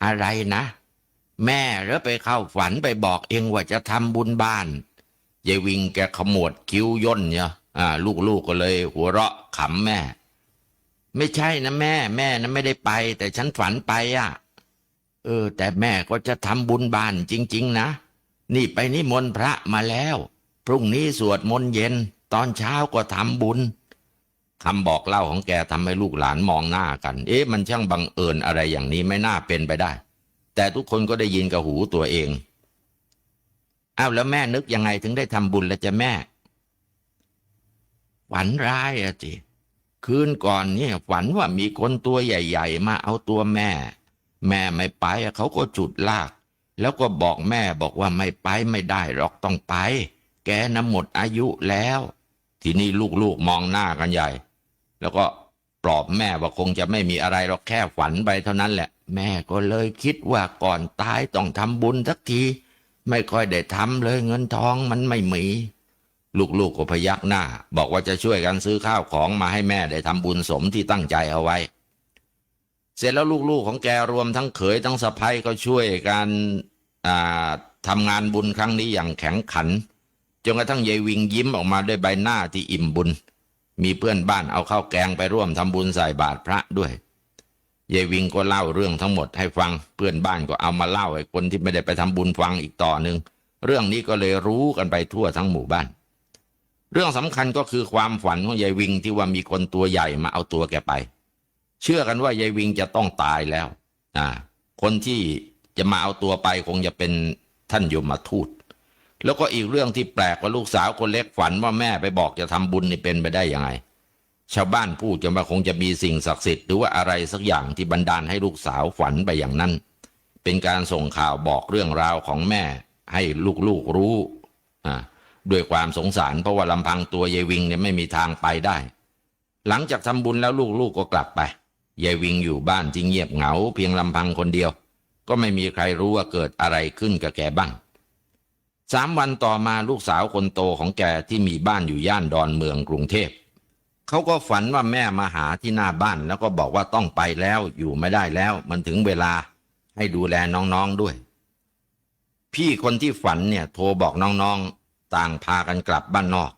อะไรนะแม่แล้วไปเข้าฝันไปบอกเองว่าจะทำบุญบ้านยายวิงแกขมวดคิ้วย่นเนี่ยลูกก็เลยหัวเราะขำแม่ไม่ใช่นะแม่นะไม่ได้ไปแต่ฉันฝันไปแต่แม่ก็จะทำบุญบ้านจริงๆนะนี่ไปนิมนต์พระมาแล้วพรุ่งนี้สวดมนต์เย็นตอนเช้าก็ทำบุญคำบอกเล่าของแกทำให้ลูกหลานมองหน้ากันมันช่างบังเอิญอะไรอย่างนี้ไม่น่าเป็นไปได้แต่ทุกคนก็ได้ยินกับหูตัวเองแล้วแม่นึกยังไงถึงได้ทำบุญละจ๊ะแม่ฝันร้ายจิคืนก่อนเนี่ยฝันว่ามีคนตัวใหญ่ๆมาเอาตัวแม่ไม่ไปเขาก็จุดลากแล้วก็บอกแม่บอกว่าไม่ไปไม่ได้หรอกต้องไปแกน่ะหมดอายุแล้วทีนี้ลูกๆมองหน้ากันใหญ่แล้วก็ปลอบแม่ว่าคงจะไม่มีอะไรหรอกแค่ฝันไปเท่านั้นแหละแม่ก็เลยคิดว่าก่อนตายต้องทำบุญสักทีไม่ค่อยได้ทำเลยเงินทองมันไม่มีลูกๆก็พยักหน้าบอกว่าจะช่วยกันซื้อข้าวของมาให้แม่ได้ทำบุญสมที่ตั้งใจเอาไว้เสร็จแล้วลูกๆของแกรวมทั้งเขยทั้งสะใภ้ก็ช่วยกันทำงานบุญครั้งนี้อย่างแข็งขันจนกระทั่งยายวิงยิ้มออกมาด้วยใบหน้าที่อิ่มบุญมีเพื่อนบ้านเอาข้าวแกงไปร่วมทำบุญใส่บาตรพระด้วยยายวิงก็เล่าเรื่องทั้งหมดให้ฟังเพื่อนบ้านก็เอามาเล่าให้คนที่ไม่ได้ไปทำบุญฟังอีกต่อหนึ่งเรื่องนี้ก็เลยรู้กันไปทั่วทั้งหมู่บ้านเรื่องสำคัญก็คือความฝันของยายวิงที่ว่ามีคนตัวใหญ่มาเอาตัวแกไปเชื่อกันว่ายายวิงจะต้องตายแล้วคนที่จะมาเอาตัวไปคงจะเป็นท่านยมทูตแล้วก็อีกเรื่องที่แปลกว่าลูกสาวคนเล็กฝันว่าแม่ไปบอกจะทำบุญนี่เป็นไปได้ยังไงชาวบ้านพูดกันว่าคงจะมีสิ่งศักดิ์สิทธิ์หรือว่าอะไรสักอย่างที่บันดาลให้ลูกสาวฝันไปอย่างนั้นเป็นการส่งข่าวบอกเรื่องราวของแม่ให้ลูกๆรู้ด้วยความสงสารเพราะว่าลำพังตัวยายวิงเนี่ยไม่มีทางไปได้หลังจากทำบุญแล้วลูกๆก็กลับไปยายวิงอยู่บ้านที่เงียบเหงาเพียงลำพังคนเดียวก็ไม่มีใครรู้ว่าเกิดอะไรขึ้นกับแกบ้าง3 วันต่อมาลูกสาวคนโตของแกที่มีบ้านอยู่ย่านดอนเมืองกรุงเทพเขาก็ฝันว่าแม่มาหาที่หน้าบ้านแล้วก็บอกว่าต้องไปแล้วอยู่ไม่ได้แล้วมันถึงเวลาให้ดูแลน้องๆด้วยพี่คนที่ฝันเนี่ยโทรบอกน้องๆต่างพากันกลับบ้านนอก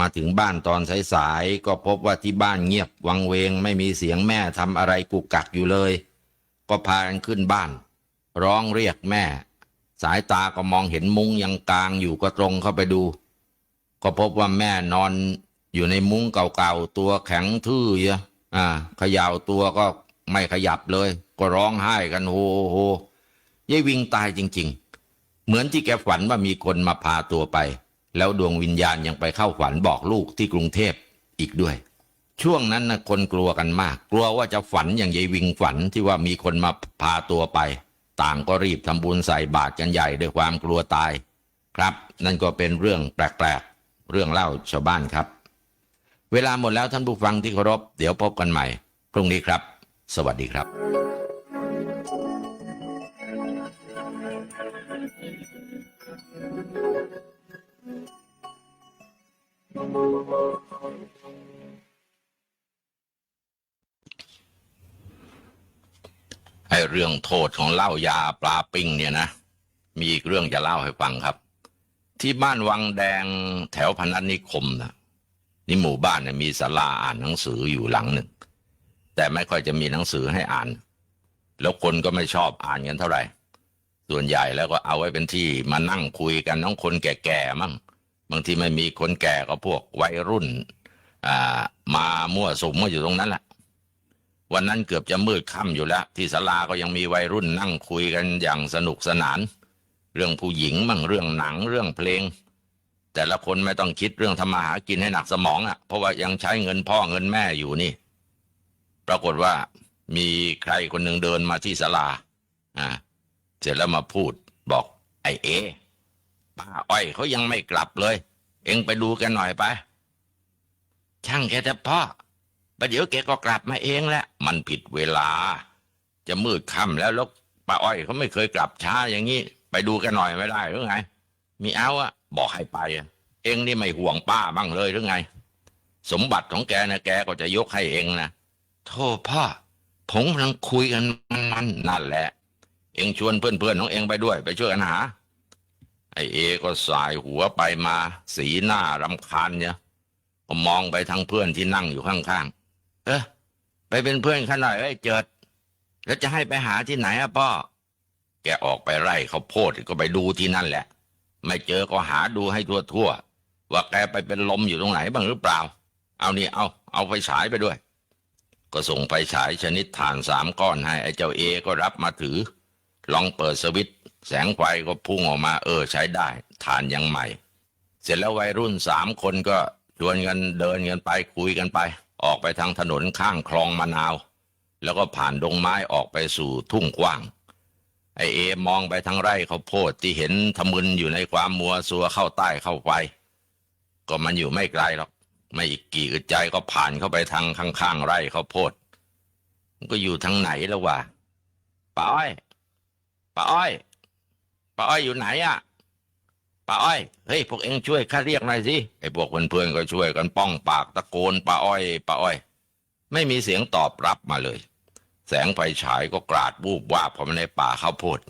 มาถึงบ้านตอนสายๆก็พบว่าที่บ้านเงียบวังเวงไม่มีเสียงแม่ทำอะไรกุกกักอยู่เลยก็พากันขึ้นบ้านร้องเรียกแม่ สายตาก็มองเห็นมุ้งยังกลางอยู่ก็ตรงเข้าไปดูก็พบว่าแม่นอนอยู่ในมุ้งเก่าๆตัวแข็งทื่อเยอะเขย่าตัวก็ไม่ขยับเลยก็ร้องไห้กันโฮโฮยายวิงตายจริงๆเหมือนที่แกฝันว่ามีคนมาพาตัวไปแล้วดวงวิญญาณยังไปเข้าฝันบอกลูกที่กรุงเทพอีกด้วยช่วงนั้นนะคนกลัวกันมากกลัวว่าจะฝันอย่างยายวิงฝันที่ว่ามีคนมาพาตัวไปต่างก็รีบทำบุญใส่บาตรกันใหญ่ด้วยความกลัวตายครับนั่นก็เป็นเรื่องแปลกๆเรื่องเล่าชาวบ้านครับเวลาหมดแล้วท่านผู้ฟังที่เคารพเดี๋ยวพบกันใหม่พรุ่งนี้ครับสวัสดีครับไอ้เรื่องโทษของเหล้ายาปลาปิ้งเนี่ยนะมีอีกเรื่องจะเล่าให้ฟังครับที่บ้านวังแดงแถวพนัสนิคมนะนี่หมู่บ้านเนี่ยมีศาลาอ่านหนังสืออยู่หลังหนึ่งแต่ไม่ค่อยจะมีหนังสือให้อ่านแล้วคนก็ไม่ชอบอ่านกันเท่าไหร่ส่วนใหญ่แล้วก็เอาไว้เป็นที่มานั่งคุยกันน้องคนแก่ๆมั่งบางทีไม่มีคนแก่ก็พวกวัยรุ่นมามั่วสุมอยู่ตรงนั้นแหละวันนั้นเกือบจะมืดค่ำอยู่แล้วที่ศาลาก็ยังมีวัยรุ่นนั่งคุยกันอย่างสนุกสนานเรื่องผู้หญิงมั่งเรื่องหนังเรื่องเพลงแต่ละคนไม่ต้องคิดเรื่องทำมาหากินให้หนักสมองเพราะว่ายังใช้เงินพ่อเงินแม่อยู่นี่ปรากฏว่ามีใครคนหนึ่งเดินมาที่ศาลาเสร็จแล้วมาพูดบอกไอ้เอป้าอ้อยเขายังไม่กลับเลยเอ็งไปดูกันหน่อยไปช่างแกแต่พ่อประเดี๋ยวแกก็กลับมาเองแหละมันผิดเวลาจะมืดค่ำแล้วป้าอ้อยเขาไม่เคยกลับช้าอย่างนี้ไปดูกันหน่อยไม่ได้หรือไงมีเอาบอกให้ไปเองนี่ไม่ห่วงป้าบ้างเลยหรือไงสมบัติของแกนะแกก็จะยกให้เองนะโธ่พ่อผมกำลังคุยกันมันนั่นแหละเองชวนเพื่อนๆของเองไปด้วยไปช่วยกันหาไอ้เอก็สายหัวไปมาสีหน้ารำคาญเนี่ยก็มองไปทางเพื่อนที่นั่งอยู่ข้างๆไปเป็นเพื่อนข้าหน่อยเจิดแล้วจะให้ไปหาที่ไหนพ่อแกออกไปไร่เขาโพดก็ไปดูที่นั่นแหละไม่เจอก็หาดูให้ทั่วว่าแกไปเป็นลมอยู่ตรงไหนบ้างหรือเปล่าเอานี่เอาไฟฉายไปด้วยก็ส่งไฟฉายชนิดถ่าน3 ก้อนให้ไอ้เจ้าเอก็รับมาถือลองเปิดสวิตช์แสงไฟก็พุ่งออกมาใช้ได้ถ่านยังใหม่เสร็จแล้ววัยรุ่น3 คนก็ชวนกันเดินกันไปคุยกันไปออกไปทางถนนข้างคลองมะนาวแล้วก็ผ่านดงไม้ออกไปสู่ทุ่งกว้างไอเอมองไปทางไร่ข้าวโพดที่เห็นทะมึนอยู่ในความมัวซัวเข้าใต้เข้าไปก็มันอยู่ไม่ไกลหรอกไม่อีกกี่อึดใจก็ผ่านเข้าไปทางข้างๆไร่ข้าวโพดมันก็อยู่ทางไหนแล้ววะป้าอ้อยป้าอ้อยป้าอ้อยอยู่ไหนป้าอ้อยเฮ้ยพวกเอ็งช่วยข้าเรียกหน่อยสิไอพวกเพื่อนๆก็ช่วยกันป้องปากตะโกนป้าอ้อยป้าอ้อยไม่มีเสียงตอบรับมาเลยแสงไฟฉายก็กราดวูบวาบเข้ามาในป่าข้าวโพด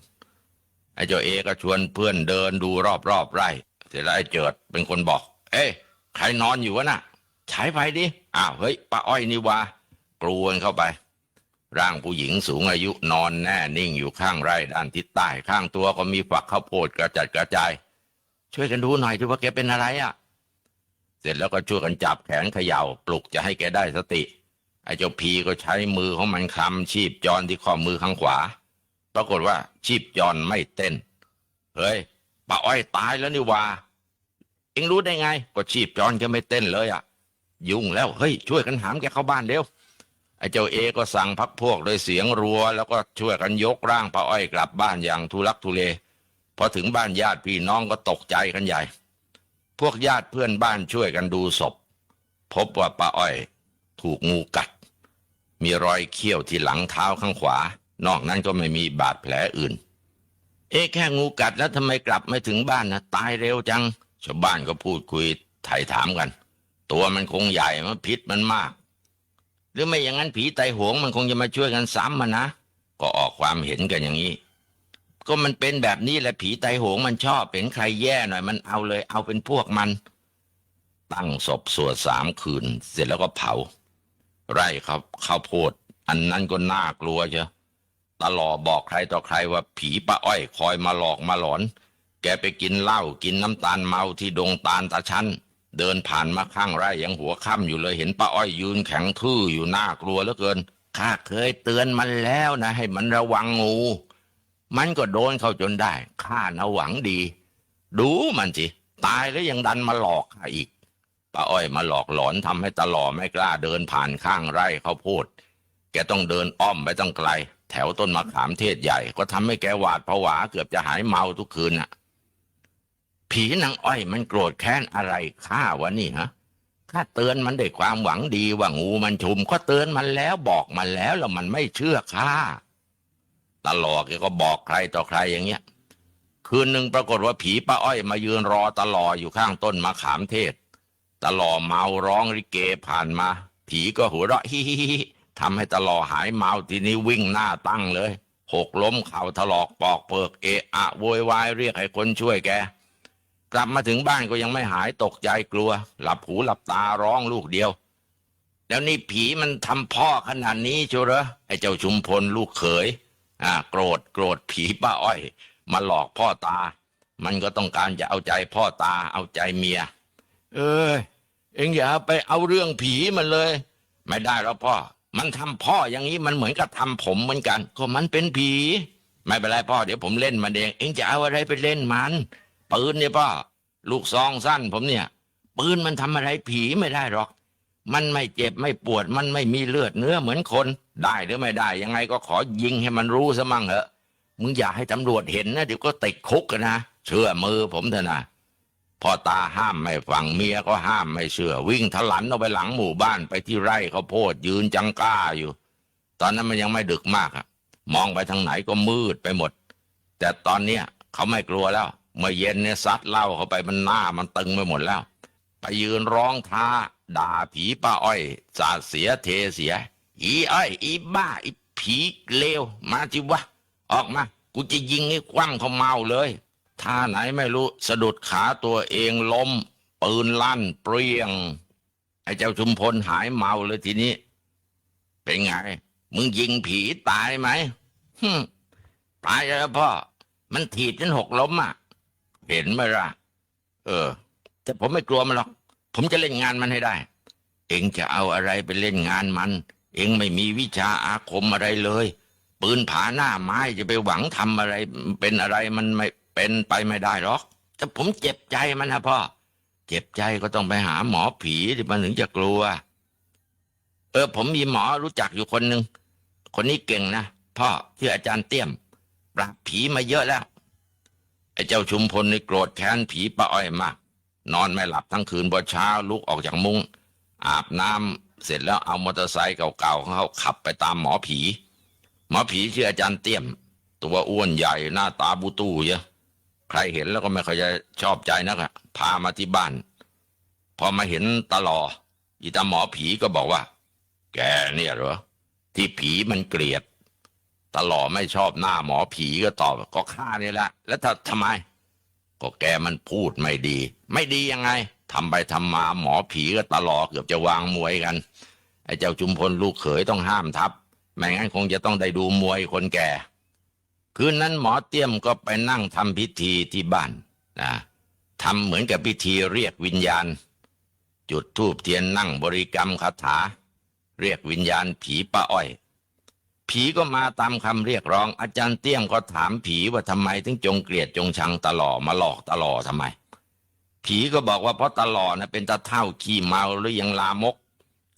ไอ้เจ้าเอก็ชวนเพื่อนเดินดูรอบๆไร่เสร็จแล้วไอ้เจิดเป็นคนบอกใครนอนอยู่วะน่ะฉายไฟดิเฮ้ยป้าอ้อยนี่วะกรูกันเข้าไปร่างผู้หญิงสูงอายุนอนแน่นิ่งอยู่ข้างไร่ด้านทิศใต้ข้างตัวก็มีฝักข้าวโพดกระจัดกระจายช่วยกันดูหน่อยที่ว่าแกเป็นอะไรเสร็จแล้วก็ช่วยกันจับแขนเขย่าปลุกจะให้แกได้สติไอ้เจ้าพีก็ใช้มือของมันคลำชีพจรที่ข้อมือข้างขวาปรากฏว่าชีพจรไม่เต้นเฮ้ยป้าอ้อยตายแล้วนี่วะเอ็งรู้ได้ไงก็ชีพจรแกไม่เต้นเลยยุ่งแล้วเฮ้ยช่วยกันหามแกเข้าบ้านเร็วไอ้เจ้าเอก็สั่งพักพวกโดยเสียงรัวแล้วก็ช่วยกันยกร่างป้าอ้อยกลับบ้านอย่างทุลักทุเลพอถึงบ้านญาติพี่น้องก็ตกใจกันใหญ่พวกญาติเพื่อนบ้านช่วยกันดูศพพบว่าป้าอ้อยถูกงูกัดมีรอยเขี้ยวที่หลังเท้าข้างขวานอกนั้นก็ไม่มีบาดแผลอื่นแค่งูกัดแล้วทำไมกลับไม่ถึงบ้านตายเร็วจังชาวบ้านก็พูดคุยไถ่ถามกันตัวมันคงใหญ่มันพิษมันมากหรือไม่อย่างนั้นผีไตโหงมันคงจะมาช่วยกันซ้ำนะก็ออกความเห็นกันอย่างนี้ก็มันเป็นแบบนี้แหละผีไตโหงมันชอบเห็นใครแย่หน่อยมันเอาเลยเอาเป็นพวกมัน ตั้งศพสวด3 คืน เสร็จแล้วก็เผา ไร่ครับข้าวโพดอันนั้นก็น่ากลัวเชียวตลอดบอกใครต่อใครว่าผีป้าอ้อยคอยมาหลอกมาหลอน แกไปกินเหล้ากินน้ำตาลเมาที่ดงตาลตาชั้นเดินผ่านมาข้างไร่ยังหัวค่ำอยู่เลยเห็นป้าอ้อยยืนแข็งทื่ออยู่น่ากลัวเหลือเกินข้าเคยเตือนมันแล้วนะให้มันระวังงูมันก็โดนเข้าจนได้ข้าน่ะหวังดีดูมันสิตายแล้วยังดันมาหลอกข้าอีกป้าอ้อยมาหลอกหลอนทำให้ตลอดไม่กล้าเดินผ่านข้างไร่ข้าวโพดแกต้องเดินอ้อมไปตั้งไกลแถวต้นมะขามเทศใหญ่ก็ทำให้แกหวาดผวาเกือบจะหายเมาทุกคืนน่ะผีนางอ้อยมันโกรธแค้นอะไรข้าวะนี่ฮะข้าเตือนมันด้วยความหวังดีว่างูมันชุมก็เตือนมันแล้วบอกมันแล้วมันไม่เชื่อข้าตลอดแกก็บอกใครต่อใครอย่างเงี้ยคืนหนึ่งปรากฏว่าผีป้าอ้อยมายืนรอตลออยู่ข้างต้นมะขามเทศตลอเมาร้องลิเกผ่านมาผีก็หัวเราะฮิฮิฮิทำให้ตลอหายเมาทีนี้วิ่งหน้าตั้งเลยหกล้มเข่าถลอกปอกเปิกเอะอะโวยวายเรียกให้คนช่วยแกกลับมาถึงบ้านก็ยังไม่หายตกใจกลัวหลับหูหลับตาร้องลูกเดียวแล้วนี่ผีมันทำพ่อขนาดนี้เชียวเหรอไอ้เจ้าชุมพลลูกเขยโกรธผีป้าอ้อยมาหลอกพ่อตามันก็ต้องการจะเอาใจพ่อตาเอาใจเมียเอ็งอย่าไปเอาเรื่องผีมันเลยไม่ได้แล้วพ่อมันทำพ่ออย่างนี้มันเหมือนกับทำผมเหมือนกันก็มันเป็นผีไม่เป็นไรพ่อเดี๋ยวผมเล่นมันเองเอ็งจะเอาอะไรไปเล่นมันปืนเนี่ยพ่อลูกซองสั้นผมเนี่ยปืนมันทำอะไรผีไม่ได้หรอกมันไม่เจ็บไม่ปวดมันไม่มีเลือดเนื้อเหมือนคนได้หรือไม่ได้ยังไงก็ขอยิงให้มันรู้ซะมั่งเถอะมึงอย่าให้ตำรวจเห็นนะเดี๋ยวก็ติดคุกกันนะเชื่อมือผมเถอะนะพ่อตาห้ามไม่ฟังเมียก็ห้ามไม่เชื่อวิ่งทะลันออกไปหลังหมู่บ้านไปที่ไร่ข้าวโพดยืนจังก้าอยู่ตอนนั้นมันยังไม่ดึกมากมองไปทางไหนก็มืดไปหมดแต่ตอนเนี้ยเขาไม่กลัวแล้วเมื่อเย็นเนี่ยซัดเหล้าเข้าไปมันหน้ามันตึงไปหมดแล้วไปยืนร้องท้าด่าผีป้าอ้อยสาดเสียเทเสียอีอ้อยอีบ้าอีผีเลวมาจิวะออกมากูจะยิงให้คว่ำเขาเมาเลยท่าไหนไม่รู้สะดุดขาตัวเองล้มปืนลั่นเปรี้ยงไอ้เจ้าชุมพลหายเมาเลยทีนี้เป็นไงมึงยิงผีตายไหมตายแล้วพ่อมันถีบจนหกล้มเห็นไหมล่ะแต่ผมไม่กลัวมันหรอกผมจะเล่นงานมันให้ได้เองจะเอาอะไรไปเล่นงานมันเองไม่มีวิชาอาคมอะไรเลยปืนผาหน้าไม้จะไปหวังทำอะไรเป็นอะไรมันไม่เป็นไปไม่ได้หรอกแต่ผมเจ็บใจมันนะพ่อเจ็บใจก็ต้องไปหาหมอผีที่มันถึงจะกลัวผมมีหมอรู้จักอยู่คนหนึ่งคนนี้เก่งนะพ่อชื่ออาจารย์เตี้ยมปราบผีมาเยอะแล้วไอ้เจ้าชุมพลนี่โกรธแค้นผีป้าอ้อยมากนอนไม่หลับทั้งคืนพอเช้าลุกออกจากมุ้งอาบน้ำเสร็จแล้วเอามอเตอร์ไซค์เก่าๆของเขาขับไปตามหมอผีชื่ออาจารย์เตี้ยมตัวอ้วนใหญ่หน้าตาบูตู้เยอะใครเห็นแล้วก็ไม่ค่อยจะชอบใจนักพามาที่บ้านพอมาเห็นตาตาหมอผีก็บอกว่าแกเนี่ยเหรอที่ผีมันเกลียดตาไม่ชอบหน้าหมอผีก็ตอบก็ข้านี่แหละแล้วทำไมก็แกมันพูดไม่ดียังไงทำไปทำมาหมอผีก็ตาเกือบจะวางมวยกันไอ้เจ้าชุมพลลูกเขยต้องห้ามทับไม่งั้นคงจะต้องได้ดูมวยคนแก่คืนนั้นหมอเตี้ยมก็ไปนั่งทำพิธีที่บ้านทำเหมือนกับพิธีเรียกวิญญาณจุดธูปเทียนนั่งบริกรรมคาถาเรียกวิญญาณผีป้าอ้อยผีก็มาตามคำเรียกร้องอาจารย์เตี้ยมก็ถามผีว่าทำไมถึงจงเกลียดจงชังตลอมาหลอกตลอทำไมผีก็บอกว่าเพราะตลอนะเป็นตาเท่าขี้เมาหรือยังลามก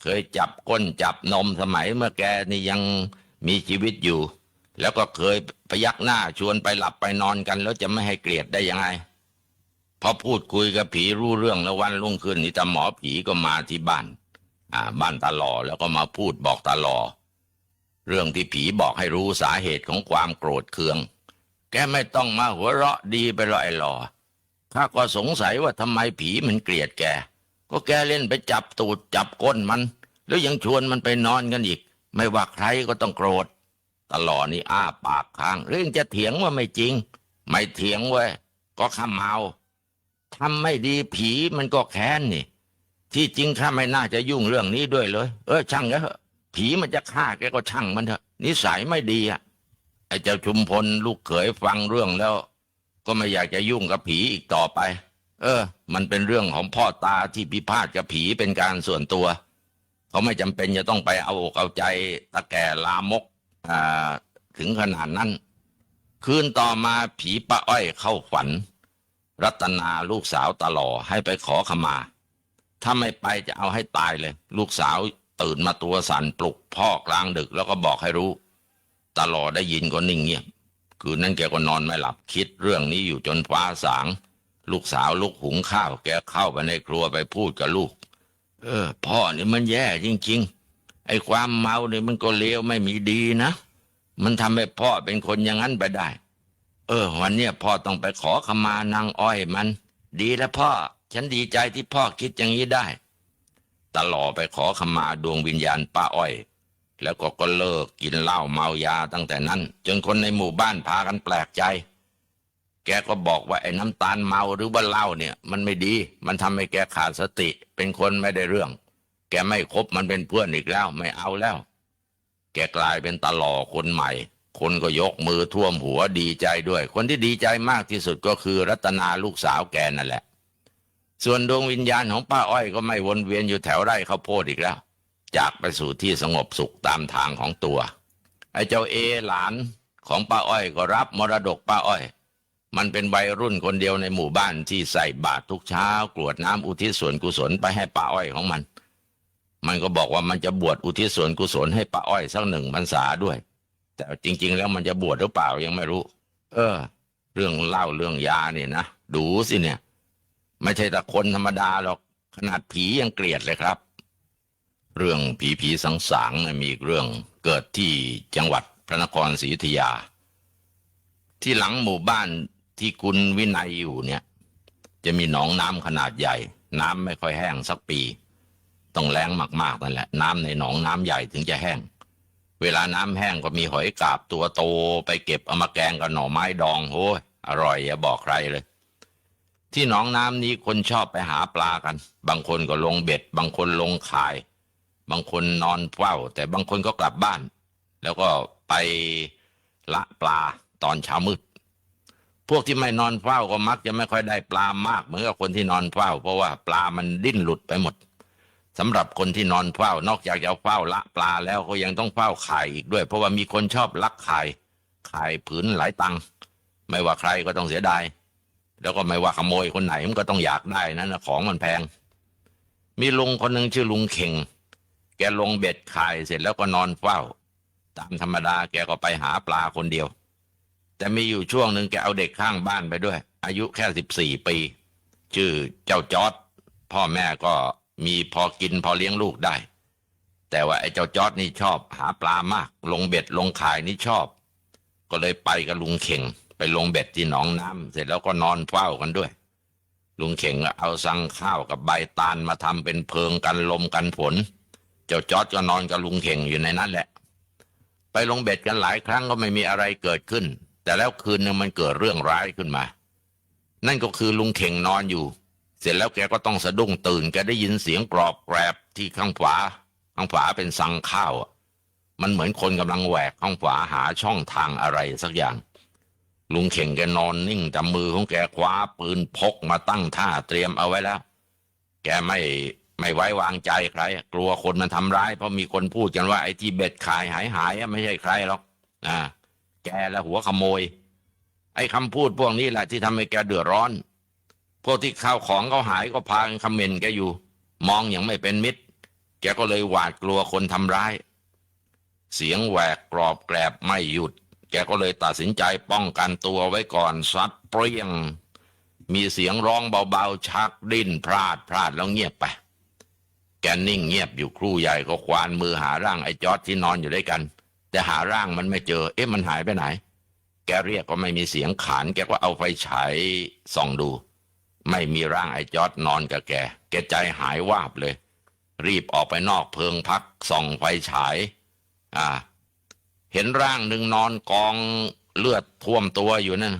เคยจับก้นจับนมสมัยเมื่อแกนี่ยังมีชีวิตอยู่แล้วก็เคยพยักหน้าชวนไปหลับไปนอนกันแล้วจะไม่ให้เกลียดได้ยังไงพอพูดคุยกับผีรู้เรื่องแล้ววันรุ่งขึ้นนี่ตาหมอผีก็มาที่บ้านตาหล่อแล้วก็มาพูดบอกตาหล่อเรื่องที่ผีบอกให้รู้สาเหตุของความโกรธเคืองแกไม่ต้องมาหัวเราะดีไปหรอกไอ้หล่อข้าก็สงสัยว่าทำไมผีมันเกลียดแกก็แกเล่นไปจับตูดจับก้นมันแล้วยังชวนมันไปนอนกันอีกไม่ว่าใครก็ต้องโกรธตลอดนี่อ้าปากค้างเรื่องจะเถียงว่าไม่จริงไม่เถียงเว้ยก็ข้าเมาทำไม่ดีผีมันก็แค้นนี่ ที่จริงข้าไม่น่าจะยุ่งเรื่องนี้ด้วยเลยช่างเถอะผีมันจะฆ่าแกก็ช่างมันเถอะนิสัยไม่ดีอ่ะไอ้เจ้าชุมพลลูกเขยฟังเรื่องแล้วก็ไม่อยากจะยุ่งกับผีอีกต่อไปมันเป็นเรื่องของพ่อตาที่พิพาทกับผีเป็นการส่วนตัวเขาไม่จำเป็นจะต้องไปเอาอกเอาใจตาแก่ลามกถึงขนาดนั้นคืนต่อมาผีป้าอ้อยเข้าฝันรัตนาลูกสาวตาหล่อให้ไปขอขมาถ้าไม่ไปจะเอาให้ตายเลยลูกสาวตื่นมาตัวสั่นปลุกพ่อกลางดึกแล้วก็บอกให้รู้ตาหล่อได้ยินก็นิ่งเงียบคืนนั้นแกก็นอนไม่หลับคิดเรื่องนี้อยู่จนฟ้าสางลูกสาวลุกหุงข้าวแกเข้าไปในครัวไปพูดกับลูกพ่อนี่มันแย่จริงๆไอ้ความเมาเนี่ยมันก็เลวไม่มีดีนะมันทำให้พ่อเป็นคนอย่างนั้นไปได้วันเนี้ยพ่อต้องไปขอขมานางอ้อยมันดีแล้วพ่อฉันดีใจที่พ่อคิดอย่างนี้ได้ตาหล่อไปขอขมาดวงวิญญาณป้าอ้อยแล้วก็เลิกกินเหล้าเมายาตั้งแต่นั้นจนคนในหมู่บ้านพากันแปลกใจแกก็บอกว่าไอ้น้ำตาลเมาหรือว่าเหล้าเนี่ยมันไม่ดีมันทำให้แกขาดสติเป็นคนไม่ได้เรื่องแกไม่คบมันเป็นเพื่อนอีกแล้วไม่เอาแล้วแกกลายเป็นตาหล่อคนใหม่คนก็ยกมือท่วมหัวดีใจด้วยคนที่ดีใจมากที่สุดก็คือรัตนาลูกสาวแกนั่นแหละส่วนดวงวิญญาณของป้าอ้อยก็ไม่วนเวียนอยู่แถวไร่ข้าวโพดอีกแล้วจากไปสู่ที่สงบสุขตามทางของตัวไอ้เจ้าหลานของป้าอ้อยก็รับมรดกป้าอ้อยมันเป็นวัยรุ่นคนเดียวในหมู่บ้านที่ใส่บาตรทุกเช้ากรวดน้ำอุทิศส่วนกุศลไปให้ป้าอ้อยของมันก็บอกว่ามันจะบวชอุทิศส่วนกุศลให้ป้าอ้อยสัก1 พรรษาด้วยแต่จริงๆแล้วมันจะบวชหรือเปล่ายังไม่รู้เรื่องเหล้าเรื่องยาเนี่ยนะดูสิเนี่ยไม่ใช่แต่คนธรรมดาหรอกขนาดผียังเกลียดเลยครับเรื่องผีสางๆมีอีกเรื่องเกิดที่จังหวัดพระนครศรีอยุธยาที่หลังหมู่บ้านที่คุณวินัยอยู่เนี่ยจะมีหนองน้ำขนาดใหญ่น้ำไม่ค่อยแห้งสักปีต้องแล้งมากๆนั่นแหละน้ำในหนองน้ำใหญ่ถึงจะแห้งเวลาน้ำแห้งก็มีหอยกาบตัวโตไปเก็บเอามาแกงกับหน่อไม้ดองโอ้ยอร่อยอย่าบอกใครเลยที่หนองน้ำนี้คนชอบไปหาปลากันบางคนก็ลงเบ็ดบางคนลงข่ายบางคนนอนเฝ้าแต่บางคนก็กลับบ้านแล้วก็ไปละปลาตอนเช้ามืดพวกที่ไม่นอนเฝ้าก็มักจะไม่ค่อยได้ปลามากเหมือนกับคนที่นอนเฝ้าเพราะว่าปลามันดิ้นหลุดไปหมดสำหรับคนที่นอนเฝ้านอกจากจะเฝ้าละปลาแล้วก็ยังต้องเฝ้าข่ายอีกด้วยเพราะว่ามีคนชอบลักข่ายผืนหลายตังค์ไม่ว่าใครก็ต้องเสียดายแล้วก็ไม่ว่าขโมยคนไหนมันก็ต้องอยากได้นะของมันแพงมีลุงคนหนึ่งชื่อลุงเข่งแกลงเบ็ดข่ายเสร็จแล้วก็นอนเฝ้าตามธรรมดาแกก็ไปหาปลาคนเดียวแต่มีอยู่ช่วงหนึ่งแกเอาเด็กข้างบ้านไปด้วยอายุแค่14 ปีชื่อเจ้าจอร์จพ่อแม่ก็มีพอกินพอเลี้ยงลูกได้แต่ว่าไอ้เจ้าจอร์จนี่ชอบหาปลามากลงเบ็ดลงข่ายนี่ชอบก็เลยไปกับลุงเข่งไปลงเบ็ดที่หนองน้ำเสร็จแล้วก็นอนเฝ้ากันด้วยลุงเข่งเอาซังข้าวกับใบตาลมาทำเป็นเพิงกันลมกันฝนเจ้าจอร์จก็นอนกับลุงเข่งอยู่ในนั้นแหละไปลงเบ็ดกันหลายครั้งก็ไม่มีอะไรเกิดขึ้นแต่แล้วคืนนึงมันเกิดเรื่องร้ายขึ้นมานั่นก็คือลุงเข่งนอนอยู่เสร็จแล้วแกก็ต้องสะดุ้งตื่นแกได้ยินเสียงกรอบแกรบที่ข้างฝาเป็นซังข้าวมันเหมือนคนกำลังแหวกข้างฝาหาช่องทางอะไรสักอย่างลุงเข่งแกนอนนิ่งแต่มือของแกคว้าปืนพกมาตั้งท่าเตรียมเอาไว้แล้วแกไม่ไว้วางใจใครกลัวคนมันทำร้ายเพราะมีคนพูดกันว่าไอ้ที่เบ็ดขายหายไม่ใช่ใครหรอกแกและหัวขโมยไอ้คำพูดพวกนี้แหละที่ทำให้แกเดือดร้อนพวกที่ข้าวของเขาหายก็พากันคอมเมนต์แกอยู่มองอย่างไม่เป็นมิตรแกก็เลยหวาดกลัวคนทำร้ายเสียงแหวกกรอบแกรบไม่หยุดแกก็เลยตัดสินใจป้องกันตัวไว้ก่อนซัดเปรี้ยงมีเสียงร้องเบาๆชักดิ้นพลาดแล้วเงียบไปแกนิ่งเงียบอยู่ครู่ใหญ่ก็ควานมือหาร่างไอ้จอร์จที่นอนอยู่ด้วยกันแต่หาร่างมันไม่เจอมันหายไปไหนแกเรียกก็ไม่มีเสียงขานแกก็เอาไฟฉายส่องดูไม่มีร่างไอ้จอร์จนอนกับแกใจหายวาบเลยรีบออกไปนอกเพิงพักส่องไฟฉายเห็นร่างหนึ่งนอนกองเลือดท่วมตัวอยู่นั่น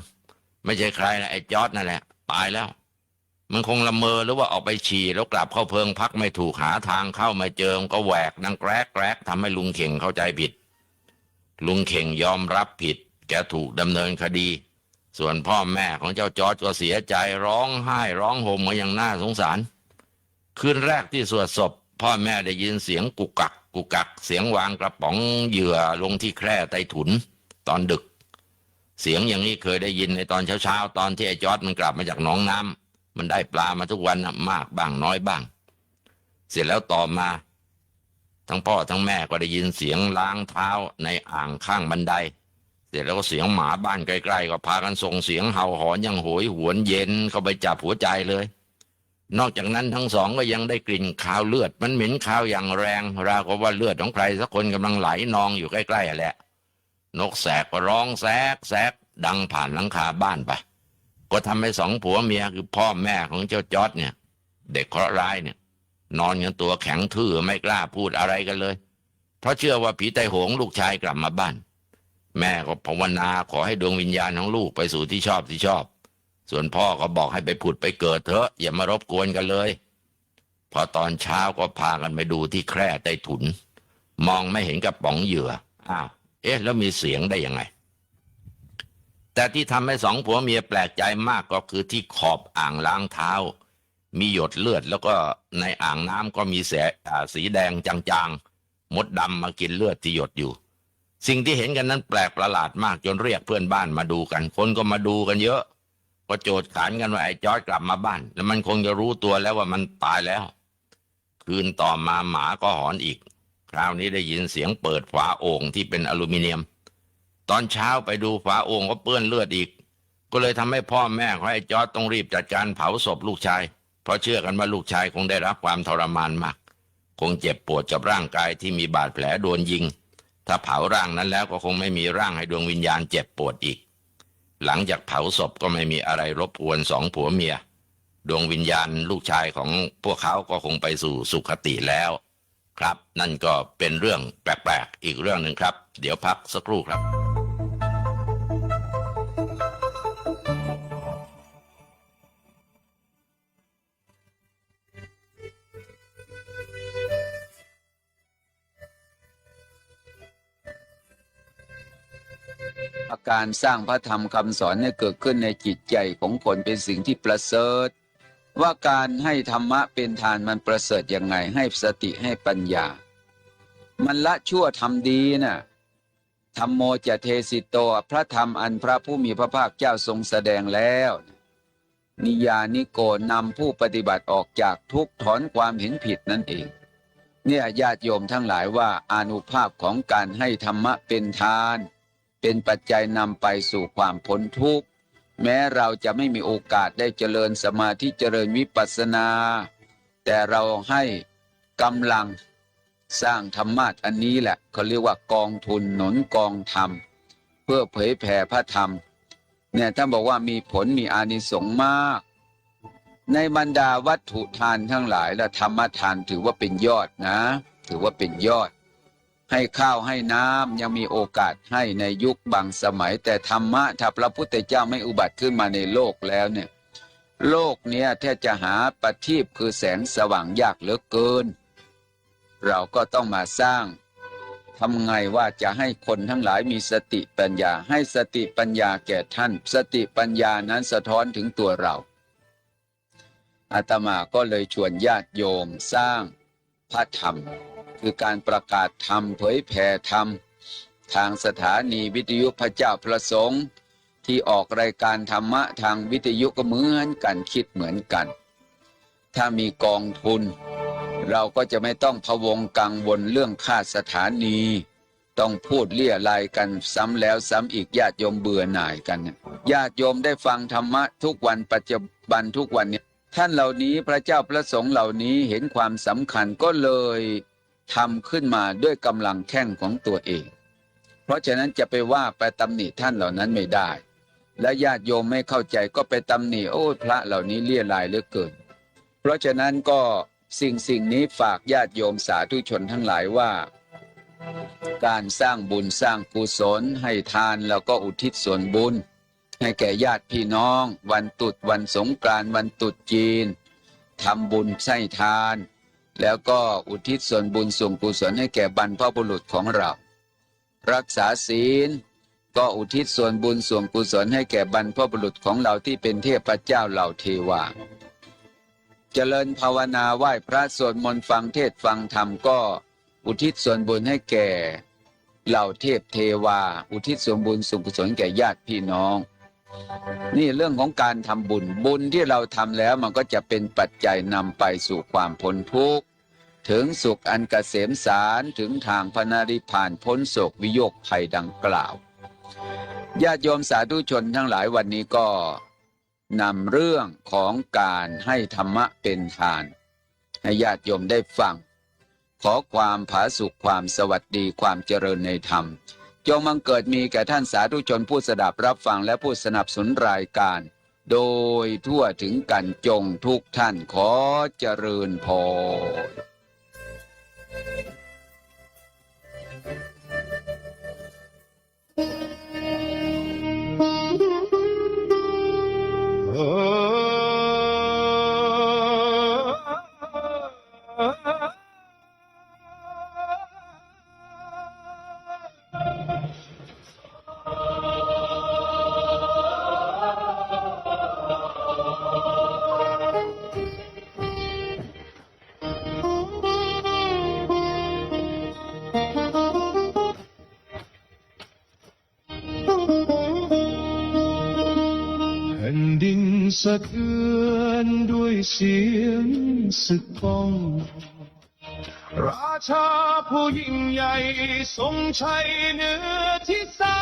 ไม่ใช่ใครนะไอ้จอร์จนั่นแหละตายแล้ว มันคงละเมอหรือว่าออกไปฉี่แล้วกลับเข้าเพิงพักไม่ถูกหาทางเข้าไม่เจอมันก็แหวกดังแกรกแกรกทำให้ลุงเข่งเข้าใจผิดลุงเข่งยอมรับผิดแกถูกดำเนินคดีส่วนพ่อแม่ของเจ้าจอร์จก็เสียใจร้องไห้ร้องห่มมาอย่างน่าสงสารคืนแรกที่สวดศพพ่อแม่ได้ยินเสียงกุกกักกุกกักเสียงวางกระป๋องเหยื่อลงที่แคร่ใต้ถุนตอนดึกเสียงอย่างนี้เคยได้ยินในตอนเช้าตอนที่ไอ้จอร์จมันกลับมาจากหนองน้ำมันได้ปลามาทุกวันนะมากบ้างน้อยบ้างเสร็จแล้วต่อมาทั้งพ่อทั้งแม่ก็ได้ยินเสียงล้างเท้าในอ่างข้างบันไดเสร็จแล้วก็เสียงหมาบ้านใกล้ๆก็พากันส่งเสียงเห่าหอนอย่างโหยหวนเย็นเข้าไปจับหัวใจเลยนอกจากนั้นทั้งสองก็ยังได้กลิ่นคาวเลือดมันเหม็นคาวอย่างแรงราวกับว่าเลือดของใครสักคนกำลังไหลนองอยู่ใกล้ๆแหละนกแสกก็ร้องแซกแซกดังผ่านหลังคาบ้านไปก็ทำให้สองผัวเมียคือพ่อแม่ของเจ้าจอร์จเนี่ยเด็กเคราะห์ร้ายเนี่ยนอนกันตัวแข็งทื่อไม่กล้าพูดอะไรกันเลยเพราะเชื่อว่าผีไตโหงลูกชายกลับมาบ้านแม่ก็ภาวนาขอให้ดวงวิญญาณของลูกไปสู่ที่ชอบส่วนพ่อก็บอกให้ไปผุดไปเกิดเถอะอย่ามารบกวนกันเลยพอตอนเช้าก็พากันไปดูที่แคร่ใต้ถุนมองไม่เห็นกระป๋องเหยื่ออ้าวแล้วมีเสียงได้ยังไงแต่ที่ทำให้สองผัวเมียแปลกใจมากก็คือที่ขอบอ่างล้างเท้ามีหยดเลือดแล้วก็ในอ่างน้ำก็มีสีแดงจางๆมดดำมากินเลือดที่หยดอยู่สิ่งที่เห็นกันนั้นแปลกประหลาดมากจนเรียกเพื่อนบ้านมาดูกันคนก็มาดูกันเยอะก็โจทย์ขานกันว่าไอ้จอร์จกลับมาบ้านแล้วมันคงจะรู้ตัวแล้วว่ามันตายแล้วคืนต่อมาหมาก็หอนอีกคราวนี้ได้ยินเสียงเปิดฝาโอ่งที่เป็นอลูมิเนียมตอนเช้าไปดูฝาโอ่งก็เปื้อนเลือดอีกก็เลยทำให้พ่อแม่ของไอ้จอร์จต้องรีบจัดการเผาศพลูกชายเพราะเชื่อกันว่าลูกชายคงได้รับความทรมานมากคงเจ็บปวดกับร่างกายที่มีบาดแผลโดนยิงถ้าเผาร่างนั้นแล้วก็คงไม่มีร่างให้ดวงวิญญาณเจ็บปวดอีกหลังจากเผาศพก็ไม่มีอะไรรบกวนสองผัวเมียดวงวิญญาณลูกชายของพวกเขาก็คงไปสู่สุคติแล้วครับนั่นก็เป็นเรื่องแปลกๆอีกเรื่องหนึ่งครับเดี๋ยวพักสักครู่ครับ การสร้างพระธรรมคำสอนให้เกิดขึ้นในจิตใจของคนเป็นสิ่งที่ประเสริฐว่าการให้ธรรมะเป็นทานมันประเสริฐยังไงให้สติให้ปัญญามันละชั่วทำดีน่ะธัมโมจะเทสิโตพระธรรมอันพระผู้มีพระภาคเจ้าทรงแสดงแล้วนิยานิโกนำผู้ปฏิบัติออกจากทุกข์ถอนความเห็นผิดนั่นเองเนี่ยญาติโยมทั้งหลายว่าอานุภาพของการให้ธรรมะเป็นทานเป็นปัจจัยนำไปสู่ความพ้นทุกข์แม้เราจะไม่มีโอกาสได้เจริญสมาธิเจริญวิปัสสนาแต่เราให้กำลังสร้างธรรมะอันนี้แหละเขาเรียกว่ากองทุนหนุนกองธรรมเพื่อเผยแผ่พระธรรมเนี่ยท่านบอกว่ามีผลมีอานิสงส์มากในบรรดาวัตถุทานทั้งหลายและธรรมทานถือว่าเป็นยอดนะถือว่าเป็นยอดให้ข้าวให้น้ำยังมีโอกาสให้ในยุคบางสมัยแต่ธรรมะถ้าพระพุทธเจ้าไม่อุบัติขึ้นมาในโลกแล้วเนี่ยโลกเนี้ยแทบจะหาประทีปคือแสงสว่างยากเหลือเกินเราก็ต้องมาสร้างทำไงว่าจะให้คนทั้งหลายมีสติปัญญาให้สติปัญญาแก่ท่านสติปัญญานั้นสะท้อนถึงตัวเราอาตมาก็เลยชวนญาติโยมสร้างพระธรรมคือการประกาศธรรมเผยแผ่ธรรมทางสถานีวิทยุพระเจ้าประสงค์ที่ออกรายการธรรมะทางวิทยุก็เหมือนกันคิดเหมือนกันถ้ามีกองทุนเราก็จะไม่ต้องพะวงกังวลเรื่องค่าสถานีต้องพูดเลี่ยรายกันซ้ำแล้วซ้ำอีกญาติโยมเบื่อหน่ายกันญาติโยมได้ฟังธรรมะทุกวันปัจจุบันทุกวันเนี่ยท่านเหล่านี้พระเจ้าประสงค์เหล่านี้เห็นความสำคัญก็เลยทำขึ้นมาด้วยกำลังแข้งของตัวเองเพราะฉะนั้นจะไปว่าไปตำหนิท่านเหล่านั้นไม่ได้และญาติโยมไม่เข้าใจก็ไปตำหนิโอ้พระเหล่านี้เลี่ยรายเหลือเกินเพราะฉะนั้นก็สิ่งนี้ฝากญาติโยมสาธุชนทั้งหลายว่าการสร้างบุญสร้างกุศลให้ทานแล้วก็อุทิศส่วนบุญ ให้แก่ญาติพี่น้องวันตรุษวันสงกรานต์วันตรุษจีนทำบุญให้ทาน แล้วก็อุทิศส่วนบุญส่วนกุศลให้แก่บรรพบุรุษของเรารักษาศีลก็อุทิศส่วนบุญส่วนกุศลให้แก่บรรพบุรุษของเราที่เป็นเทพเจ้าเหล่าเทวาเจริญภาวนาไหว้พระสวดมนต์ฟังเทศน์ฟังธรรมก็อุทิศส่วนบุญให้แก่เหล่าเทพเทวาอุทิศส่วนบุญส่วนกุศลแก่ญาติพี่น้องนี่เรื่องของการทำบุญบุญที่เราทำแล้วมันก็จะเป็นปัจจัยนำไปสู่ความพ้นทุกข์ถึงสุขอันเกษมสารถึงทางพระนิพพานพ้นโศกวิโยคภัยดังกล่าวญาติโยมสาธุชนทั้งหลายวันนี้ก็นำเรื่องของการให้ธรรมะเป็นทานให้ญาติโยมได้ฟังขอความผาสุกความสวัสดีความเจริญในธรรมจงบังเกิดมีแก่ท่านสาธุชนผู้สดับรับฟังและผู้สนับสนุนรายการโดยทั่วถึงกันจงทุกท่านขอเจริญพรสะเทือนด้วยเสียงสึกก้องราชาผู้ยิ่งใหญ่ทรงชัยเหนือที่สา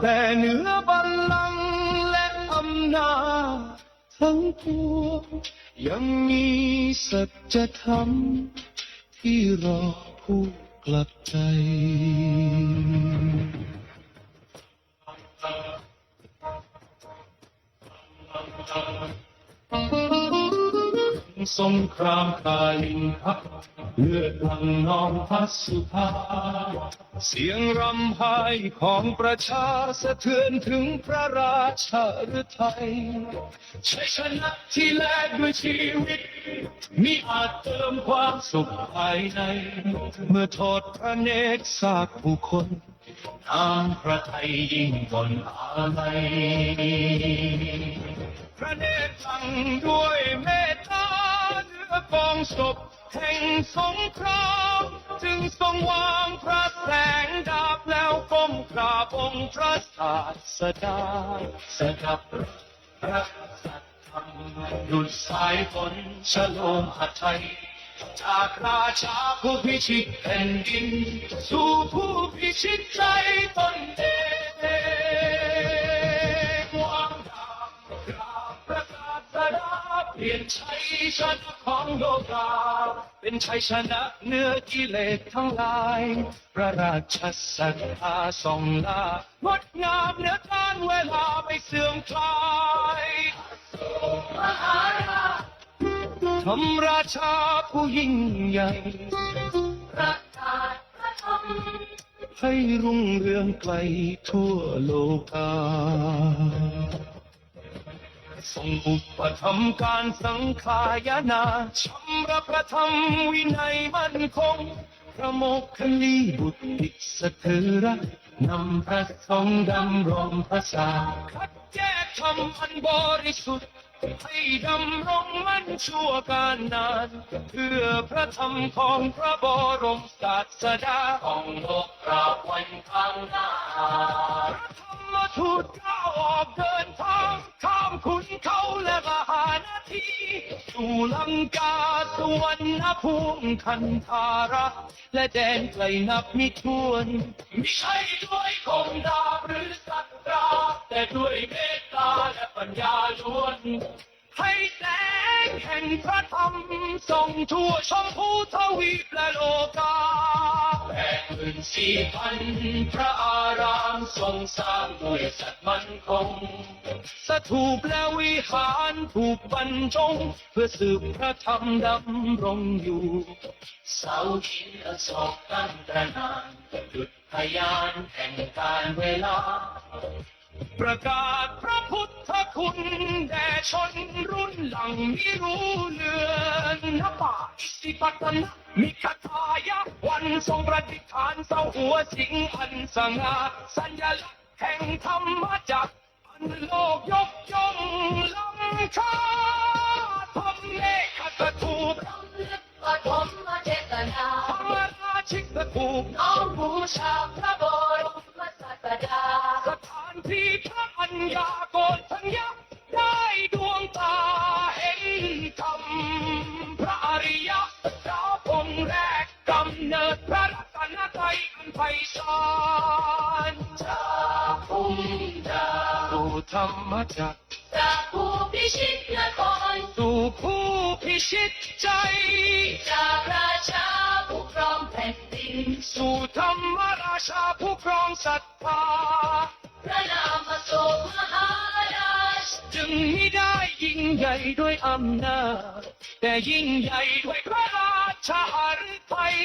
แต่เหนือบัลลังก์และอำนาจทั้งปวงยังมีสัจธรรมที่รอผู้กลับใจสงครามคาลิงคับเลือดหลั่งนองพัสุธาเสียงรำไห้ของประชาสะเทือนถึงพระราชาฤทัยชัยชนะที่แลกด้วยชีวิตมิอาจเติมความสุขภายในเมื่อทอดพระเนตรซากผู้คนน้ำพระทัยยิ่งบนอาลัยพระเนตรสั่งด้วยเมตตาเนื้อกองศพแห่งสงครามจึงทรงวางพระแสงดาบแล้วก้มกราบองค์พระศาสดาสดับพระสัทธรรมดุจสายฝนฉโลมหทัยจากราชาผู้พิชิตแผ่นดินสู่ผู้พิชิตใจตนเองวางดาบกราบประกาศสดาเปลี่ยนชัยชนะของโลกาเป็นชัยชนะเหนือกิเลสทั้งหลายพระราชศรัทธาส่องลางดงามเหนือการเวลาไม่เสื่อมคลายธรรมราชาผู้ยิ่งใหญ่ประกาศพระธรรมให้รุ่งเรืองไกลทั่วโลกาทรงอุปถัมภ์การสังขายนาชำระพระธรรมวินัยมั่นคงพระโมคคัลลีบุตรอิสถือระนำพระสงฆ์ดำรงพระศาสนาคัดแยกธรรมอันบริสุทธิ์ให้ดำรงมั่นชั่วการนานเพื่อพระธรรมของพระบรมศาสดาของโลกเราวันข้างหน้าพระธรรมทูตก้าวออกเดินทางข้ามขุนเขาและมหานาทีสู่ลังกาสวรรณภูมิคันธาระและแดนไกลนับมิถ้วนไม่ใช่ด้วยคมดาบหรือสัตราแต่ด้วยเมตตาและปัญญาล้วนให้แสงแห่งพระธรรมส่องทั่วชมพูทวีปและโลกา84,000 พระอารามทรงสร้างด้วยสัตย์มั่นคงสถูปและวิหารถูกบรรจงเพื่อสืบพระธรรมดำรงอยู่เสาหินอโศกตั้งแต่นานดุจพยานแห่งการเวลา ประกาศพระพุทธคุณแด่ชนรุ่นหลังไม่รู้เลือนนบาอิสิปตนะมิคทายะวันทรงประดิษฐานเสาหัวสิงอันสง่าสัญลักษณ์แห่งธรรมจักรอันโลกยกย่องล้ำค่าทำเลขกระถูกปฐมเจตนาพระราชิกถูกน้อมบูชาพระบรมศาสดาสถานที่พระปัญญาโกฏทัญญาได้ดวงตาเห็นธรรมพระอริยะเจ้าองค์แรกกำเนิดพระรัตนตรัยอันไพศาลจากภูมิดาสู่ธรรมจักรจากผู้พิชิตนครสู่ผู้พิชิตใจจากราชาผู้ครองแผ่นดินสู่ธรรมราชาผู้ครองศรัทธาพระนามโสมหาราชจึงไม่ได้ยิ่งใหญ่ด้วยอำนาจแต่ยิ่งใหญ่ด้วยพระราชาฤทัย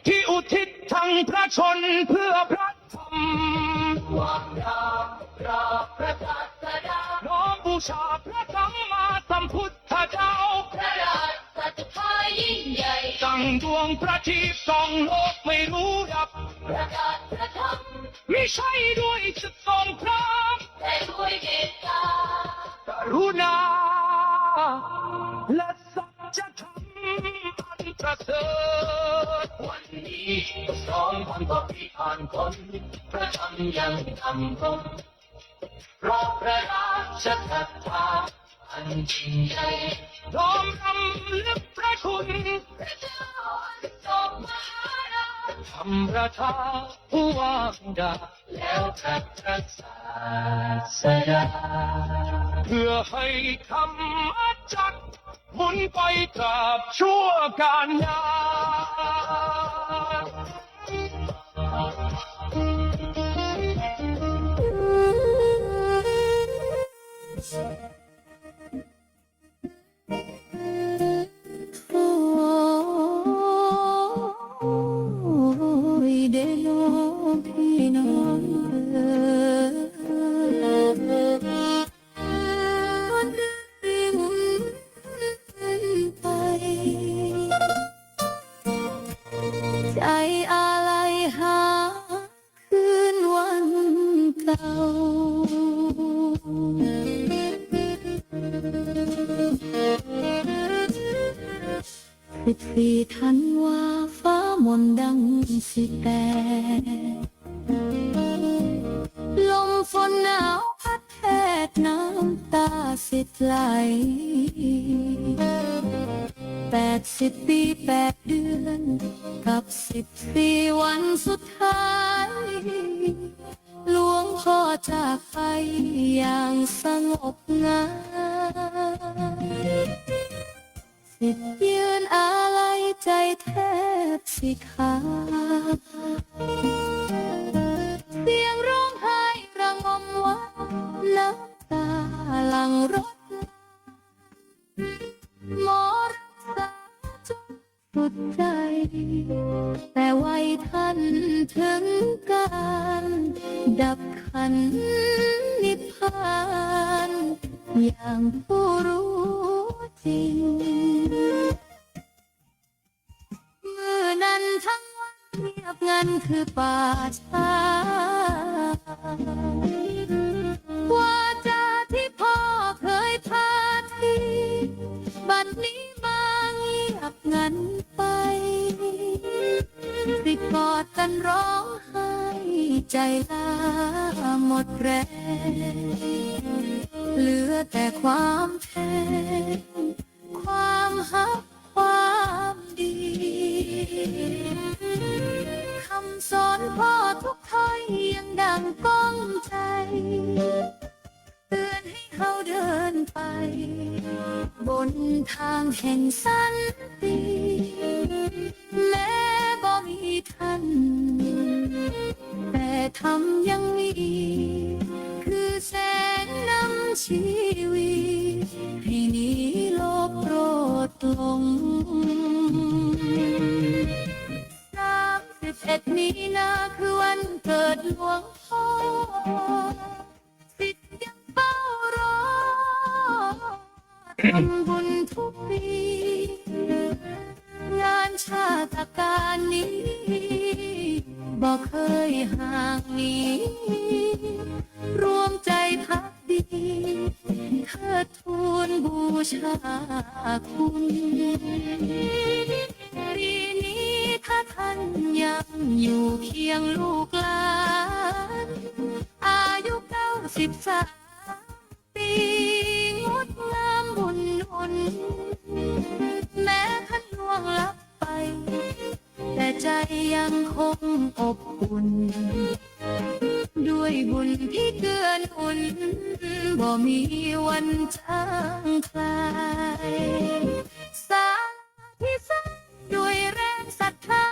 ที่อุทิศทั้งพระชนเพื่อพระธรรมความรักพระศาสดาน้อมบูชาพระสัมมาสัมพุทธเจ้าพระราชสัทธายิ่งใหญ่ตั้งดวงประทีปส่องโลกไม่รู้ดับประกาศพระธรรมไม่ใช่ด้วยศึกสงครามแต่ด้วยเมตตากรุณาและสัจธรรมอันประเสริฐวันนี้2,000 กว่าปีผ่านพ้นพระธรรมยังทำคงเพราะพระราชศรัทธาอันยิ่งใหญ่น้อมรำลึกพระคุณพระเจ้าอันทรงมหาราชธรรมประทานผู้วางดาแล้วพระศาสดาเพื่อให้ธรรมจักรหมุนไปตราบชั่วกาลนานเดโนพี่น้องไปใจอะไรหาคืนวันเก่า14 ธันวาฟ้ามนดังสิแต่ลมฝนหนาวพัดแทดน้ำตาสิไหล80 ปี 8 เดือนกับ14 วันสุดท้ายหลวงพ่อจากไปอย่างสงบง่ายสิยืนอะไรใจแทบสิขาดเสียงร้องไห้ระงมว่าน้ำตาหลั่งรถหมอรักษาจนสุดใจแต่ไว้ท่านถึงการดับขันนิพพานอย่างผู้รู้จริงมือนั้นทั้งวันเงียบงันคือป่าช้ากว่าจาที่พ่อเคยพาทีบัดนี้มาเงียบงันไปสิกอดกันร้องไห้ใจลาหมดแรงเหลือแต่ความแค้นความหักความดีคำสอนพ่อทุกถ้อยยังดังก้องใจเตือนให้เขาเดินไปบนทางแห่งสันติแม้บ่มีท่านแต่ธรรมยังมีคือแสงนำชีวิตให้หนีโลภโกรธหลง31 มีนาคือวันเกิดหลวง ำบุญทุกปี งานชาตการนี้บอกเคยห่างหนีรวมใจพักดีเทิดทูนบูชาคุณปีนี้ถ้าท่านยังอยู่เคียงลูกหลานอายุ93 ปีงดงามบุญหนแม้ท่านล่วงลับไป แต่ใจยังคงอบอุ่น ด้วยบุญที่เกื้อหนุนบ่มีวันจางคลายสาธิสร้างด้วยแรงศรัทธา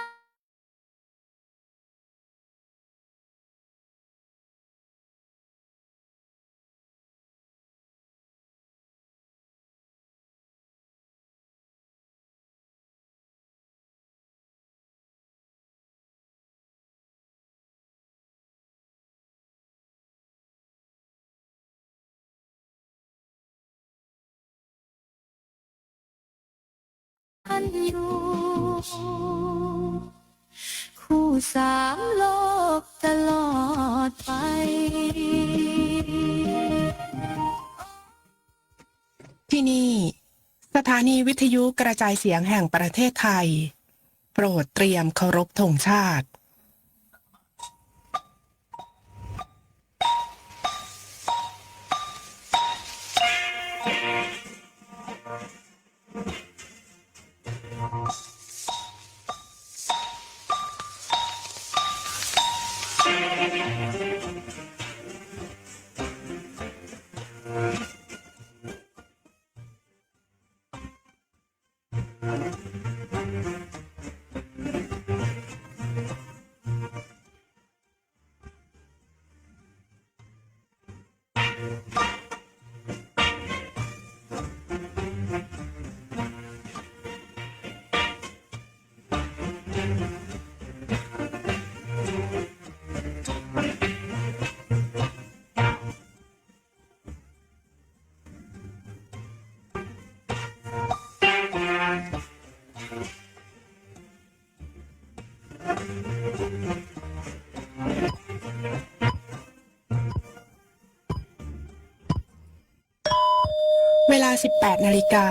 อันอยู่คู่สามโลกตลอดไป ที่นี่สถานีวิทยุกระจายเสียงแห่งประเทศไทย โปรดเตรียมเคารพธงชาติ เวลา 18 นาฬิกา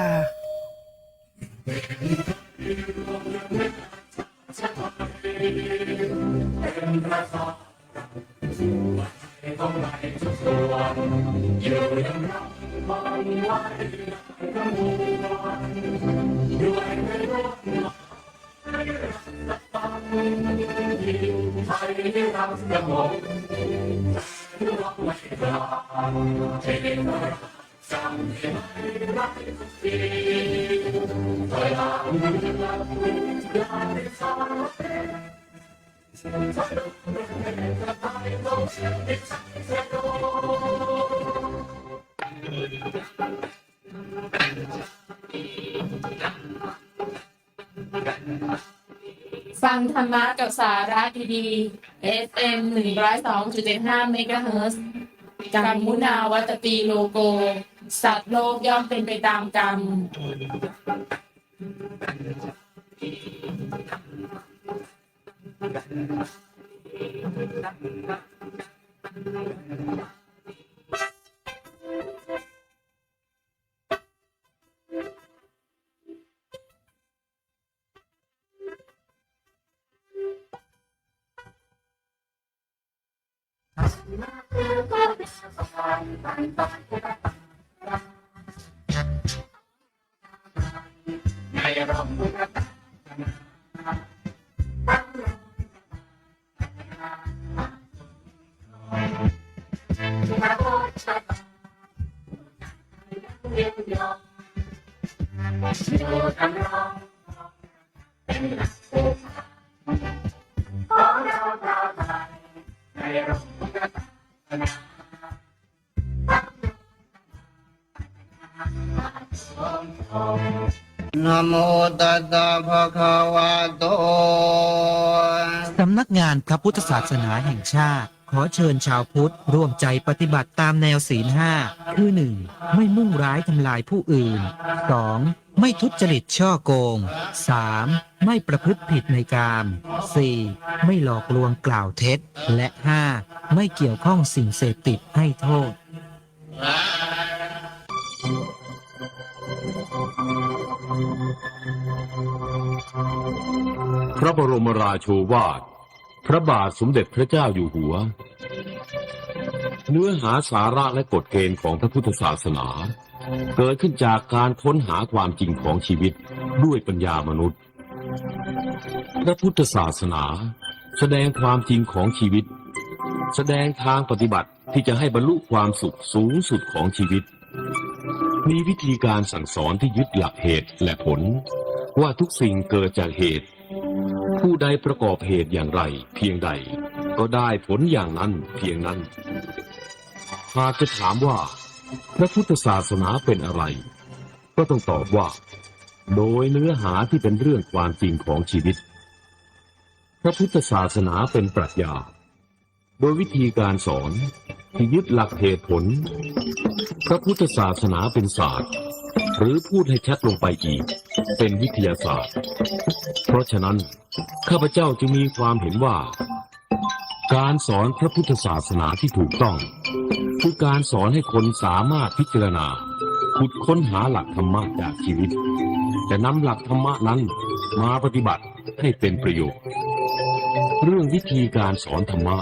ฟังธรรมะกับสาระดีๆ FM 102.75 เมกะเฮิรตซ์กัมมุนาวัตตีโลโก สัตว์โลกย่อมเป็นไปตามกรรม นะโมตัสสะภะคะวะโต สำนักงานพระพุทธศาสนาแห่งชาติ ขอเชิญชาวพุทธร่วมใจปฏิบัติตามแนวศีล 5 คือ 1. ไม่มุ่งร้ายทำลายผู้อื่น 2. ไม่ทุจริตช่อโกง 3. ไม่ประพฤติผิดในกาม 4. ไม่หลอกลวงกล่าวเท็จ และ 5. ไม่เกี่ยวข้องสิ่งเสพติดให้โทษ พระบรมราโชวาทพระบาทสมเด็จพระเจ้าอยู่หัว เนื้อหาสาระและกฎเกณฑ์ของพระพุทธศาสนา เกิดขึ้นจากการค้นหาความจริงของชีวิตด้วยปัญญามนุษย์ พระพุทธศาสนาแสดงความจริงของชีวิต แสดงทางปฏิบัติที่จะให้บรรลุความสุขสูงสุดของชีวิต มีวิธีการสั่งสอนที่ยึดหลักเหตุและผลว่าทุกสิ่งเกิดจากเหตุผู้ใดประกอบเหตุอย่างไรเพียงใดก็ได้ผลอย่างนั้นเพียงนั้นหากจะถามว่าพระพุทธศาสนาเป็นอะไรก็ต้องตอบว่าโดยเนื้อหาที่เป็นเรื่องความจริงของชีวิตพระพุทธศาสนาเป็นปรัชญาโดยวิธีการสอนที่ยึดหลักเหตุผลพระพุทธศาสนาเป็นศาสตร์หรือพูดให้ชัดลงไปอีกเป็นวิทยาศาสตร์เพราะฉะนั้นข้าพเจ้าจึงมีความเห็นว่าการสอนพระพุทธศาสนาที่ถูกต้องคือการสอนให้คนสามารถพิจารณาขุดค้นหาหลักธรรมะจากชีวิตแต่นำหลักธรรมะนั้นมาปฏิบัติให้เป็นประโยชน์เรื่องวิธีการสอนธรรมะ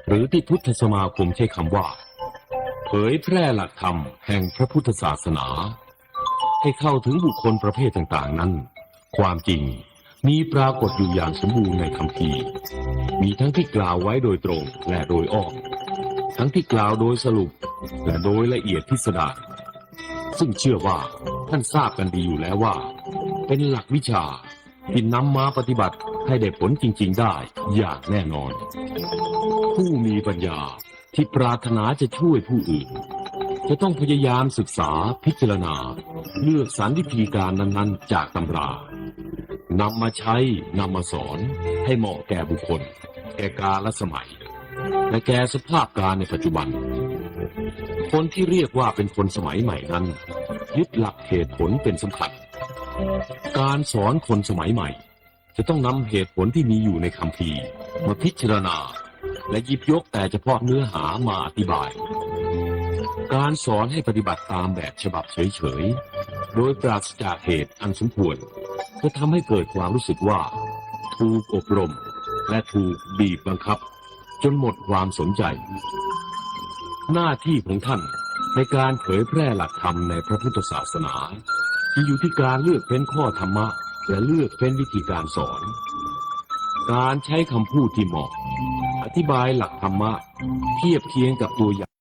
หรือที่พุทธสมาคมใช้คำว่าเผยแพร่หลักธรรมแห่งพระพุทธศาสนาให้เข้าถึงบุคคลประเภทต่างๆนั้นความจริงมีปรากฏอยู่อย่างสมบูรณ์ในคัมภีร์มีทั้งที่กล่าวไว้โดยตรงและโดยอ้อมทั้งที่กล่าวโดยสรุปและโดยละเอียดพิสดารซึ่งเชื่อว่าท่านทราบกันดีอยู่แล้วว่าเป็นหลักวิชาที่นำมาปฏิบัติให้ได้ผลจริงๆได้อย่างแน่นอนผู้มีปัญญาที่ปรารถนาจะช่วยผู้อื่นจะต้องพยายามศึกษาพิจารณาเลือกสรรวิธีการนั้นๆจากตำรานำมาใช้นำมาสอนให้เหมาะแก่บุคคลแก่กาลสมัยและแก่สภาพการในปัจจุบันคนที่เรียกว่าเป็นคนสมัยใหม่นั้นยึดหลักเหตุผลเป็นสำคัญการสอนคนสมัยใหม่จะต้องนำเหตุผลที่มีอยู่ในคัมภีร์มาพิจารณาและหยิบยกแต่เฉพาะเนื้อหามาอธิบายการสอนให้ปฏิบัติตามแบบฉบับเฉยๆโดยปราศจากเหตุอันสมควรจะทำให้เกิดความรู้สึกว่าถูกอบรมและถูกบีบบังคับจนหมดความสนใจหน้าที่ของท่านในการเผยแพร่หลักธรรมในพระพุทธศาสนาจะอยู่ที่การเลือกเฟ้นข้อธรรมะและเลือกเฟ้นวิธีการสอนการใช้คำพูดที่เหมาะอธิบายหลักธรรมะเทียบเคียงกับตัวอย่าง